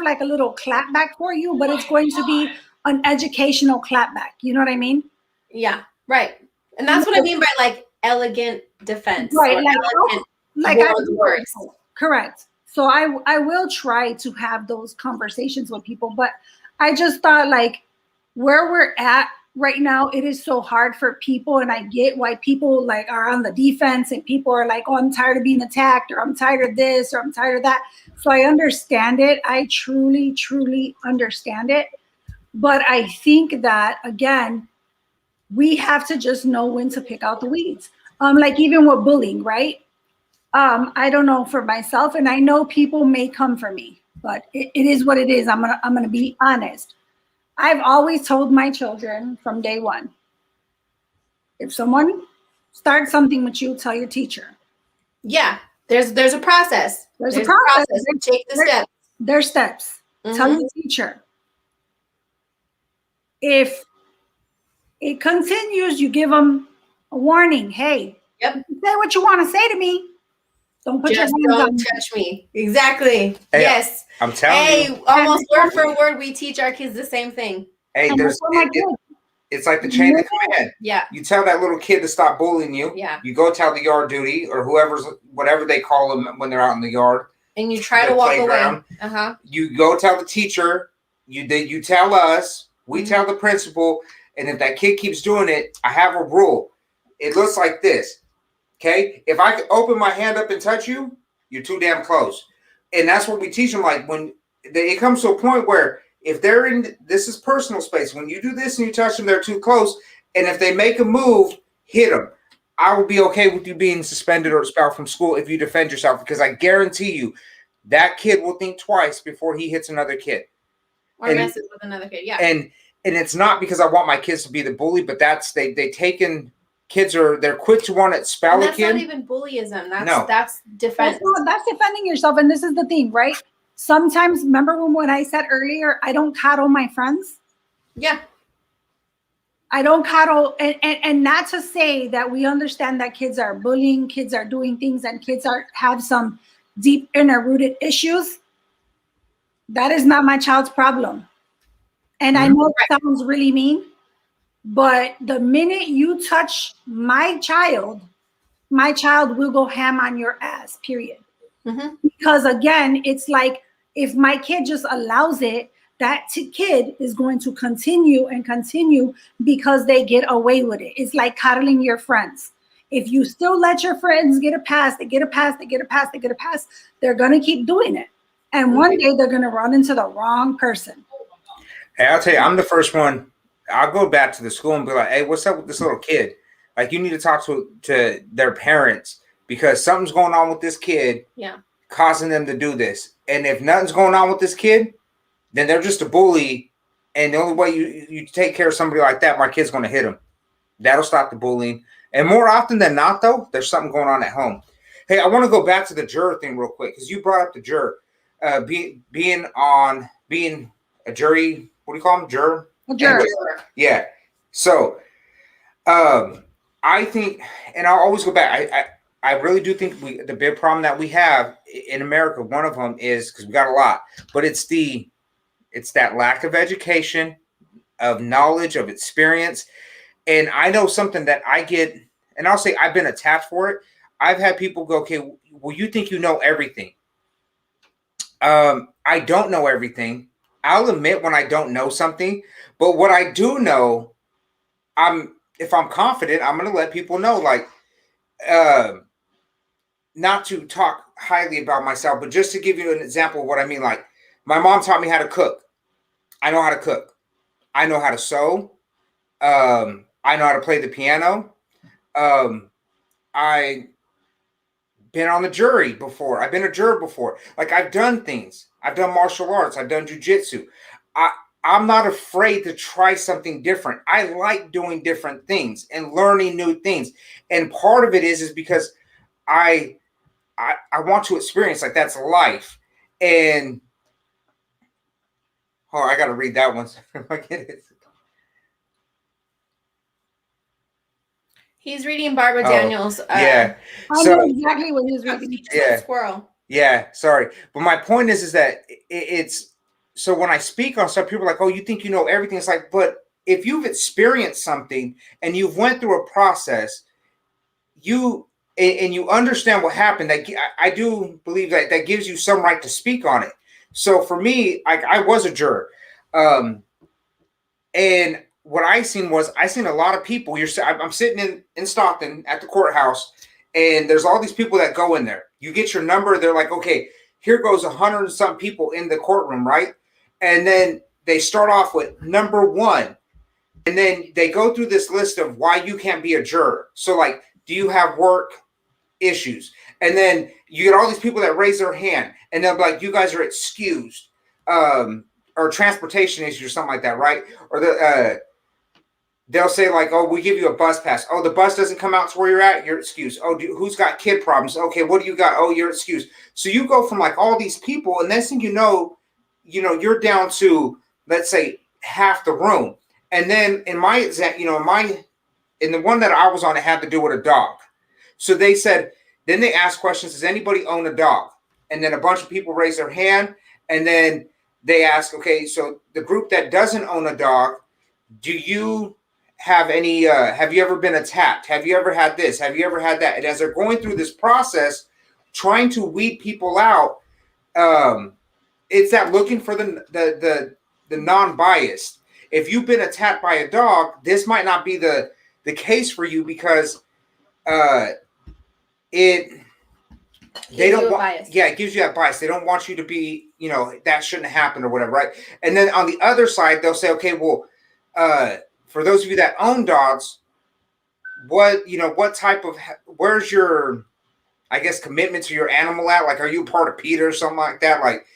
like a little clap back for you, but it's going to be an educational clap back. You know what I mean? Yeah, right. And that's what I mean by like elegant defense. Right. Like words. Correct. So I will try to have those conversations with people, but I just thought like where we're at right now, it is so hard for people, and I get why people like are on the defense and people are like, oh, I'm tired of being attacked, or I'm tired of this, or I'm tired of that. So I understand it. I truly, truly understand it. But I think that again, we have to just know when to pick out the weeds. Like even with bullying, right? I don't know for myself, and I know people may come for me, but it is what it is. I'm gonna be honest. I've always told my children from day one, if someone starts something with you, tell your teacher. Yeah, there's a process. There's a process. Take the steps. There's steps. Mm-hmm. Tell your teacher. If it continues, you give them a warning. Hey, yep. Say what you want to say to me. Don't put just your hands on me. Touch me. Exactly. Hey, yes. I'm telling you. Almost word for word, we teach our kids the same thing. Hey, it's like the chain of command. Yeah. You tell that little kid to stop bullying you. Yeah. You go tell the yard duty or whatever they call them when they're out in the yard. And you try to walk away. You go tell the teacher. You tell us. We tell the principal. And if that kid keeps doing it, I have a rule. It looks like this. Okay? If I open my hand up and touch you, you're too damn close. And that's what we teach them. Like when it comes to a point where if they're in, this is personal space. When you do this and you touch them, they're too close. And if they make a move, hit them. I will be okay with you being suspended or expelled from school if you defend yourself, because I guarantee you that kid will think twice before he hits another kid. Or messes with another kid. Yeah. And it's not because I want my kids to be the bully, but that's they taken kids they're quick to want to expel a kid. That's not even bullyism. That's defense. That's defending yourself. And this is the thing, right? Sometimes, remember when I said earlier, I don't coddle my friends? Yeah. I don't coddle, and not to say that we understand that kids are bullying, kids are doing things, and kids have some deep inner rooted issues. That is not my child's problem. And I know it sounds really mean, but the minute you touch my child will go ham on your ass, period. Mm-hmm. Because again, it's like if my kid just allows it, that kid is going to continue and continue because they get away with it. It's like coddling your friends. If you still let your friends get a pass, they're going to keep doing it. And one day they're going to run into the wrong person. Hey, I'll tell you, I'm the first one. I'll go back to the school and be like, hey, what's up with this little kid? Like, you need to talk to their parents because something's going on with this kid, causing them to do this. And if nothing's going on with this kid, then they're just a bully. And the only way you take care of somebody like that, my kid's going to hit them. That'll stop the bullying. And more often than not, though, there's something going on at home. Hey, I want to go back to the juror thing real quick because you brought up the juror. Being a jury, what do you call them? Juror? A juror. Yeah. So I think, and I'll always go back, I really do think the big problem that we have in America, one of them is, because we got a lot, but it's that lack of education, of knowledge, of experience. And I know something that I get, and I'll say I've been attacked for it. I've had people go, okay, well, you think you know everything. I don't know everything. I'll admit when I don't know something, but what I do know, if I'm confident, I'm going to let people know, like, not to talk highly about myself, but just to give you an example of what I mean. Like, my mom taught me how to cook. I know how to cook. I know how to sew. I know how to play the piano. I been on the jury before. I've been a juror before. Like, I've done things. I've done martial arts. I've done jujitsu. I'm not afraid to try something different. I like doing different things and learning new things. And part of it is because I want to experience, like, that's life. And I got to read that one. He's reading Barbara Daniels. I know exactly what he's reading. Squirrel. Yeah, sorry. But my point is that it's, so when I speak on stuff, people are like, oh, you think you know everything. It's like, but if you've experienced something and you've went through a process, you understand what happened, I do believe that gives you some right to speak on it. So for me, I was a juror. And what I seen a lot of people. I'm sitting in Stockton at the courthouse, and there's all these people that go in there. You get your number. They're like, okay, here goes 100 and some people in the courtroom, right? And then they start off with number 1. And then they go through this list of why you can't be a juror. So, like, do you have work issues? And then you get all these people that raise their hand, and they'll be like, you guys are excused. Or transportation issues or something like that, right? Or they'll say, like, oh, we give you a bus pass. Oh, the bus doesn't come out to where you're at, you're excused. Oh, who's got kid problems? Okay, what do you got? Oh, you're excused. So you go from, like, all these people, and next thing you know, you're down to, let's say, half the room. And then in my exam, in the one that I was on, it had to do with a dog. So they said, then they asked questions, does anybody own a dog? And then a bunch of people raise their hand, and then they ask, okay, so the group that doesn't own a dog, do you have any, have you ever been attacked? Have you ever had this? Have you ever had that? And as they're going through this process, trying to weed people out, it's that looking for the non-biased. if you've been attacked by a dog, this might not be the case for you because it they don't want bias. yeah, it gives you that bias. They don't want you to be, that shouldn't happen or whatever, right? And then on the other side, they'll say, okay, well, for those of you that own dogs, what type of, where's your, I guess, commitment to your animal at? Like, are you part of PETA or something like that? Like,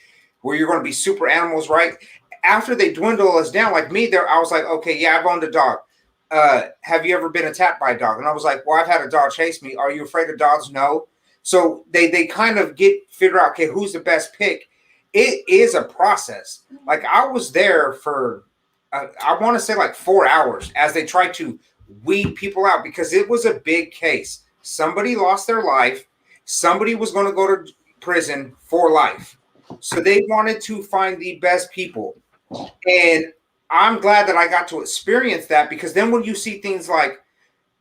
where you're going to be super animals, right? After they dwindle us down, like me, I was like, okay, yeah, I've owned a dog. Have you ever been attacked by a dog? And I was like, well, I've had a dog chase me. Are you afraid of dogs? No. So they kind of figure out, okay, who's the best pick? It is a process. Like, I was there for, I want to say like 4 hours as they tried to weed people out because it was a big case. Somebody lost their life. Somebody was going to go to prison for life. So they wanted to find the best people. And I'm glad that I got to experience that because then when you see things like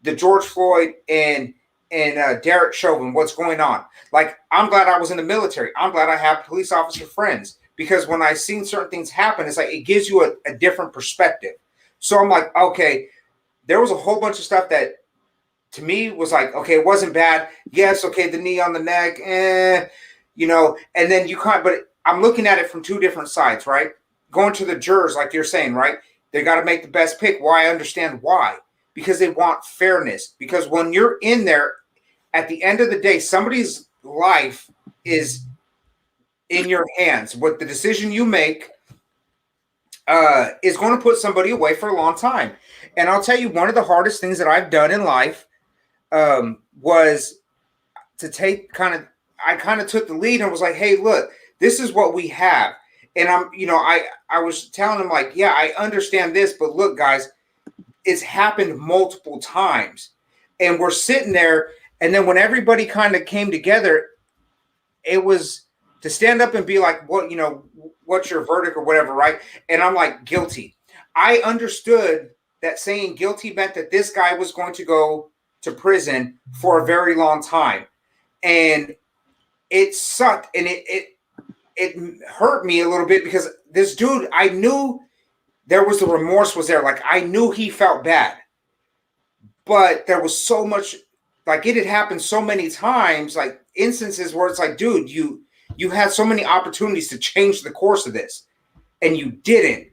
the George Floyd and Derek Chauvin, what's going on? Like, I'm glad I was in the military. I'm glad I have police officer friends because when I seen certain things happen, it's like it gives you a different perspective. So I'm like, okay, there was a whole bunch of stuff that to me was like, okay, it wasn't bad. Yes, okay, the knee on the neck, and then but I'm looking at it from two different sides, right? Going to the jurors, like you're saying, right? They got to make the best pick. Why? I understand why. Because they want fairness. Because when you're in there, at the end of the day, somebody's life is in your hands. What the decision you make is going to put somebody away for a long time. And I'll tell you, one of the hardest things that I've done in life was to I kind of took the lead and was like, hey, look, this is what we have. And I was telling them like, yeah, I understand this, but look, guys, it's happened multiple times. And we're sitting there. And then when everybody kind of came together, it was to stand up and be like, what's your verdict or whatever, right? And I'm like, guilty. I understood that saying guilty meant that this guy was going to go to prison for a very long time. And it sucked. And it hurt me a little bit because this dude, I knew there was the remorse was there. Like, I knew he felt bad. But there was so much, like, it had happened so many times, like instances where it's like, dude, you had so many opportunities to change the course of this and you didn't.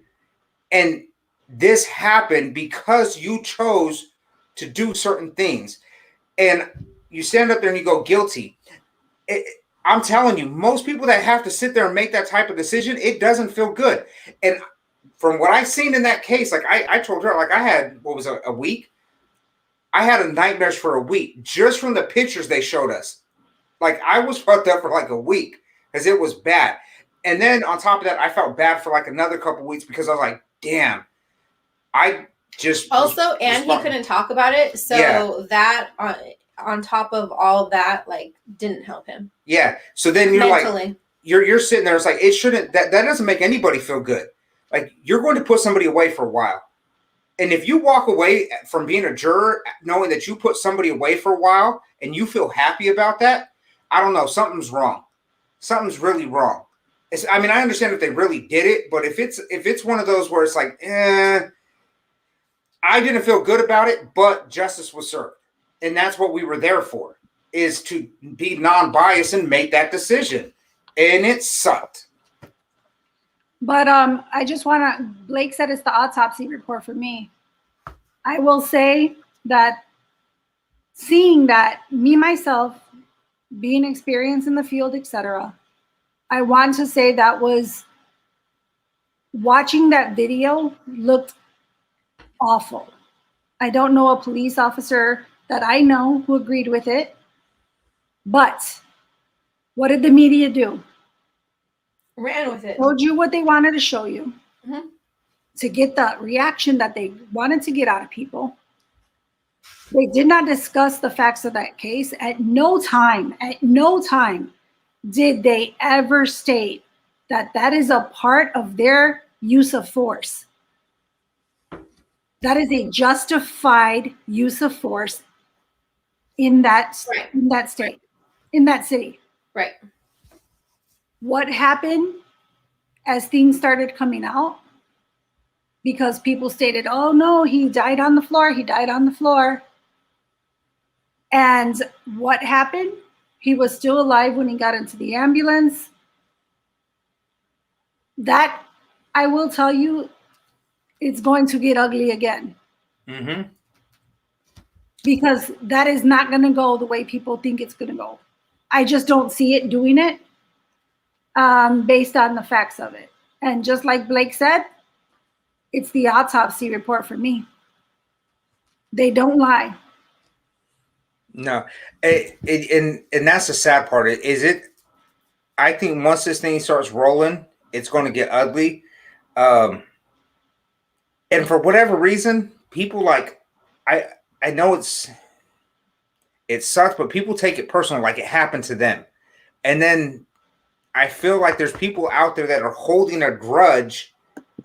And this happened because you chose to do certain things. And you stand up there and you go guilty. I'm telling you, most people that have to sit there and make that type of decision, it doesn't feel good. And from what I've seen in that case, like I told her, like I had, a week? I had a nightmares for a week just from the pictures they showed us. Like, I was fucked up for like a week because it was bad. And then on top of that, I felt bad for like another couple weeks because I was like, damn, I just also, and he couldn't talk about it. So yeah. That on top of all of that, like, didn't help him. Yeah. So then you're mentally. Like, you're sitting there. It's like, it shouldn't, that doesn't make anybody feel good. Like, you're going to put somebody away for a while. And if you walk away from being a juror, knowing that you put somebody away for a while and you feel happy about that, I don't know, something's wrong. Something's really wrong. I understand if they really did it, but if it's one of those where it's like, I didn't feel good about it, but justice was served. And that's what we were there for, is to be non-biased and make that decision. And it sucked. But I just want to, Blake said it's the autopsy report for me. I will say that seeing that, me, myself, being experienced in the field, etc., I want to say that was, watching that video looked awful. I don't know a police officer that I know who agreed with it. But what did the media do? Ran with it. Showed you what they wanted to show you, to get the reaction that they wanted to get out of people. They did not discuss the facts of that case. At no time did they ever state that that is a part of their use of force. That is a justified use of force in that state, in that city. Right. What happened as things started coming out? because people stated, oh no, he died on the floor. He died on the floor. And what happened? He was still alive when he got into the ambulance. That, I will tell you, it's going to get ugly again. Mm-hmm. Because that is not going to go the way people think it's going to go. I just don't see it doing it based on the facts of it. And just like Blake said, it's the autopsy report for me. They don't lie. No, and that's the sad part. Is it? I think once this thing starts rolling, it's going to get ugly. And for whatever reason, people like I know it sucks, but people take it personal, like it happened to them. And then I feel like there's people out there that are holding a grudge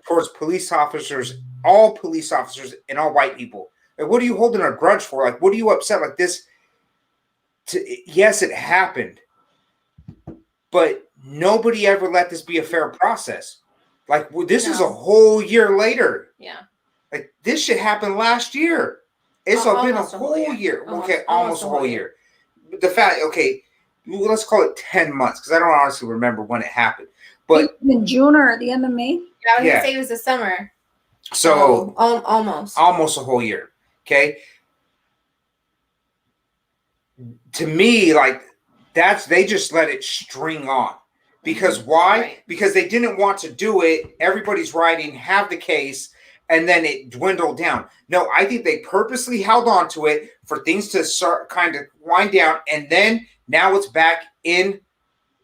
towards police officers, all police officers, and all white people. Like, what are you holding a grudge for? Like, what are you upset? Like this? Yes, it happened, but nobody ever let this be a fair process. Like, this is a whole year later. Yeah. Like, this shit happened last year. It's been a whole year. Okay, almost a whole year. The fact, okay, let's call it 10 months, because I don't honestly remember when it happened. But in June or the end of May? Yeah, I was going to say it was the summer. So, almost. Almost a whole year. Okay. To me, like, they just let it string on. Because why? Right. Because they didn't want to do it. Everybody's writing, have the case, and then it dwindled down. No, I think they purposely held on to it for things to start kind of wind down, and then now it's back in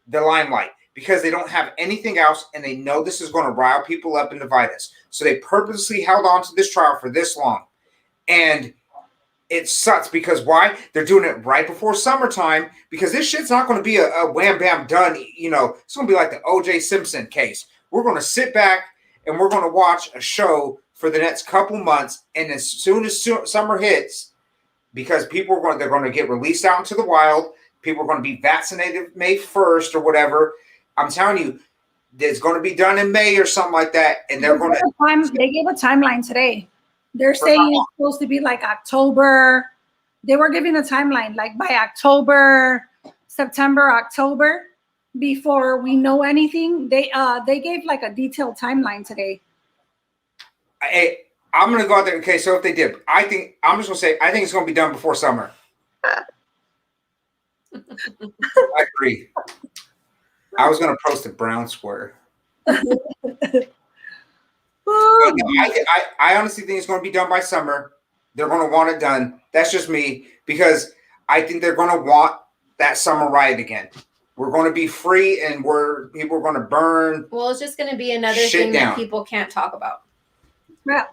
the limelight because they don't have anything else, and they know this is going to rile people up and divide us. So they purposely held on to this trial for this long. And it sucks because why? They're doing it right before summertime because this shit's not going to be a wham bam done. You know, it's going to be like the O.J. Simpson case. We're going to sit back and we're going to watch a show for the next couple months. And as soon as summer hits, because people are they're going to get released out into the wild. People are going to be vaccinated May 1st or whatever. I'm telling you, it's going to be done in May or something like that. And they're going to. They gave a timeline today. They're saying it's supposed to be like October. They were giving a timeline like by October, September, October, before we know anything. They gave like a detailed timeline today. I'm going to go out there. Okay, so if they did, I'm just going to say, I think it's going to be done before summer. I agree. I was going to post a brown square. I honestly think it's going to be done by summer. They're going to want it done. That's just me because I think they're going to want that summer riot again. We're going to be free and people are going to burn. Well, it's just going to be another thing that people can't talk about. Yeah,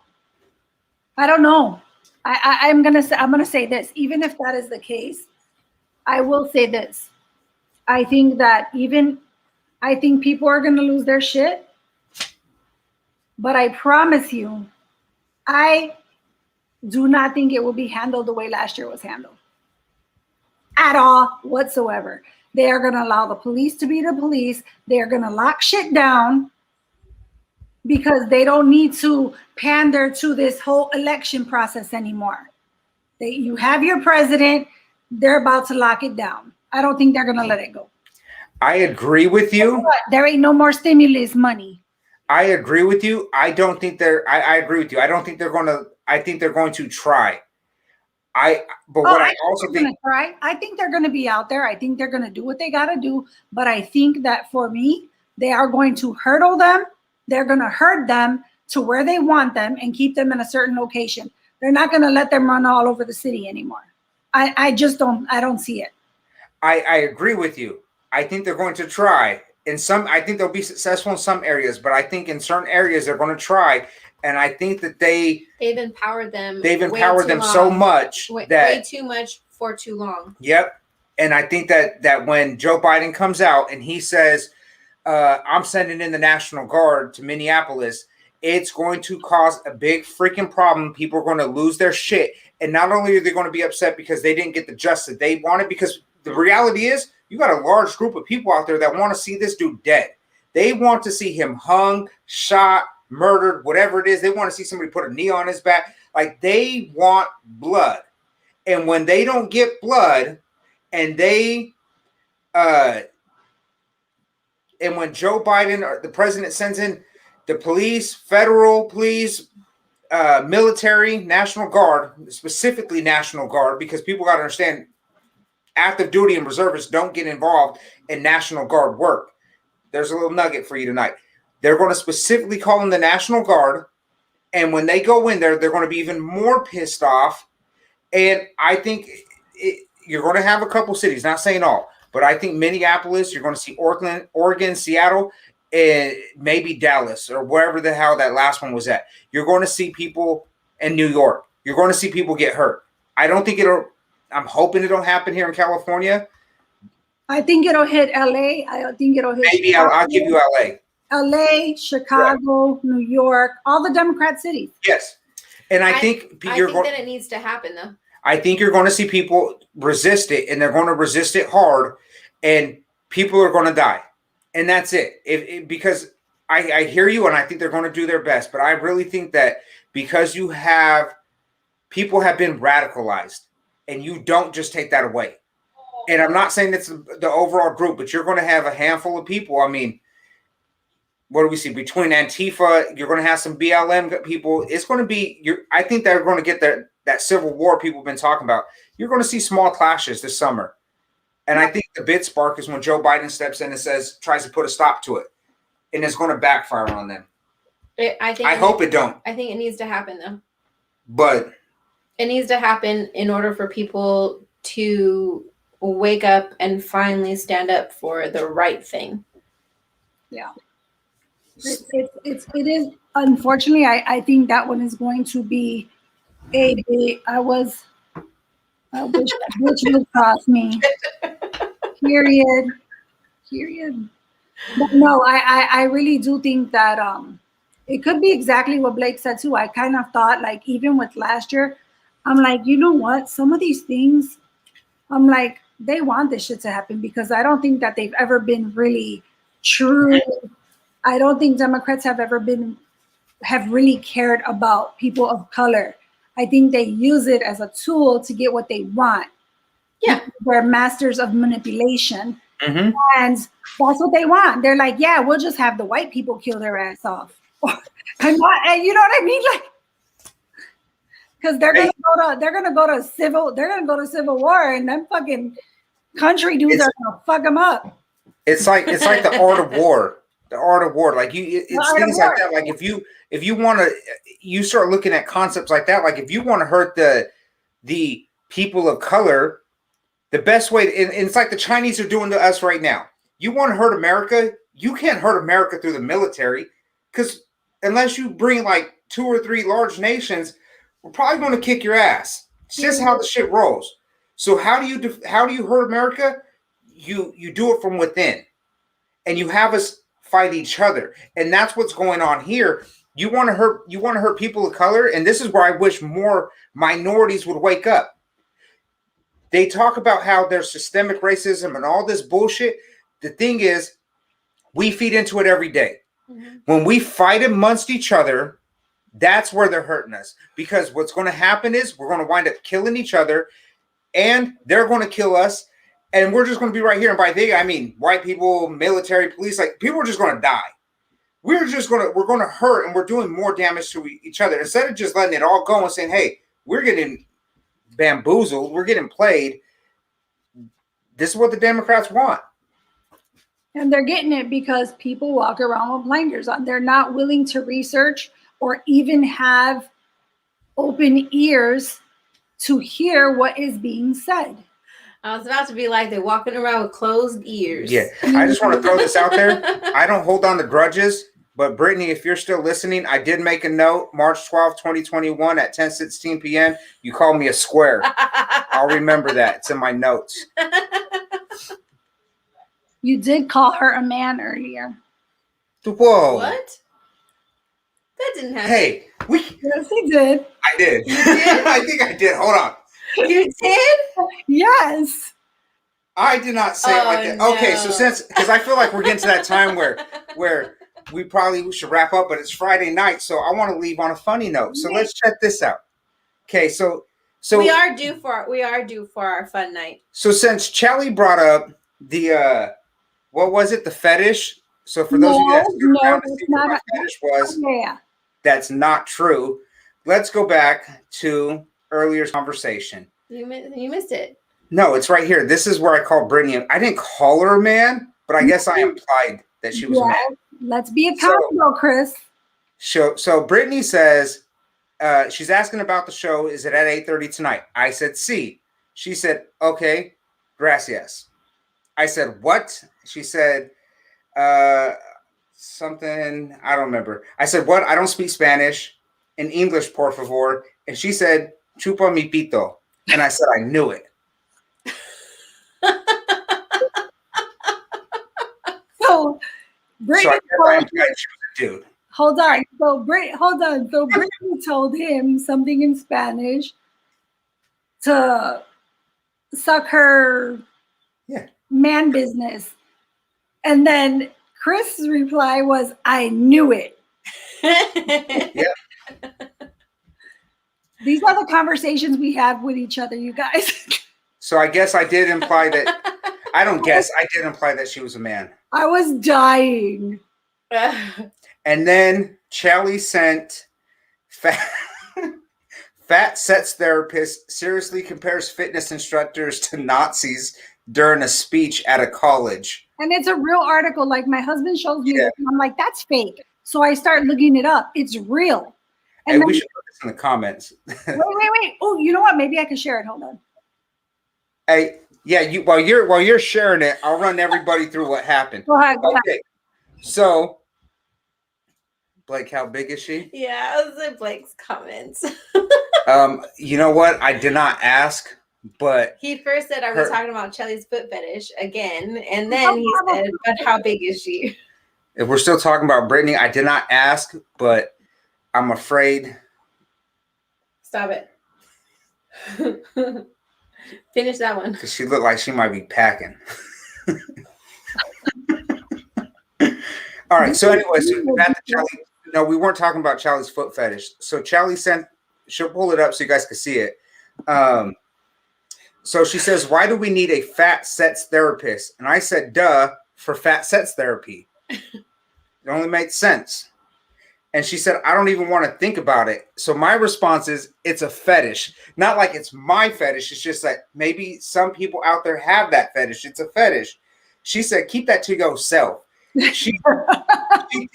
I don't know. I'm gonna say this. Even if that is the case, I will say this. I think people are going to lose their shit. But I promise you, I do not think it will be handled the way last year was handled. At all, whatsoever. They are going to allow the police to be the police. They are going to lock shit down because they don't need to pander to this whole election process anymore. You have your president. They're about to lock it down. I don't think they're going to let it go. I agree with you. There ain't no more stimulus money. I agree with you. I don't think I agree with you. I don't think they're going to. I think they're going to try. I also think try. I think they're going to be out there. I think they're going to do what they got to do. But I think that for me, they are going to hurdle them. They're going to herd them to where they want them and keep them in a certain location. They're not going to let them run all over the city anymore. I just don't. I don't see it. I agree with you. I think they're going to try. I think they'll be successful in some areas, but I think in certain areas they're going to try. And I think that they've empowered them. So much way too much for too long. Yep. And I think that when Joe Biden comes out and he says, I'm sending in the National Guard to Minneapolis, it's going to cause a big freaking problem. People are going to lose their shit. And not only are they going to be upset because they didn't get the justice they wanted, because the reality is, you got a large group of people out there that want to see this dude dead. They want to see him hung, shot, murdered, whatever it is. They want to see somebody put a knee on his back. Like, they want blood. And when they don't get blood, and when Joe Biden, or the president, sends in the police, federal police, military, National Guard, specifically National Guard, because people got to understand, active duty and reservists don't get involved in National Guard work. There's a little nugget for you tonight. They're going to specifically call in the National Guard, and when they go in there, they're going to be even more pissed off. And I think you're going to have a couple cities, not saying all, but I think Minneapolis, you're going to see Oregon, Seattle, and maybe Dallas, or wherever the hell that last one was at. You're going to see people in New York. You're going to see people get hurt. I don't think I'm hoping it don't happen here in California. I think it'll hit LA. I think it'll hit Maybe I'll give you LA. LA, Chicago, right. New York, all the Democrat cities. Yes. And I think that it needs to happen, though. I think you're going to see people resist it, and they're going to resist it hard, and people are going to die. And that's it. Because I hear you, and I think they're going to do their best. But I really think that because people have been radicalized, and you don't just take that away. And I'm not saying it's the overall group, but you're going to have a handful of people. I mean, what do we see? Between Antifa, you're going to have some BLM people. It's going to be, I think they're going to get that civil war people have been talking about. You're going to see small clashes this summer. And I think the big spark is when Joe Biden steps in and tries to put a stop to it. And it's going to backfire on them. I hope it don't. I think it needs to happen, though. But it needs to happen in order for people to wake up and finally stand up for the right thing. Yeah. It is, unfortunately, I think that one is going to be I wish would cross me. Period. But no, I really do think that it could be exactly what Blake said too. I kind of thought, like, even with last year, I'm like, you know what? Some of these things, I'm like, they want this shit to happen, because I don't think that they've ever been really true. I don't think Democrats have really cared about people of color. I think they use it as a tool to get what they want. Yeah. They're masters of manipulation. Mm-hmm. And that's what they want. They're like, yeah, we'll just have the white people kill their ass off. And you know what I mean? Like, because they're gonna go to civil war, and them fucking country dudes are gonna fuck them up. It's like the art of war. The art of war. Like it's things like that. Like if you want to, you start looking at concepts like that. Like if you want to hurt the people of color, the best way, and it's like the Chinese are doing to us right now. You want to hurt America, you can't hurt America through the military, because unless you bring like 2 or 3 large nations, we're probably going to kick your ass. It's just how the shit rolls. So how do you hurt America? You do it from within, and you have us fight each other, and that's what's going on here. You want to hurt people of color, and this is where I wish more minorities would wake up. They talk about how there's systemic racism and all this bullshit. The thing is, we feed into it every day. Mm-hmm. When we fight amongst each other, that's where they're hurting us. Because what's going to happen is we're going to wind up killing each other, and they're going to kill us, and we're just going to be right here. And by they, I mean white people, military, police, like people are just going to die. We're going to hurt, and we're doing more damage to each other. Instead of just letting it all go and saying, hey, we're getting bamboozled, we're getting played. This is what the Democrats want. And they're getting it because people walk around with blinders on. They're not willing to research or even have open ears to hear what is being said. I was about to be like, they're walking around with closed ears. Yeah, I just want to throw this out there. I don't hold on to grudges, but Brittany, if you're still listening, I did make a note, March 12th, 2021 at 10:16 p.m. You called me a square. I'll remember that. It's in my notes. You did call her a man earlier. Whoa. What? That didn't happen. Hey, Yes, he did. I did. You did? I think I did. Hold on. You did? Yes. I did not say it like that. No. Okay, so because I feel like we're getting to that time where we probably should wrap up, but it's Friday night, so I want to leave on a funny note. So let's check this out. Okay, so we are due for our fun night. So since Chelly brought up the what was it, the fetish? So for those of you that stick around to see what my fetish was, that's not true. Let's go back to earlier conversation. You missed it. No, it's right here. This is where I called Brittney. I didn't call her a man, but I guess I implied that she was a man. Let's be accountable, Chris. So Brittney says she's asking about the show. Is it at 8:30 tonight? I said C. She said, okay, gracias. I said, what? She said something, I don't remember. I said, what? I don't speak Spanish. In English, por favor. And she said, chupa mi pito. And I said, I knew it. So, Brittany dude. Hold on. So Brittany told him something in Spanish to suck her man business. And then Chris' reply was, I knew it. Yeah. These are the conversations we have with each other, you guys. So I guess I did imply that. I don't guess. I did imply that she was a man. I was dying. And then Chelly sent fat sex therapist seriously compares fitness instructors to Nazis during a speech at a college. And it's a real article. Like my husband shows me this, and I'm like, that's fake. So I start looking it up. It's real. And we should put this in the comments. wait. Oh, you know what? Maybe I can share it. Hold on. Hey, yeah, while you're sharing it, I'll run everybody through what happened. Go ahead. Okay. So Blake, how big is she? Yeah, it was in Blake's comments. You know what? I did not ask, but he first said, "Are we talking about Chelly's foot fetish again?" And then he said, "But how big is she?" If we're still talking about Brittany, I did not ask, but I'm afraid. Stop it. Finish that one. Because she looked like she might be packing. All right. So anyway, no, we weren't talking about Chelly's foot fetish. So Chelly she'll pull it up so you guys can see it. So she says, why do we need a fat sex therapist? And I said, duh, for fat sex therapy. It only makes sense. And she said, I don't even want to think about it. So my response is, it's a fetish. Not like it's my fetish. It's just that maybe some people out there have that fetish. It's a fetish. She said, keep that to yourself. She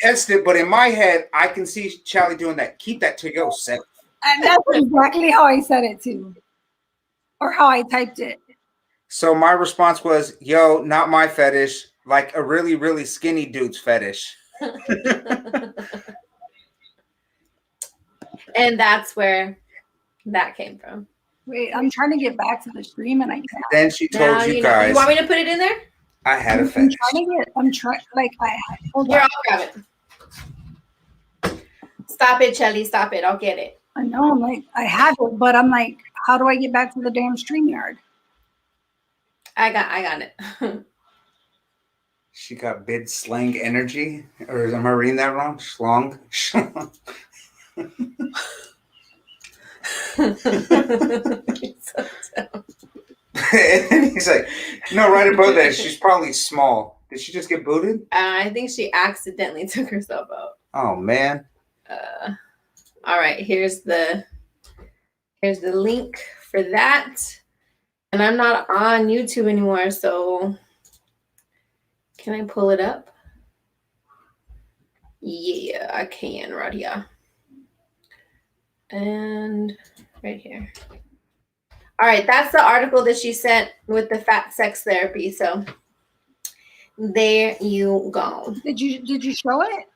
tested it, but in my head, I can see Chelly doing that. Keep that to yourself. And that's exactly how I said it too. Or how I typed it. So my response was, yo, not my fetish. Like a really, really skinny dude's fetish. And that's where that came from. Wait, I'm trying to get back to the stream and I can't. Then she told you guys. You want me to put it in there? I had a fetish. Hold on. Here, I'll grab it. Stop it, Chelly. Stop it. I'll get it. I know. I'm like, I have it, but I'm like, how do I get back to the damn StreamYard? I got it. She got bid slang energy, or am I reading that wrong? Schlong. And then he's like, no, right above that, she's probably small. Did she just get booted? I think she accidentally took herself out. Oh man. All right, here's the link for that. And I'm not on YouTube anymore, so can I pull it up? Yeah, I can right here. And right here. All right, that's the article that she sent with the fat sex therapy. So there you go. Did you show it?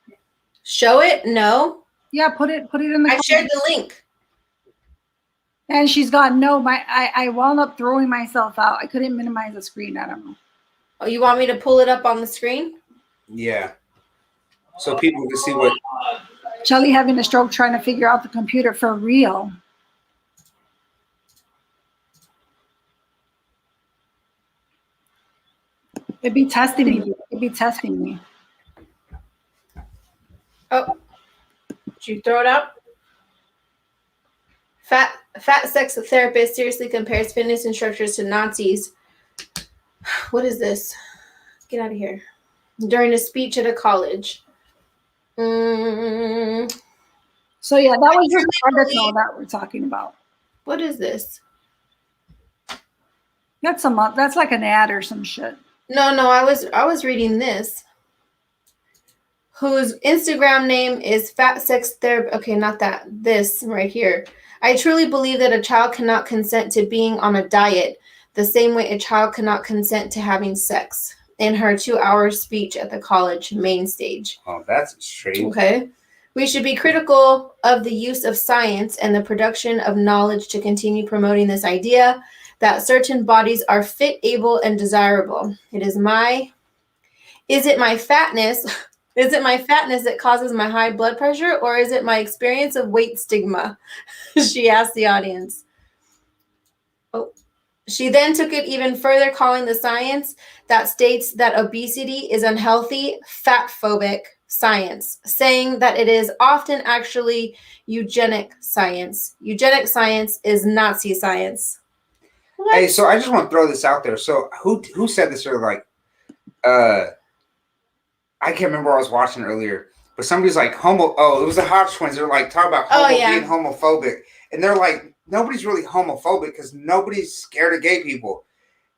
Show it? No. Yeah, put it in the. I shared the link. And she's got no. I wound up throwing myself out. I couldn't minimize the screen. I don't know. Oh, you want me to pull it up on the screen? Yeah. So people can see what. Chelly having a stroke trying to figure out the computer for real. It'd be testing me. Oh, did you throw it out? Fat sex therapist seriously compares fitness instructors to Nazis. What is this? Get out of here. During a speech at a college. So yeah, that was just the article that we're talking about. What is this? That's like an ad or some shit. No, I was reading this. Whose Instagram name is Fat Sex Therapy. Okay, not that. This right here. I truly believe that a child cannot consent to being on a diet the same way a child cannot consent to having sex. In her 2-hour speech at the college main stage. Oh, that's extreme. Okay. We should be critical of the use of science and the production of knowledge to continue promoting this idea that certain bodies are fit, able, and desirable. Is it my fatness? Is it my fatness that causes my high blood pressure, or is it my experience of weight stigma? She asked the audience. Oh. She then took it even further, calling the science that states that obesity is unhealthy, fat-phobic science, saying that it is often actually eugenic science. Eugenic science is Nazi science. What? Hey, so I just want to throw this out there. So who said this earlier? Like, I can't remember what I was watching earlier, but somebody's like it was the Hodge twins. They're like talking about being homophobic, and they're like, nobody's really homophobic because nobody's scared of gay people.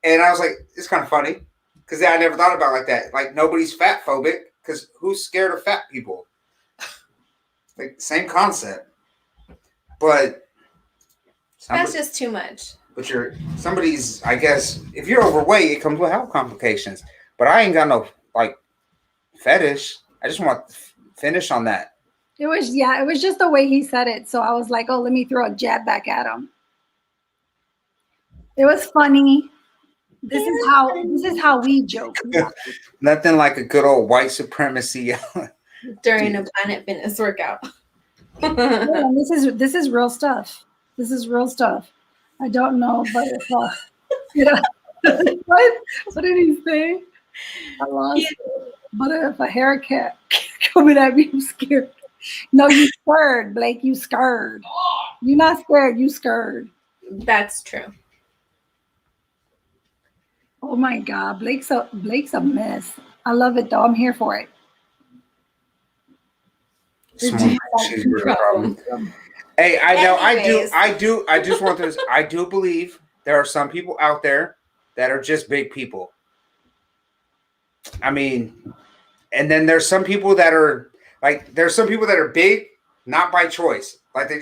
And I was like, it's kind of funny because I never thought about it like that. Like, nobody's fat phobic because who's scared of fat people? Like, same concept. But that's just too much. But somebody's, I guess, if you're overweight, it comes with health complications. But I ain't got no like fetish. I just want to finish on that. It was just the way he said it. So I was like, oh, let me throw a jab back at him. It was funny. This is how we joke. Nothing like a good old white supremacy during a Planet Fitness workout. Yeah, this is real stuff. This is real stuff. I don't know, but if what did he say? I lost it. But if a haircut coming at me, I'm scared. No, you scared, Blake. You scared. You're not scared. You scared. That's true. Oh my God, Blake's a mess. I love it though. I'm here for it. Hey, I know. Anyways. I just want to. I do believe there are some people out there that are just big people. I mean, and then there's some people that are big, not by choice. Like they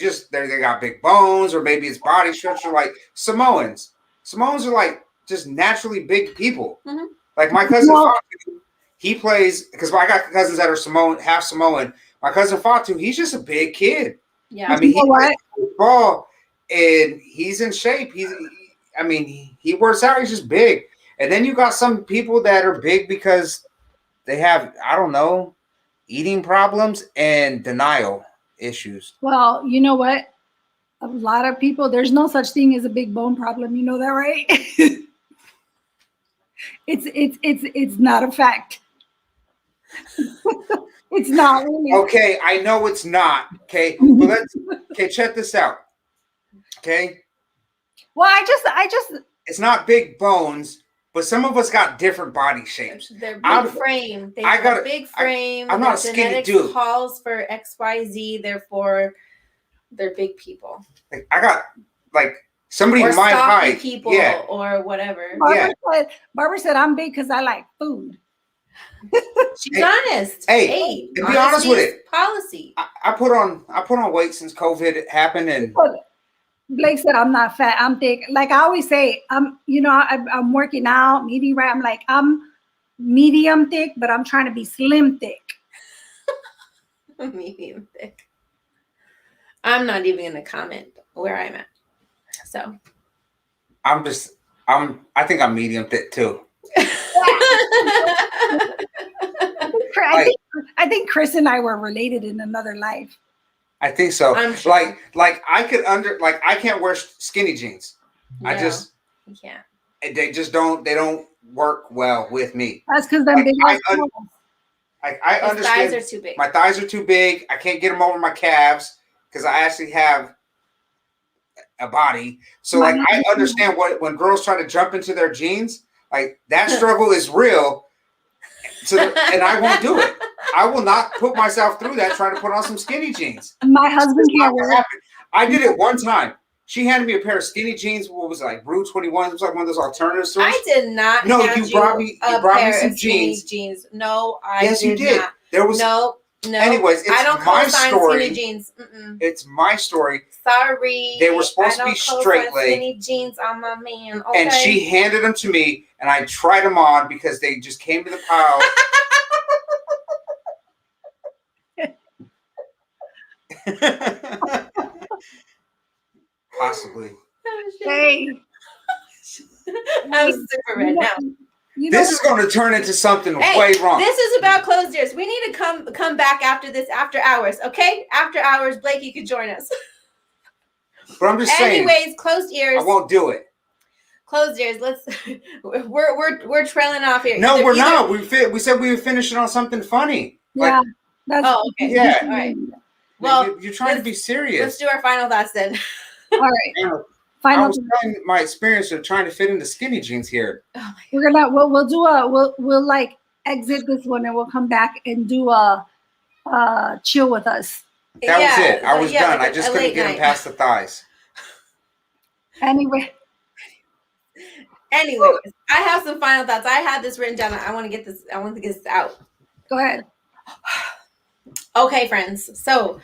got big bones, or maybe it's body structure. Like Samoans. Samoans are like just naturally big people. Mm-hmm. Like my cousin Fatu, he plays, because I got cousins that are Samoan, half Samoan. My cousin Fatu, he's just a big kid. Yeah, I mean, he plays football and he's in shape. He works out. He's just big. And then you got some people that are big because they have, I don't know, eating problems and denial issues. Well, you know what? A lot of people, there's no such thing as a big bone problem. You know that, right? It's not a fact. It's not really. Okay, I know it's not. Okay, but check this out. Okay. Well, I just. It's not big bones, but some of us got different body shapes. They're big frame. They got a big frame. I'm not a skinny dude. Calls for XYZ, therefore they're big people. Like I got like somebody my height, people, yeah, or whatever. Barbara said I'm big because I like food. She's honest. Hey, to be honest with it, policy. I put on weight since COVID happened, and Blake said I'm not fat. I'm thick. Like I always say, I'm working out, medium right. I'm like I'm medium thick, but I'm trying to be slim thick. Medium thick. I'm not even gonna comment where I'm at. So I think I'm medium thick too. I think Chris and I were related in another life. I think so. I'm sure. Like I can't wear skinny jeans. No, I just can't. They just don't work well with me. That's because them big I His understand. thighs are too big. My thighs are too big. I can't get them over my calves because I actually have a body. So like I understand what when girls try to jump into their jeans, like that struggle is real. So and I won't do it. I will not put myself through that trying to put on some skinny jeans. My husband It's not can't gonna wear. happen. I did it one time. She handed me a pair of skinny jeans. What was it, like Brew 21? It was like one of those alternative stores. I did not. No, hand you brought me a some of skinny jeans. No, I yes, you did. not. There was No. Anyways, it's I don't my co-sign story. skinny jeans. It's my story. Sorry. They were supposed to be I don't straight co-sign leg. skinny jeans on my man. Okay? And she handed them to me, and I tried them on because they just came to the pile. Possibly. Hey, I'm super red now. This is going to turn into something Hey, way wrong. This is about closed ears. We need to come back after this, after hours, okay? After hours, Blake, you could join us. But I'm just saying. Anyways, closed ears. I won't do it. Closed ears. Let's. We're trailing off here. No, we're not. We said we were finishing on something funny. Yeah. Like, okay. Yeah. All right. Well, you're trying to be serious. Let's do our final thoughts then. All right. I Final. was telling my experience of trying to fit into skinny jeans here. Oh We're gonna we'll like exit this one and we'll come back and do a chill with us. That was it. I was done. Like I just couldn't get him past the thighs. Anyway, I have some final thoughts. I had this written down. I want to get this. I want to get this out. go ahead. Okay, friends. So,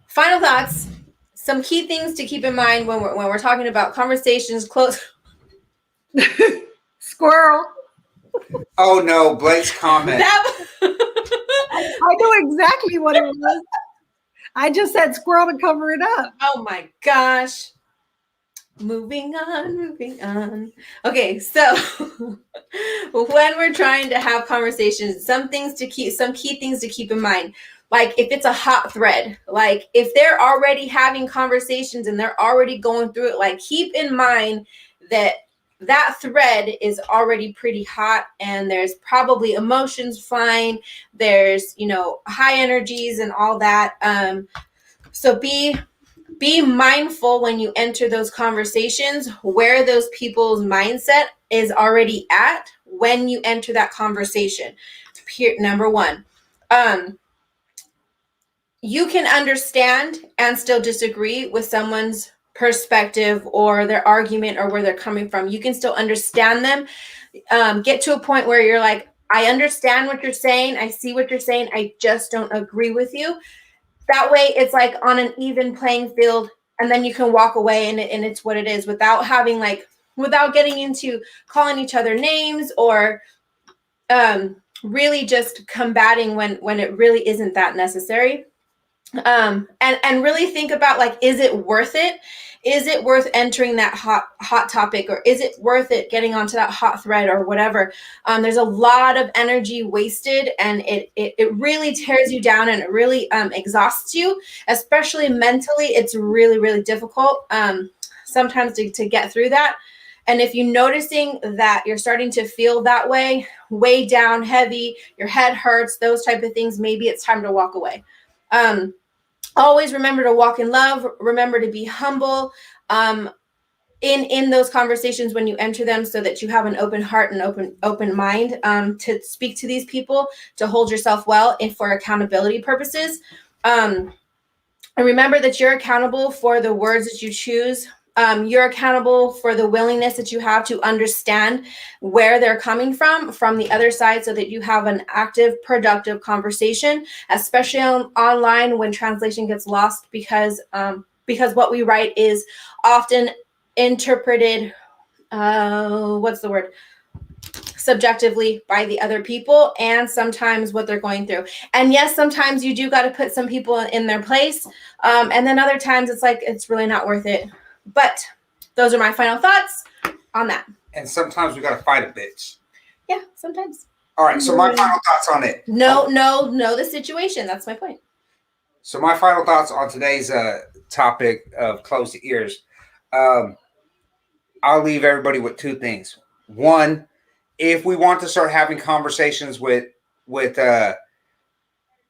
final thoughts. Some key things to keep in mind when we're talking about conversations close. Squirrel. Oh no, Blake's comment. I knew exactly what it was. I just said squirrel to cover it up. Oh my gosh. Moving on. Okay, so when we're trying to have conversations, some key things to keep in mind. Like if it's a hot thread, like if they're already having conversations and they're already going through it, like keep in mind that thread is already pretty hot and there's probably emotions flying. There's, high energies and all that. So be mindful when you enter those conversations where those people's mindset is already at when you enter that conversation. Number one. You can understand and still disagree with someone's perspective or their argument or where they're coming from. You can still understand them. Get to a point where you're like, I understand what you're saying. I see what you're saying. I just don't agree with you. That way it's like on an even playing field, and then you can walk away and it's what it is without getting into calling each other names or really just combating when it really isn't that necessary. And really think about, like, is it worth it? Is it worth entering that hot topic, or is it worth it getting onto that hot thread or whatever? There's a lot of energy wasted, and it really tears you down, and it really exhausts you, especially mentally. It's really, really difficult sometimes to get through that. And if you're noticing that you're starting to feel that way, weighed down, heavy, your head hurts, those type of things, maybe it's time to walk away. Always remember to walk in love. Remember to be humble in those conversations when you enter them, so that you have an open heart and open mind to speak to these people, to hold yourself well and for accountability purposes. And remember that you're accountable for the words that you choose. You're accountable for the willingness that you have to understand where they're coming from the other side, so that you have an active, productive conversation, especially online when translation gets lost, because what we write is often interpreted, subjectively by the other people, and sometimes what they're going through. And yes, sometimes you do got to put some people in their place. And then other times it's like, it's really not worth it. But those are my final thoughts on that. And sometimes we got to fight a bitch. Yeah, sometimes. All right, so my final thoughts on it. Know the situation. That's my point. So my final thoughts on today's topic of close the ears. I'll leave everybody with two things. One, if we want to start having conversations with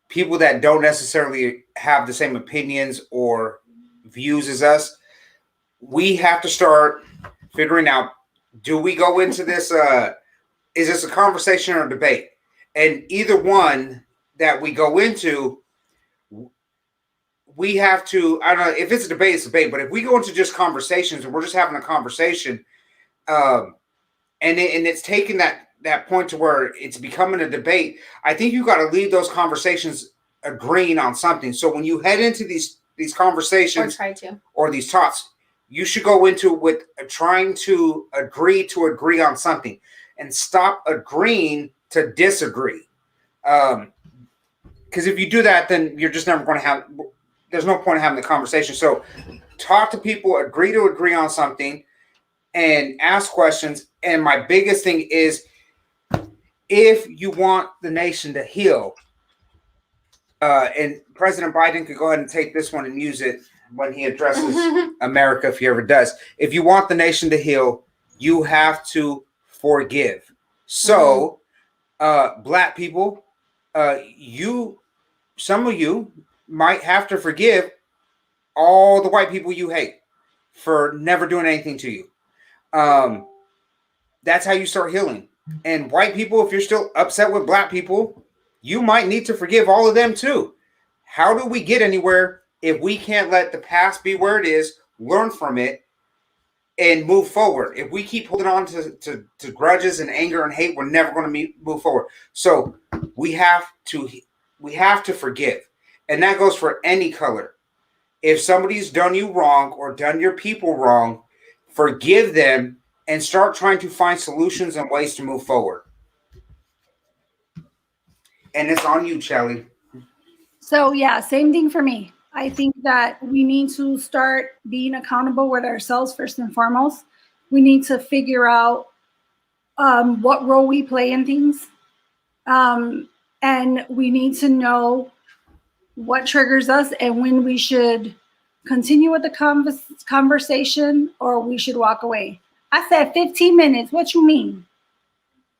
people that don't necessarily have the same opinions or views as us, we have to start figuring out, do we go into this, is this a conversation or a debate? And either one that we go into, we have to, I don't know, if it's a debate, it's a debate, but if we go into just conversations and we're just having a conversation, and it's taking that point to where it's becoming a debate, I think you got to leave those conversations agreeing on something. So when you head into these conversations or these talks, you should go into it with trying to agree on something and stop agreeing to disagree. Because if you do that, then you're just never going to have, there's no point in having the conversation. So talk to people, agree on something, and ask questions. And my biggest thing is, if you want the nation to heal, and President Biden could go ahead and take this one and use it when he addresses America, if he ever does. If you want the nation to heal, you have to forgive. So, Black people, some of you might have to forgive all the white people you hate for never doing anything to you. That's how you start healing. And white people, if you're still upset with Black people, you might need to forgive all of them too. How do we get anywhere if we can't let the past be where it is, learn from it, and move forward? If we keep holding on to grudges and anger and hate, we're never going to move forward. So we have to forgive. And that goes for any color. If somebody's done you wrong or done your people wrong, forgive them and start trying to find solutions and ways to move forward. And it's on you, Shelly. So yeah, same thing for me. I think that we need to start being accountable with ourselves first and foremost. We need to figure out what role we play in things. And we need to know what triggers us and when we should continue with the conversation or we should walk away. I said 15 minutes. What you mean?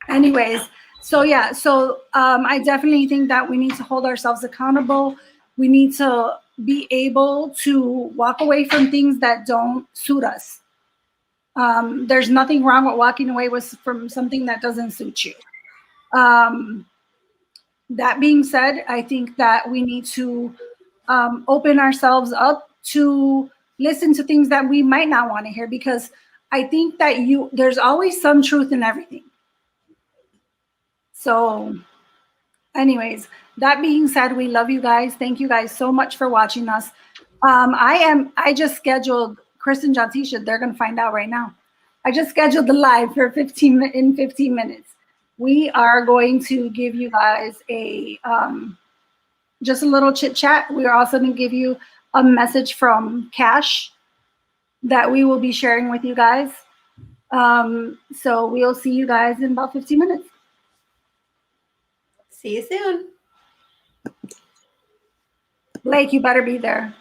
Anyways, so yeah, I definitely think that we need to hold ourselves accountable. We need to be able to walk away from things that don't suit us. There's nothing wrong with walking away from something that doesn't suit you. That being said, I think that we need to open ourselves up to listen to things that we might not want to hear, because I think that there's always some truth in everything. So anyways, that being said, we love you guys. Thank you guys so much for watching us. I just scheduled Chris and Jatisha. They're going to find out right now. I just scheduled the live for 15 minutes. We are going to give you guys just a little chit chat. We are also going to give you a message from Cash that we will be sharing with you guys. So we'll see you guys in about 15 minutes. See you soon. Blake, you better be there.